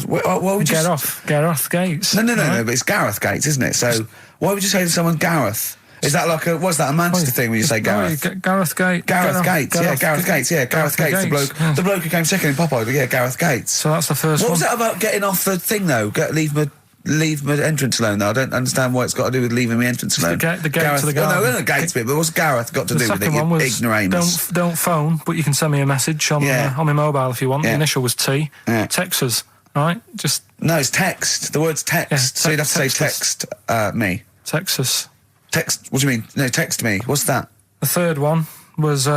[SPEAKER 1] What would you...
[SPEAKER 3] Gareth Gates.
[SPEAKER 1] No, but it's Gareth Gates, isn't it? So, why would you say to someone Gareth? Is that like what's that, a Manchester thing when you say Gareth?
[SPEAKER 3] Gareth Gates.
[SPEAKER 1] Gareth Gates, the bloke who came second in Popeye, yeah, Gareth Gates.
[SPEAKER 3] So that's the first one.
[SPEAKER 1] What was that about getting off the thing, though? Leave my entrance alone, though. I don't understand what it's got to do with leaving my entrance alone.
[SPEAKER 3] The gate
[SPEAKER 1] Gareth,
[SPEAKER 3] to the garden.
[SPEAKER 1] No, the gates bit, but what's Gareth got to do with it,
[SPEAKER 3] one was
[SPEAKER 1] ignoramus?
[SPEAKER 3] Don't phone, but you can send me a message on my mobile if you want. The initial was T.
[SPEAKER 1] Yeah.
[SPEAKER 3] Text us, right? Just...
[SPEAKER 1] No, it's text. The word's text.
[SPEAKER 3] Yeah,
[SPEAKER 1] so you'd have to say text me.
[SPEAKER 3] Text us.
[SPEAKER 1] Text, what do you mean? No, text me. What's that?
[SPEAKER 3] The third one was we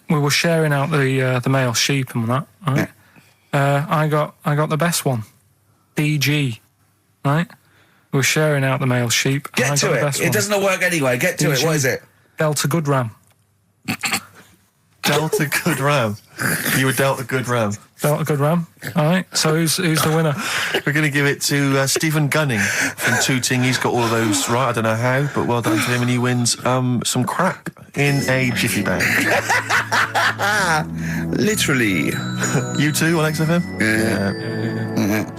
[SPEAKER 3] were sharing out the male sheep and that, right? Yeah. I got the best one. DG, right? We were sharing out the male sheep.
[SPEAKER 1] Get to it. It doesn't work anyway. Get to it. What is it?
[SPEAKER 3] Delta Good Ram.
[SPEAKER 2] Delta Good Ram. You were dealt a good ram.
[SPEAKER 3] Delta Good Ram. All right. So who's the winner?
[SPEAKER 2] We're going to give it to Stephen Gunning from Tooting. He's got all of those right. I don't know how, but well done to him, and he wins some crack in a jiffy bag.
[SPEAKER 1] Literally.
[SPEAKER 2] You too on XFM?
[SPEAKER 1] Yeah.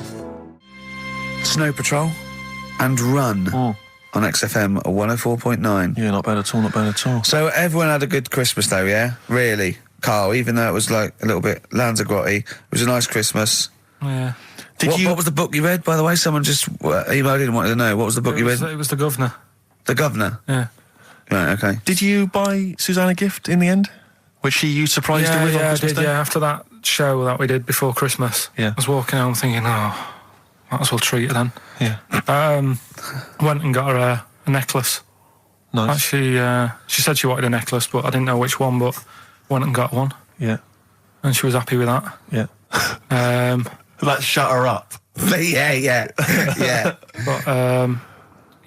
[SPEAKER 1] Snow Patrol and Run on XFM 104.9.
[SPEAKER 2] Yeah, not bad at all.
[SPEAKER 1] So everyone had a good Christmas though, yeah? Really? Carl, even though it was like a little bit Lanzagrotte, it was a nice Christmas.
[SPEAKER 3] Yeah.
[SPEAKER 1] What was the book you read, by the way? Someone just emailed in and wanted to know. What was the book you read?
[SPEAKER 3] It was The Governor.
[SPEAKER 1] The Governor?
[SPEAKER 3] Yeah.
[SPEAKER 1] Right, okay.
[SPEAKER 2] Did you buy Susanna a gift in the end? Which you surprised her with on Christmas Day?
[SPEAKER 3] Yeah, after that show that we did before Christmas, I was walking home thinking, might as well treat her then.
[SPEAKER 2] Yeah.
[SPEAKER 3] Went and got her a necklace.
[SPEAKER 2] Nice.
[SPEAKER 3] Actually, she said she wanted a necklace, but I didn't know which one, but went and got one.
[SPEAKER 2] Yeah.
[SPEAKER 3] And she was happy with that.
[SPEAKER 2] Yeah.
[SPEAKER 3] Let's
[SPEAKER 2] shut her up.
[SPEAKER 1] yeah.
[SPEAKER 3] But,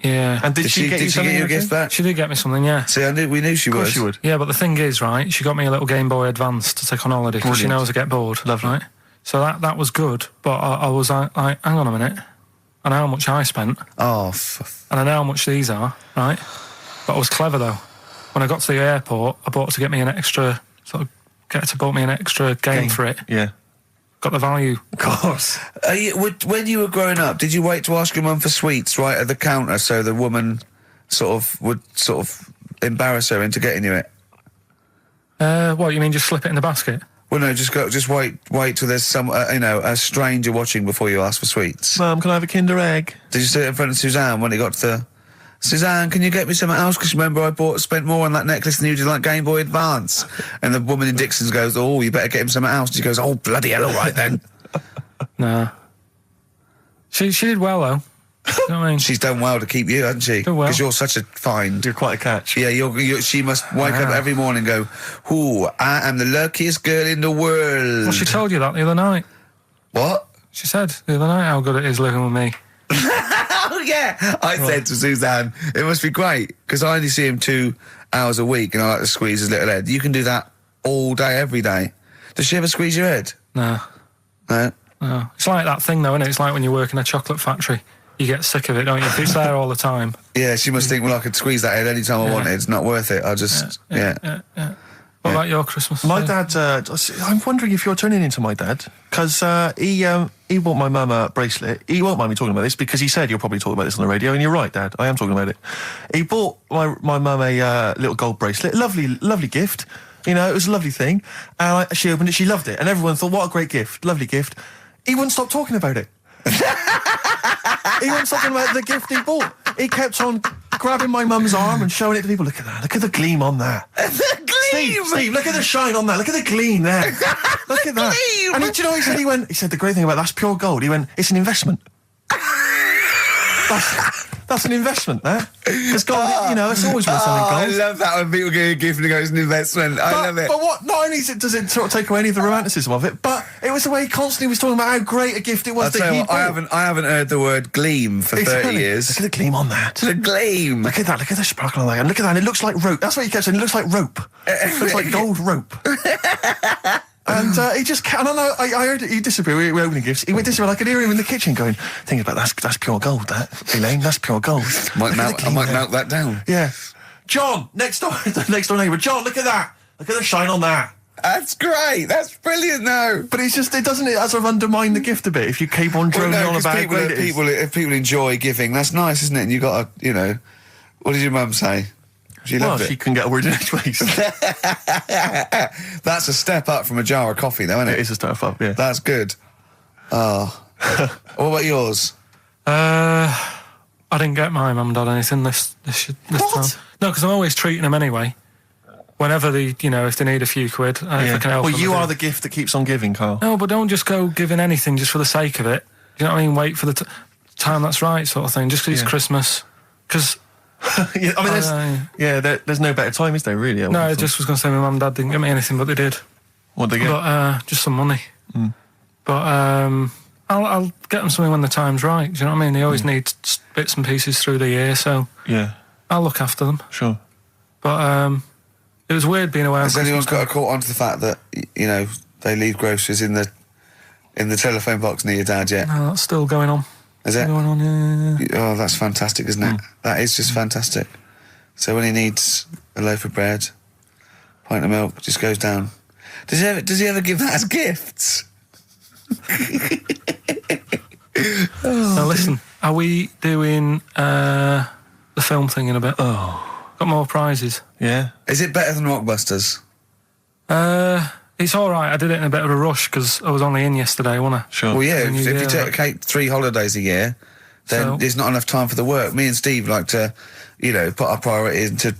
[SPEAKER 3] yeah.
[SPEAKER 2] And did she get you something?
[SPEAKER 1] Did she get you a gift back?
[SPEAKER 3] She did get me something, yeah.
[SPEAKER 1] See, we knew she would.
[SPEAKER 2] Of course she would.
[SPEAKER 3] Yeah, but the thing is, right, she got me a little Game Boy Advance to take on holiday because she knows I get bored.
[SPEAKER 2] Lovely.
[SPEAKER 3] Right? So that was good, but I was like, hang on a minute. I know how much I spent.
[SPEAKER 1] Oh,
[SPEAKER 3] and I know how much these are, right? But I was clever, though. When I got to the airport, I bought her to get me an extra, bought me an extra game for it.
[SPEAKER 2] Yeah.
[SPEAKER 3] Got the value.
[SPEAKER 2] Of course.
[SPEAKER 1] When you were growing up, did you wait to ask your mum for sweets right at the counter so the woman would embarrass her into getting you it?
[SPEAKER 3] What, you mean just slip it in the basket?
[SPEAKER 1] Well, no, just wait till there's some, a stranger watching before you ask for sweets.
[SPEAKER 2] Mum, can I have a Kinder Egg?
[SPEAKER 1] Did you sit in front of Suzanne when it got to the... Suzanne, can you get me something else? Because remember I spent more on that necklace than you did, like Game Boy Advance. And the woman in Dixon's goes, oh, you better get him something else. She goes, oh, bloody hell, all right then.
[SPEAKER 3] Nah. She did well, though. You know what I mean?
[SPEAKER 1] She's done well to keep you, hasn't she?
[SPEAKER 3] Done well.
[SPEAKER 1] Because you're such a find.
[SPEAKER 2] You're quite a catch.
[SPEAKER 1] Yeah, she must wake up every morning and go, ooh, I am the luckiest girl in the world.
[SPEAKER 3] Well, she told you that the other night.
[SPEAKER 1] What?
[SPEAKER 3] She said the other night how good it is living with me.
[SPEAKER 1] Oh, yeah. I said to Suzanne, it must be great, because I only see him 2 hours a week and I like to squeeze his little head. You can do that all day, every day. Does she ever squeeze your head?
[SPEAKER 3] No.
[SPEAKER 1] No?
[SPEAKER 3] No. It's like that thing, though, isn't it? It's like when you work in a chocolate factory. You get sick of it, don't you? If it's there all the time.
[SPEAKER 1] Yeah, she must think, well, I could squeeze that head any time I wanted. It's not worth it. I'll just,
[SPEAKER 3] yeah. What about your Christmas?
[SPEAKER 2] My dad, I'm wondering if you're turning into my dad, because he bought my mum a bracelet. He won't mind me talking about this, because he said you'll probably talk about this on the radio, and you're right, Dad, I am talking about it. He bought my mum a little gold bracelet. Lovely gift. You know, it was a lovely thing. And she opened it, she loved it, and everyone thought, what a great gift, lovely gift. He wouldn't stop talking about it. He wouldn't stop talking about the gift he bought. He kept on grabbing my mum's arm and showing it to people. Look at that. Look at the gleam on that.
[SPEAKER 1] The gleam!
[SPEAKER 2] Steve, look at the shine on that. Look at the gleam there. Look at that.
[SPEAKER 1] Gleam!
[SPEAKER 2] And do you know what he said? He said, the great thing about that's pure gold. He went, it's an investment. That's an investment, that. Because gold, you know, it's always worth something gold.
[SPEAKER 1] I love that when people get a gift and it goes, an investment. I love it.
[SPEAKER 2] But what, not only does it sort of take away any of the romanticism of it, but it was the way he constantly was talking about how great a gift it was that he bought.
[SPEAKER 1] I haven't heard the word gleam for 30 years.
[SPEAKER 2] Look at the gleam on that.
[SPEAKER 1] The gleam.
[SPEAKER 2] Look at that, look at the sparkle on that. And look at that, and it looks like rope. That's what he kept saying, it looks like rope. It looks like gold rope. And he just, I don't know, I heard it, he disappeared, we were opening gifts, he went disappear, I could hear him in the kitchen going, think about that's pure gold, that, Elaine, that's pure gold.
[SPEAKER 1] I might melt that down.
[SPEAKER 2] Yeah. John, next door neighbour, John, look at that, look at the shine on that.
[SPEAKER 1] That's great, that's brilliant though.
[SPEAKER 2] But it's just, it doesn't sort of undermine the gift a bit, if you keep on droning on about how great it is.
[SPEAKER 1] If people enjoy giving, that's nice, isn't it? And you got to, you know, what did your mum say? She loved it.
[SPEAKER 2] She couldn't get a word in edgeways.
[SPEAKER 1] That's a step up from a jar of coffee, though, isn't it?
[SPEAKER 2] It is a step up, yeah.
[SPEAKER 1] That's good. Oh. What about yours?
[SPEAKER 3] I didn't get my mum and dad anything this time. No, because I'm always treating them anyway. Whenever if they need a few quid, if I can help them.
[SPEAKER 2] Well, you are the gift that keeps on giving, Carl.
[SPEAKER 3] No, but don't just go giving anything just for the sake of it. You know what I mean? Wait for the time that's right, sort of thing. Just because it's Christmas. Because...
[SPEAKER 2] yeah, I mean, there's no better time, is there, really?
[SPEAKER 3] No, I just was going to say my mum and dad didn't get me anything, but they did.
[SPEAKER 2] What did they get?
[SPEAKER 3] But, just some money. But, I'll get them something when the time's right, do you know what I mean? They always need bits and pieces through the year, so...
[SPEAKER 2] Yeah.
[SPEAKER 3] I'll look after them.
[SPEAKER 2] Sure.
[SPEAKER 3] But, it was weird being away on
[SPEAKER 1] Has anyone got caught onto the fact that, you know, they leave groceries in the telephone box near your dad yet?
[SPEAKER 3] No, that's still going on.
[SPEAKER 1] Is it?
[SPEAKER 3] Going on, yeah.
[SPEAKER 1] Oh, that's fantastic, isn't it? That is just fantastic. So when he needs a loaf of bread, pint of milk, just goes down. Does he ever give that as gifts?
[SPEAKER 3] Now listen, are we doing the film thing in a bit?
[SPEAKER 2] Oh.
[SPEAKER 3] Got more prizes.
[SPEAKER 2] Yeah.
[SPEAKER 1] Is it better than Rockbusters?
[SPEAKER 3] It's all right. I did it in a bit of a rush because I was only in yesterday, wasn't I?
[SPEAKER 2] Sure.
[SPEAKER 1] Well, yeah, if you take 3 holidays a year, then there's not enough time for the work. Me and Steve like to, put our priority into,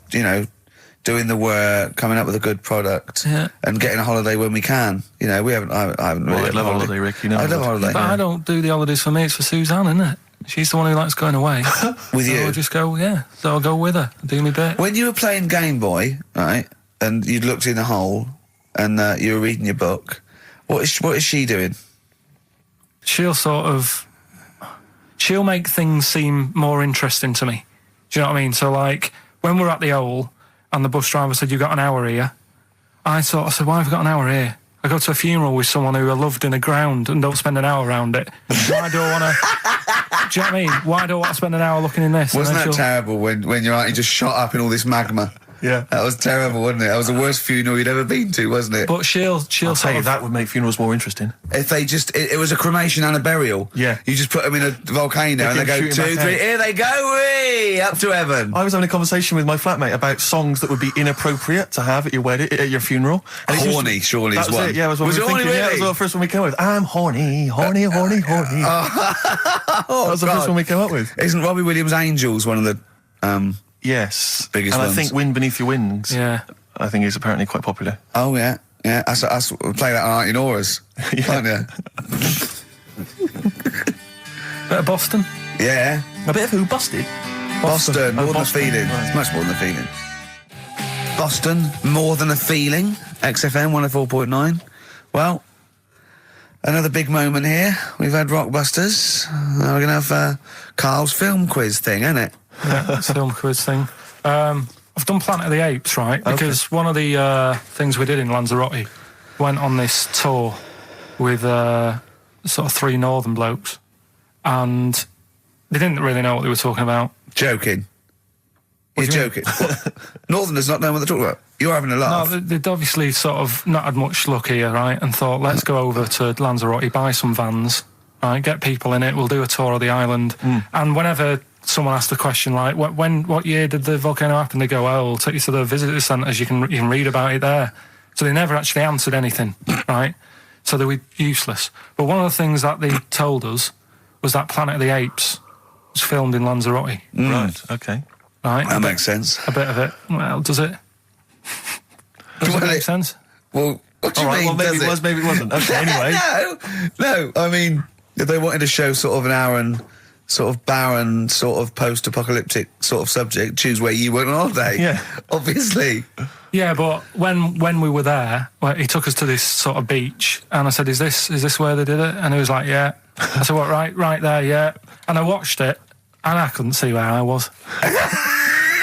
[SPEAKER 1] doing the work, coming up with a good product, and getting a holiday when we can. You know, we haven't. I haven't really.
[SPEAKER 2] I'd love a holiday, Rick. You know,
[SPEAKER 1] I love a holiday.
[SPEAKER 3] But I don't do the holidays for me. It's for Suzanne, isn't it? She's the one who likes going away.
[SPEAKER 1] With you,
[SPEAKER 3] I'll just go. Yeah, so I'll go with her. Do me bit.
[SPEAKER 1] When you were playing Game Boy, right, and you'd looked in the hole, and you were reading your book, what is she doing?
[SPEAKER 3] She'll make things seem more interesting to me. Do you know what I mean? So, like, when we're at the Owl and the bus driver said, "You've got an hour here," I said, "Why have I got an hour here? I go to a funeral with someone who I loved in a ground and don't spend an hour around it. Why do I want to..." Do you know what I mean? Why do I want to spend an hour looking in this?
[SPEAKER 1] Wasn't that terrible when your auntie just shot up in all this magma?
[SPEAKER 2] Yeah.
[SPEAKER 1] That was terrible, wasn't it? That was the worst funeral you'd ever been to, wasn't it?
[SPEAKER 3] But she'll
[SPEAKER 2] tell you, that would make funerals more interesting.
[SPEAKER 1] If they just... It was a cremation and a burial.
[SPEAKER 2] Yeah.
[SPEAKER 1] You just put them in a volcano and they go 2, 3, here they go, whee, up to heaven.
[SPEAKER 2] I was having a conversation with my flatmate about songs that would be inappropriate to have at your wedding, at your funeral. And
[SPEAKER 1] horny, surely is one.
[SPEAKER 2] It, yeah, was what
[SPEAKER 1] was
[SPEAKER 2] we were
[SPEAKER 1] horny,
[SPEAKER 2] thinking.
[SPEAKER 1] really?
[SPEAKER 2] Yeah, that was the first one we came up with. I'm horny, horny, horny, horny. That was the first one we came up with.
[SPEAKER 1] Isn't Robbie Williams' Angels one of the...
[SPEAKER 2] Yes.
[SPEAKER 1] Biggest
[SPEAKER 2] and
[SPEAKER 1] ones.
[SPEAKER 2] I think Wind Beneath Your Wings, I think is apparently quite popular.
[SPEAKER 1] Oh, yeah. Yeah, we'll play that on Auntie Nora's, can't you?
[SPEAKER 3] Bit of Boston?
[SPEAKER 1] Yeah.
[SPEAKER 2] A bit of who? Busted?
[SPEAKER 1] Boston, more
[SPEAKER 2] Boston.
[SPEAKER 1] than a feeling.
[SPEAKER 2] Right.
[SPEAKER 1] It's much more than a feeling. Boston, more than a feeling. XFM 104.9. Well, another big moment here. We've had Rockbusters. Now we're going to have Karl's film quiz thing, isn't it?
[SPEAKER 3] Yeah, it's a film quiz thing. I've done Planet of the Apes, right? Because one of the things we did in Lanzarote, went on this tour with sort of 3 northern blokes, and they didn't really know what they were talking about.
[SPEAKER 1] Joking. You're joking. Northerners not knowing what they're talking about. You're having a laugh.
[SPEAKER 3] No, they'd obviously sort of not had much luck here, right? And thought, let's go over to Lanzarote, buy some vans, right? Get people in it. We'll do a tour of the island. And whenever someone asked the question, like, what year did the volcano happen? They go, we'll take you to the visitor centres, you can read about it there. So they never actually answered anything, right? So they were useless. But one of the things that they told us was that Planet of the Apes was filmed in Lanzarote.
[SPEAKER 2] Right, okay.
[SPEAKER 3] Right?
[SPEAKER 1] That makes sense.
[SPEAKER 3] A bit of it. Well, does it? Does it make sense?
[SPEAKER 1] Well, what do you mean,
[SPEAKER 2] well, maybe
[SPEAKER 1] does
[SPEAKER 2] it was, maybe it wasn't. Okay, anyway.
[SPEAKER 1] No, I mean, if they wanted to show sort of an Aaron... sort of barren, sort of post-apocalyptic sort of subject, choose where you went on holiday.
[SPEAKER 2] Yeah.
[SPEAKER 1] Obviously.
[SPEAKER 3] Yeah, but when we were there, he took us to this sort of beach, and I said, is this where they did it? And he was like, yeah. I said, what, right there, yeah. And I watched it, and I couldn't see where I was.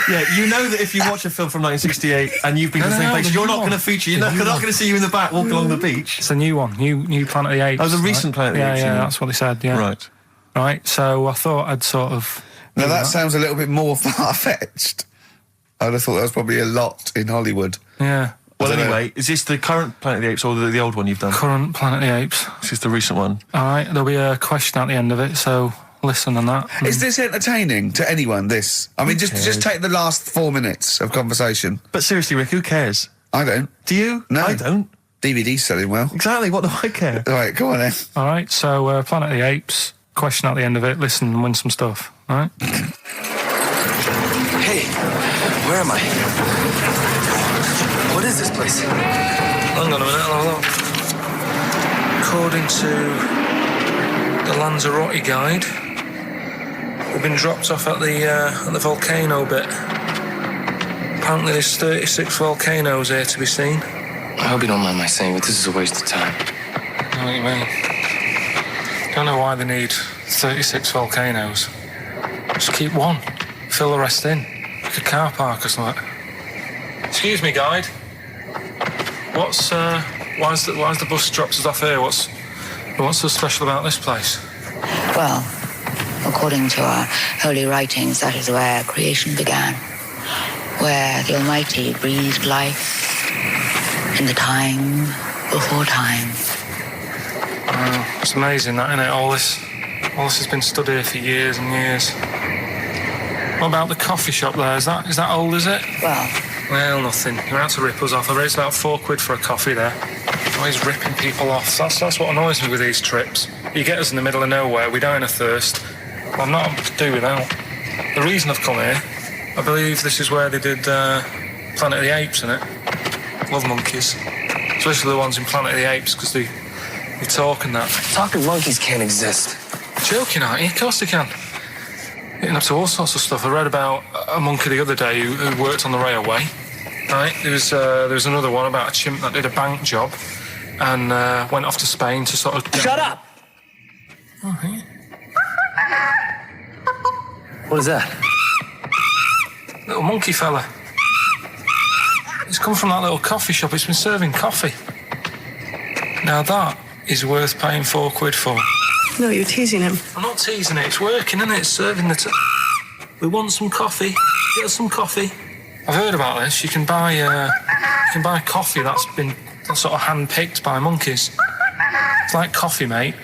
[SPEAKER 2] Yeah, you know that if you watch a film from 1968 and you've been to the same place, you're not going to feature, you're not going to see you in the back walking along the beach.
[SPEAKER 3] It's a new one, new Planet of the Apes.
[SPEAKER 2] Oh, the recent Planet of the Apes.
[SPEAKER 3] Yeah, that's what they said, yeah. Right, so I thought I'd sort of...
[SPEAKER 1] Now that sounds a little bit more far-fetched. I'd have thought that was probably a lot in Hollywood.
[SPEAKER 3] Yeah.
[SPEAKER 2] Well, anyway, is this the current Planet of the Apes or the old one you've done?
[SPEAKER 3] Current Planet of the Apes.
[SPEAKER 2] This is the recent one.
[SPEAKER 3] All right, there'll be a question at the end of it, so listen on that.
[SPEAKER 1] Is this entertaining to anyone, this? I mean, just take the last 4 minutes of conversation.
[SPEAKER 2] But seriously, Rick, who cares?
[SPEAKER 1] I don't.
[SPEAKER 2] Do you?
[SPEAKER 1] No.
[SPEAKER 2] I don't.
[SPEAKER 1] DVD's selling well.
[SPEAKER 2] Exactly, what do I care?
[SPEAKER 1] All right, come on then.
[SPEAKER 3] All right, so Planet of the Apes, question at the end of it, listen and win some stuff, all right?
[SPEAKER 7] Hey, where am I? What is this place? Hang on a minute, hold on. According to the Lanzarote guide, we've been dropped off at the volcano bit. Apparently there's 36 volcanoes here to be seen.
[SPEAKER 8] I hope you don't mind my saying, but this is a waste of time.
[SPEAKER 3] I know what you mean. Don't know why they need 36 volcanoes. Just keep one. Fill the rest in. Like a car park or something. Excuse me, guide. Why's the bus drops us off here? What's so special about this place?
[SPEAKER 9] Well, according to our holy writings, that is where creation began. Where the Almighty breathed life in the time before time.
[SPEAKER 3] Oh, it's amazing that, isn't it? All this has been stood here for years and years. What about the coffee shop there? Is that old, is it?
[SPEAKER 9] Well,
[SPEAKER 3] nothing. You're out to rip us off. I raised about £4 for a coffee there. Always ripping people off. That's what annoys me with these trips. You get us in the middle of nowhere, we die in a thirst. Well, I'm not able to do without. The reason I've come here, I believe this is where they did
[SPEAKER 7] Planet of the Apes, innit? Love monkeys. Especially the ones in Planet of the Apes, because they talk and that.
[SPEAKER 8] Talking monkeys can't exist.
[SPEAKER 7] Joking, aren't you? Of course they can. Getting up to all sorts of stuff. I read about a monkey the other day who worked on the railway. Right? There was another one about a chimp that did a bank job and went off to Spain to sort of...
[SPEAKER 8] Shut up!
[SPEAKER 7] Oh, yeah.
[SPEAKER 8] What is that?
[SPEAKER 7] Little monkey fella. He's come from that little coffee shop. It's been serving coffee. Now that is worth paying £4 for.
[SPEAKER 5] No, you're teasing him.
[SPEAKER 7] I'm not teasing it. It's working, isn't it? It's serving the... We want some coffee. Get us some coffee. I've heard about this. You can buy coffee that's been sort of hand-picked by monkeys. It's like Coffee Mate,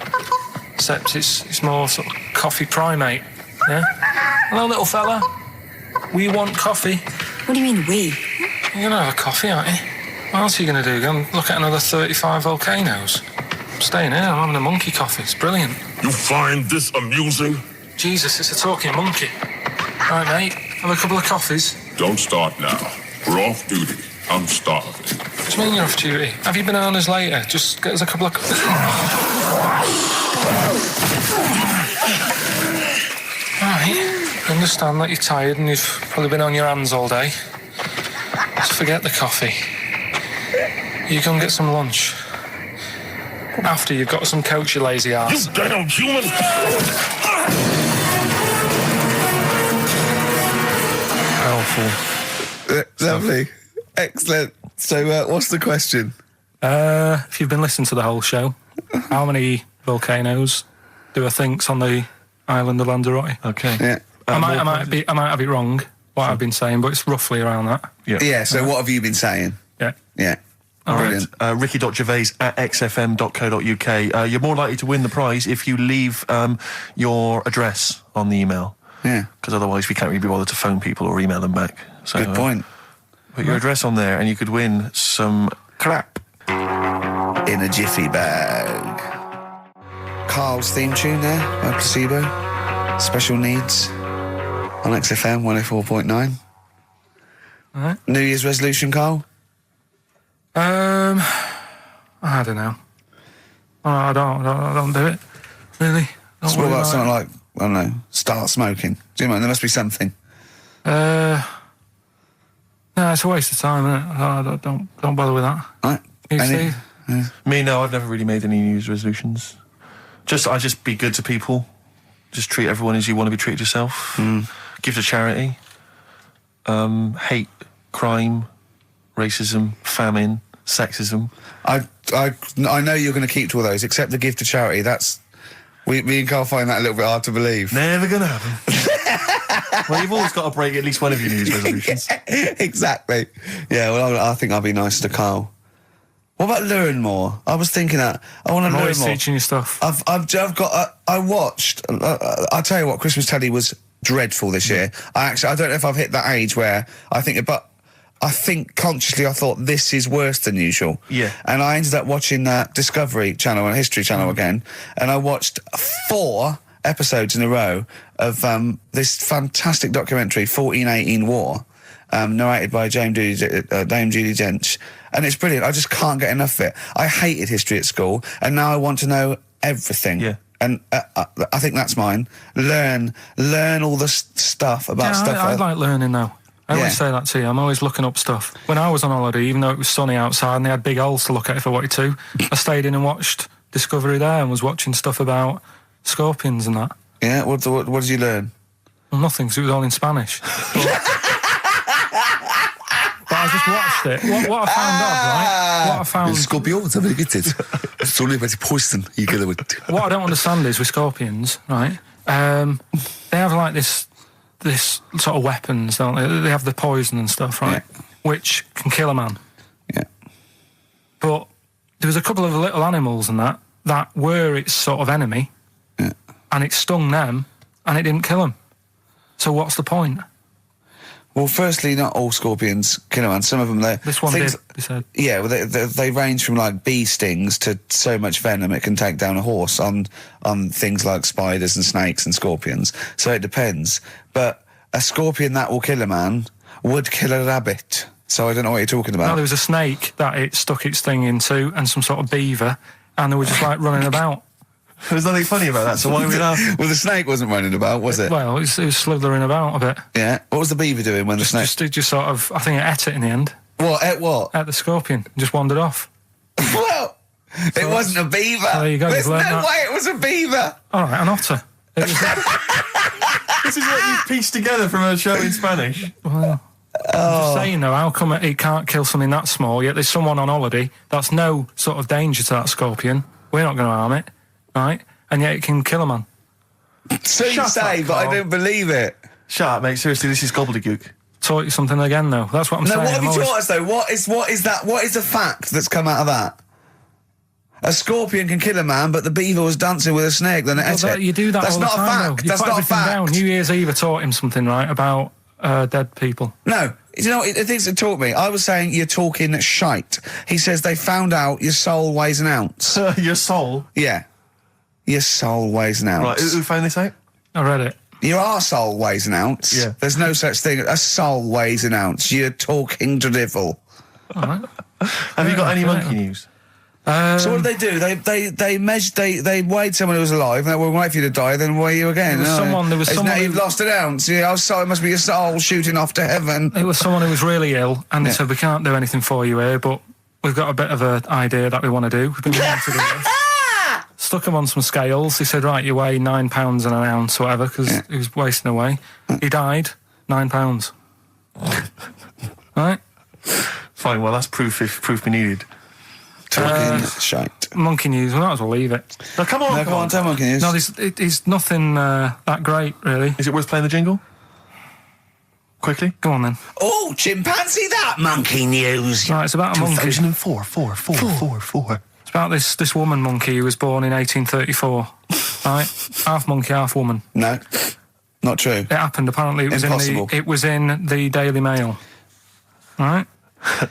[SPEAKER 7] except it's more sort of coffee primate. Yeah. Hello, little fella. We want coffee.
[SPEAKER 5] What do you mean, we?
[SPEAKER 7] You're gonna have a coffee, aren't you? What else are you gonna do? Go and look at another 35 volcanoes? I'm staying here. I'm having a monkey coffee. It's brilliant.
[SPEAKER 10] You find this amusing?
[SPEAKER 7] Jesus, it's a talking monkey. Right, mate. Have a couple of coffees.
[SPEAKER 10] Don't start now. We're off duty. I'm starving.
[SPEAKER 7] What do you mean you're off duty? Have you bananas later? Just get us a couple of... Right. I understand that you're tired and you've probably been on your hands all day. Just forget the coffee. You go and get some lunch. After you've got some coach, you lazy ass.
[SPEAKER 10] You damn human!
[SPEAKER 7] Powerful.
[SPEAKER 1] Lovely. Excellent. So, what's the question?
[SPEAKER 7] If you've been listening to the whole show, how many volcanoes do I think's on the island of Lanzarote?
[SPEAKER 2] Okay.
[SPEAKER 1] Yeah.
[SPEAKER 7] I might have it wrong, what I've been saying, but it's roughly around that.
[SPEAKER 1] Yeah, so what have you been saying?
[SPEAKER 7] Yeah.
[SPEAKER 1] Yeah. Brilliant.
[SPEAKER 2] Ricky.gervais@xfm.co.uk. You're more likely to win the prize if you leave your address on the email.
[SPEAKER 1] Yeah.
[SPEAKER 2] Because otherwise we can't really be bothered to phone people or email them back. So,
[SPEAKER 1] Good point.
[SPEAKER 2] Put your address on there and you could win some crap.
[SPEAKER 1] In a jiffy bag. Carl's theme tune there by Placebo. Special Needs on XFM 104.9.
[SPEAKER 7] Alright.
[SPEAKER 1] New Year's resolution, Carl?
[SPEAKER 7] I don't know. I don't do it. Really.
[SPEAKER 1] What about something like, I don't know, start smoking? Do you know, there must be something.
[SPEAKER 7] No, it's a waste of time, isn't it? Don't bother with that.
[SPEAKER 1] Right.
[SPEAKER 7] You, Steve?
[SPEAKER 2] Me, no, I've never really made any New Year's resolutions. I just be good to people. Just treat everyone as you want to be treated yourself. Give to charity. Hate crime, racism, famine, sexism.
[SPEAKER 1] I know you're going to keep to all those, except the give to charity. That's... Me and Carl find that a little bit hard to believe.
[SPEAKER 2] Never gonna happen. Well, you've always got to break at least one of your New Year's resolutions.
[SPEAKER 1] Yeah, exactly. Yeah, well, I think I'll be nice to Carl. What about learn more? I was thinking that. I want to learn more.
[SPEAKER 7] I'm always teaching you stuff.
[SPEAKER 1] I've got... I watched... I'll tell you what, Christmas telly was dreadful this year. I don't know if I've hit that age where I think... But I think consciously I thought this is worse than usual.
[SPEAKER 2] Yeah.
[SPEAKER 1] And I ended up watching Discovery Channel and History Channel again, and I watched 4 episodes in a row of this fantastic documentary, 1418 War, narrated by Dame Judi Dench, and it's brilliant. I just can't get enough of it. I hated history at school, and now I want to know everything.
[SPEAKER 2] Yeah.
[SPEAKER 1] And I think that's mine. Learn all the stuff about stuff.
[SPEAKER 7] I like learning now. I always say that to you. I'm always looking up stuff. When I was on holiday, even though it was sunny outside and they had big holes to look at if I wanted to, I stayed in and watched Discovery there and was watching stuff about scorpions and that.
[SPEAKER 1] Yeah? What did you learn?
[SPEAKER 7] Well, nothing, because it was all in Spanish. But I just watched it. What I found odd, right? What I found...
[SPEAKER 1] Scorpions, I'm going to get it. It's only about poison. You get it.
[SPEAKER 7] What I don't understand is with scorpions, right? They have like this sort of weapons, don't they? They have the poison and stuff, right? Yeah. Which can kill a man.
[SPEAKER 1] Yeah.
[SPEAKER 7] But there was a couple of little animals and that were its sort of enemy.
[SPEAKER 1] Yeah.
[SPEAKER 7] And it stung them and it didn't kill them. So what's the point?
[SPEAKER 1] Well, firstly, not all scorpions kill a man. Some of them,
[SPEAKER 7] this one did, he said.
[SPEAKER 1] Yeah, well, they range from like bee stings to so much venom it can take down a horse on things like spiders and snakes and scorpions. So it depends. But a scorpion that will kill a man would kill a rabbit. so I don't know what you're talking
[SPEAKER 3] No,
[SPEAKER 1] about.
[SPEAKER 3] there was a snake that it stuck its thing into, and some sort of beaver, and they were just like running about.
[SPEAKER 2] There's nothing funny about that, so why are we laughing?
[SPEAKER 1] Well, the snake wasn't running about, was it?
[SPEAKER 3] Well, it was slithering about a bit.
[SPEAKER 1] Yeah. What was the beaver doing when the snake...
[SPEAKER 3] Just sort of, I think it ate it in the end.
[SPEAKER 1] What? Ate what?
[SPEAKER 3] Ate the scorpion. Just wandered off.
[SPEAKER 1] Well, it wasn't a beaver.
[SPEAKER 3] There you go,
[SPEAKER 1] There's
[SPEAKER 3] you've
[SPEAKER 1] no
[SPEAKER 3] learned that.
[SPEAKER 1] way it was a beaver.
[SPEAKER 3] All right, an otter. It was,
[SPEAKER 2] This is what you've pieced together from a show in Spanish.
[SPEAKER 3] well, I'm just saying though, how come it can't kill something that small, yet there's someone on holiday that's no sort of danger to that scorpion. We're not going to harm it, right? And yet it can kill a man.
[SPEAKER 1] So you
[SPEAKER 2] Shut
[SPEAKER 1] say,
[SPEAKER 2] up,
[SPEAKER 1] but I
[SPEAKER 2] Carl.
[SPEAKER 1] don't believe it.
[SPEAKER 2] Shut up, mate. Seriously, this is gobbledygook.
[SPEAKER 3] Taught you something again, though. That's what I'm
[SPEAKER 1] No,
[SPEAKER 3] saying.
[SPEAKER 1] what have
[SPEAKER 3] I'm
[SPEAKER 1] you
[SPEAKER 3] always-
[SPEAKER 1] taught us though? What is that? What is the fact that's come out of that? A scorpion can kill a man, but the beaver was dancing with a snake. Then it ate it.
[SPEAKER 3] You do that
[SPEAKER 1] That's
[SPEAKER 3] all the
[SPEAKER 1] not
[SPEAKER 3] time,
[SPEAKER 1] a fact.
[SPEAKER 3] though. You
[SPEAKER 1] That's
[SPEAKER 3] put
[SPEAKER 1] not a
[SPEAKER 3] everything
[SPEAKER 1] fact.
[SPEAKER 3] down. New Year's Eve, I taught him something, right, about dead people.
[SPEAKER 1] No, you know what the things that taught me? I was saying you're talking shite. He says they found out your soul weighs an ounce.
[SPEAKER 2] Your soul?
[SPEAKER 1] Yeah. Your soul weighs an ounce.
[SPEAKER 2] Right, who found this out?
[SPEAKER 3] I read it.
[SPEAKER 1] Your arsehole weighs an ounce.
[SPEAKER 2] Yeah.
[SPEAKER 1] There's no such thing. A soul weighs an ounce. You're talking drivel.
[SPEAKER 3] All right.
[SPEAKER 2] Have you got any
[SPEAKER 3] yeah.
[SPEAKER 2] monkey news?
[SPEAKER 1] So what did they do? They measured. They weighed someone who was alive, and they will wait for you to die, then weigh you again.
[SPEAKER 3] There was someone
[SPEAKER 1] You've
[SPEAKER 3] who-
[SPEAKER 1] lost an ounce. Yeah, it must be your soul shooting off to heaven.
[SPEAKER 3] It was someone who was really ill, and they
[SPEAKER 1] Yeah.
[SPEAKER 3] said, we can't do anything for you here, but we've got a bit of an idea that we want to do. We've been wanting to do this. Stuck him on some scales. He said, right, you weigh 9 pounds an ounce or whatever, because he was wasting away. He died, 9 pounds. Right?
[SPEAKER 2] Fine, well, that's proof if proof be needed.
[SPEAKER 1] Talking shite.
[SPEAKER 3] Monkey news, we might as well leave it.
[SPEAKER 2] No, come on,
[SPEAKER 1] No, come on, tell monkey news.
[SPEAKER 3] No, it's nothing that great, really.
[SPEAKER 2] Is it worth playing the jingle? Quickly?
[SPEAKER 3] Go on then.
[SPEAKER 1] Oh, chimpanzee, that monkey news.
[SPEAKER 3] Right, it's about a monkey.
[SPEAKER 2] 2004, four.
[SPEAKER 3] It's about this woman monkey who was born in 1834. Right? Half monkey, half woman.
[SPEAKER 1] No, not true.
[SPEAKER 3] It happened, apparently.
[SPEAKER 1] Impossible.
[SPEAKER 3] It was in the Daily Mail. Right?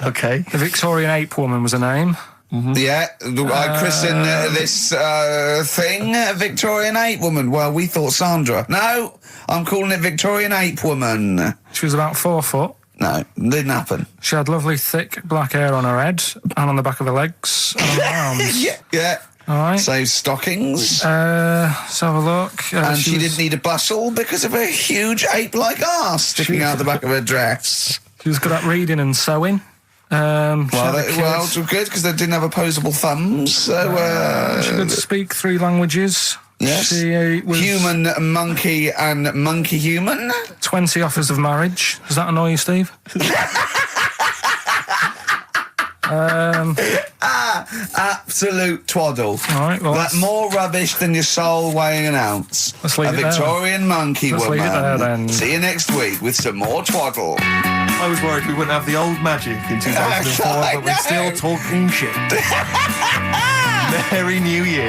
[SPEAKER 2] Okay.
[SPEAKER 3] The Victorian ape woman was her name.
[SPEAKER 1] Yeah, I christen this thing Victorian ape woman. Well, we thought Sandra. No, I'm calling it Victorian ape woman.
[SPEAKER 3] She was about 4 foot.
[SPEAKER 1] No, didn't happen.
[SPEAKER 3] She had lovely, thick black hair on her head and on the back of her legs and on her arms.
[SPEAKER 1] Yeah.
[SPEAKER 3] All right.
[SPEAKER 1] So stockings.
[SPEAKER 3] Let's have a look.
[SPEAKER 1] And she
[SPEAKER 3] was-
[SPEAKER 1] didn't need a bustle because of a huge ape-like arse sticking out the back of her dress.
[SPEAKER 3] She was good at reading and sewing.
[SPEAKER 1] Well, it's good because they didn't have opposable thumbs. So
[SPEAKER 3] she could speak 3 languages.
[SPEAKER 1] yes,
[SPEAKER 3] She was
[SPEAKER 1] human, monkey, and monkey human.
[SPEAKER 3] 20 offers of marriage. Does that annoy you, Steve?
[SPEAKER 1] Absolute twaddle.
[SPEAKER 3] All right, well,
[SPEAKER 1] That more rubbish than your soul weighing an ounce.
[SPEAKER 3] Let's leave
[SPEAKER 1] a
[SPEAKER 3] it there.
[SPEAKER 1] Victorian monkey
[SPEAKER 3] Let's
[SPEAKER 1] woman.
[SPEAKER 3] leave it there, then.
[SPEAKER 1] See you next week with some more twaddle.
[SPEAKER 2] I was worried we wouldn't have the old magic in 2004,
[SPEAKER 1] I
[SPEAKER 2] but we're still
[SPEAKER 1] know.
[SPEAKER 2] talking shit. Merry New Year.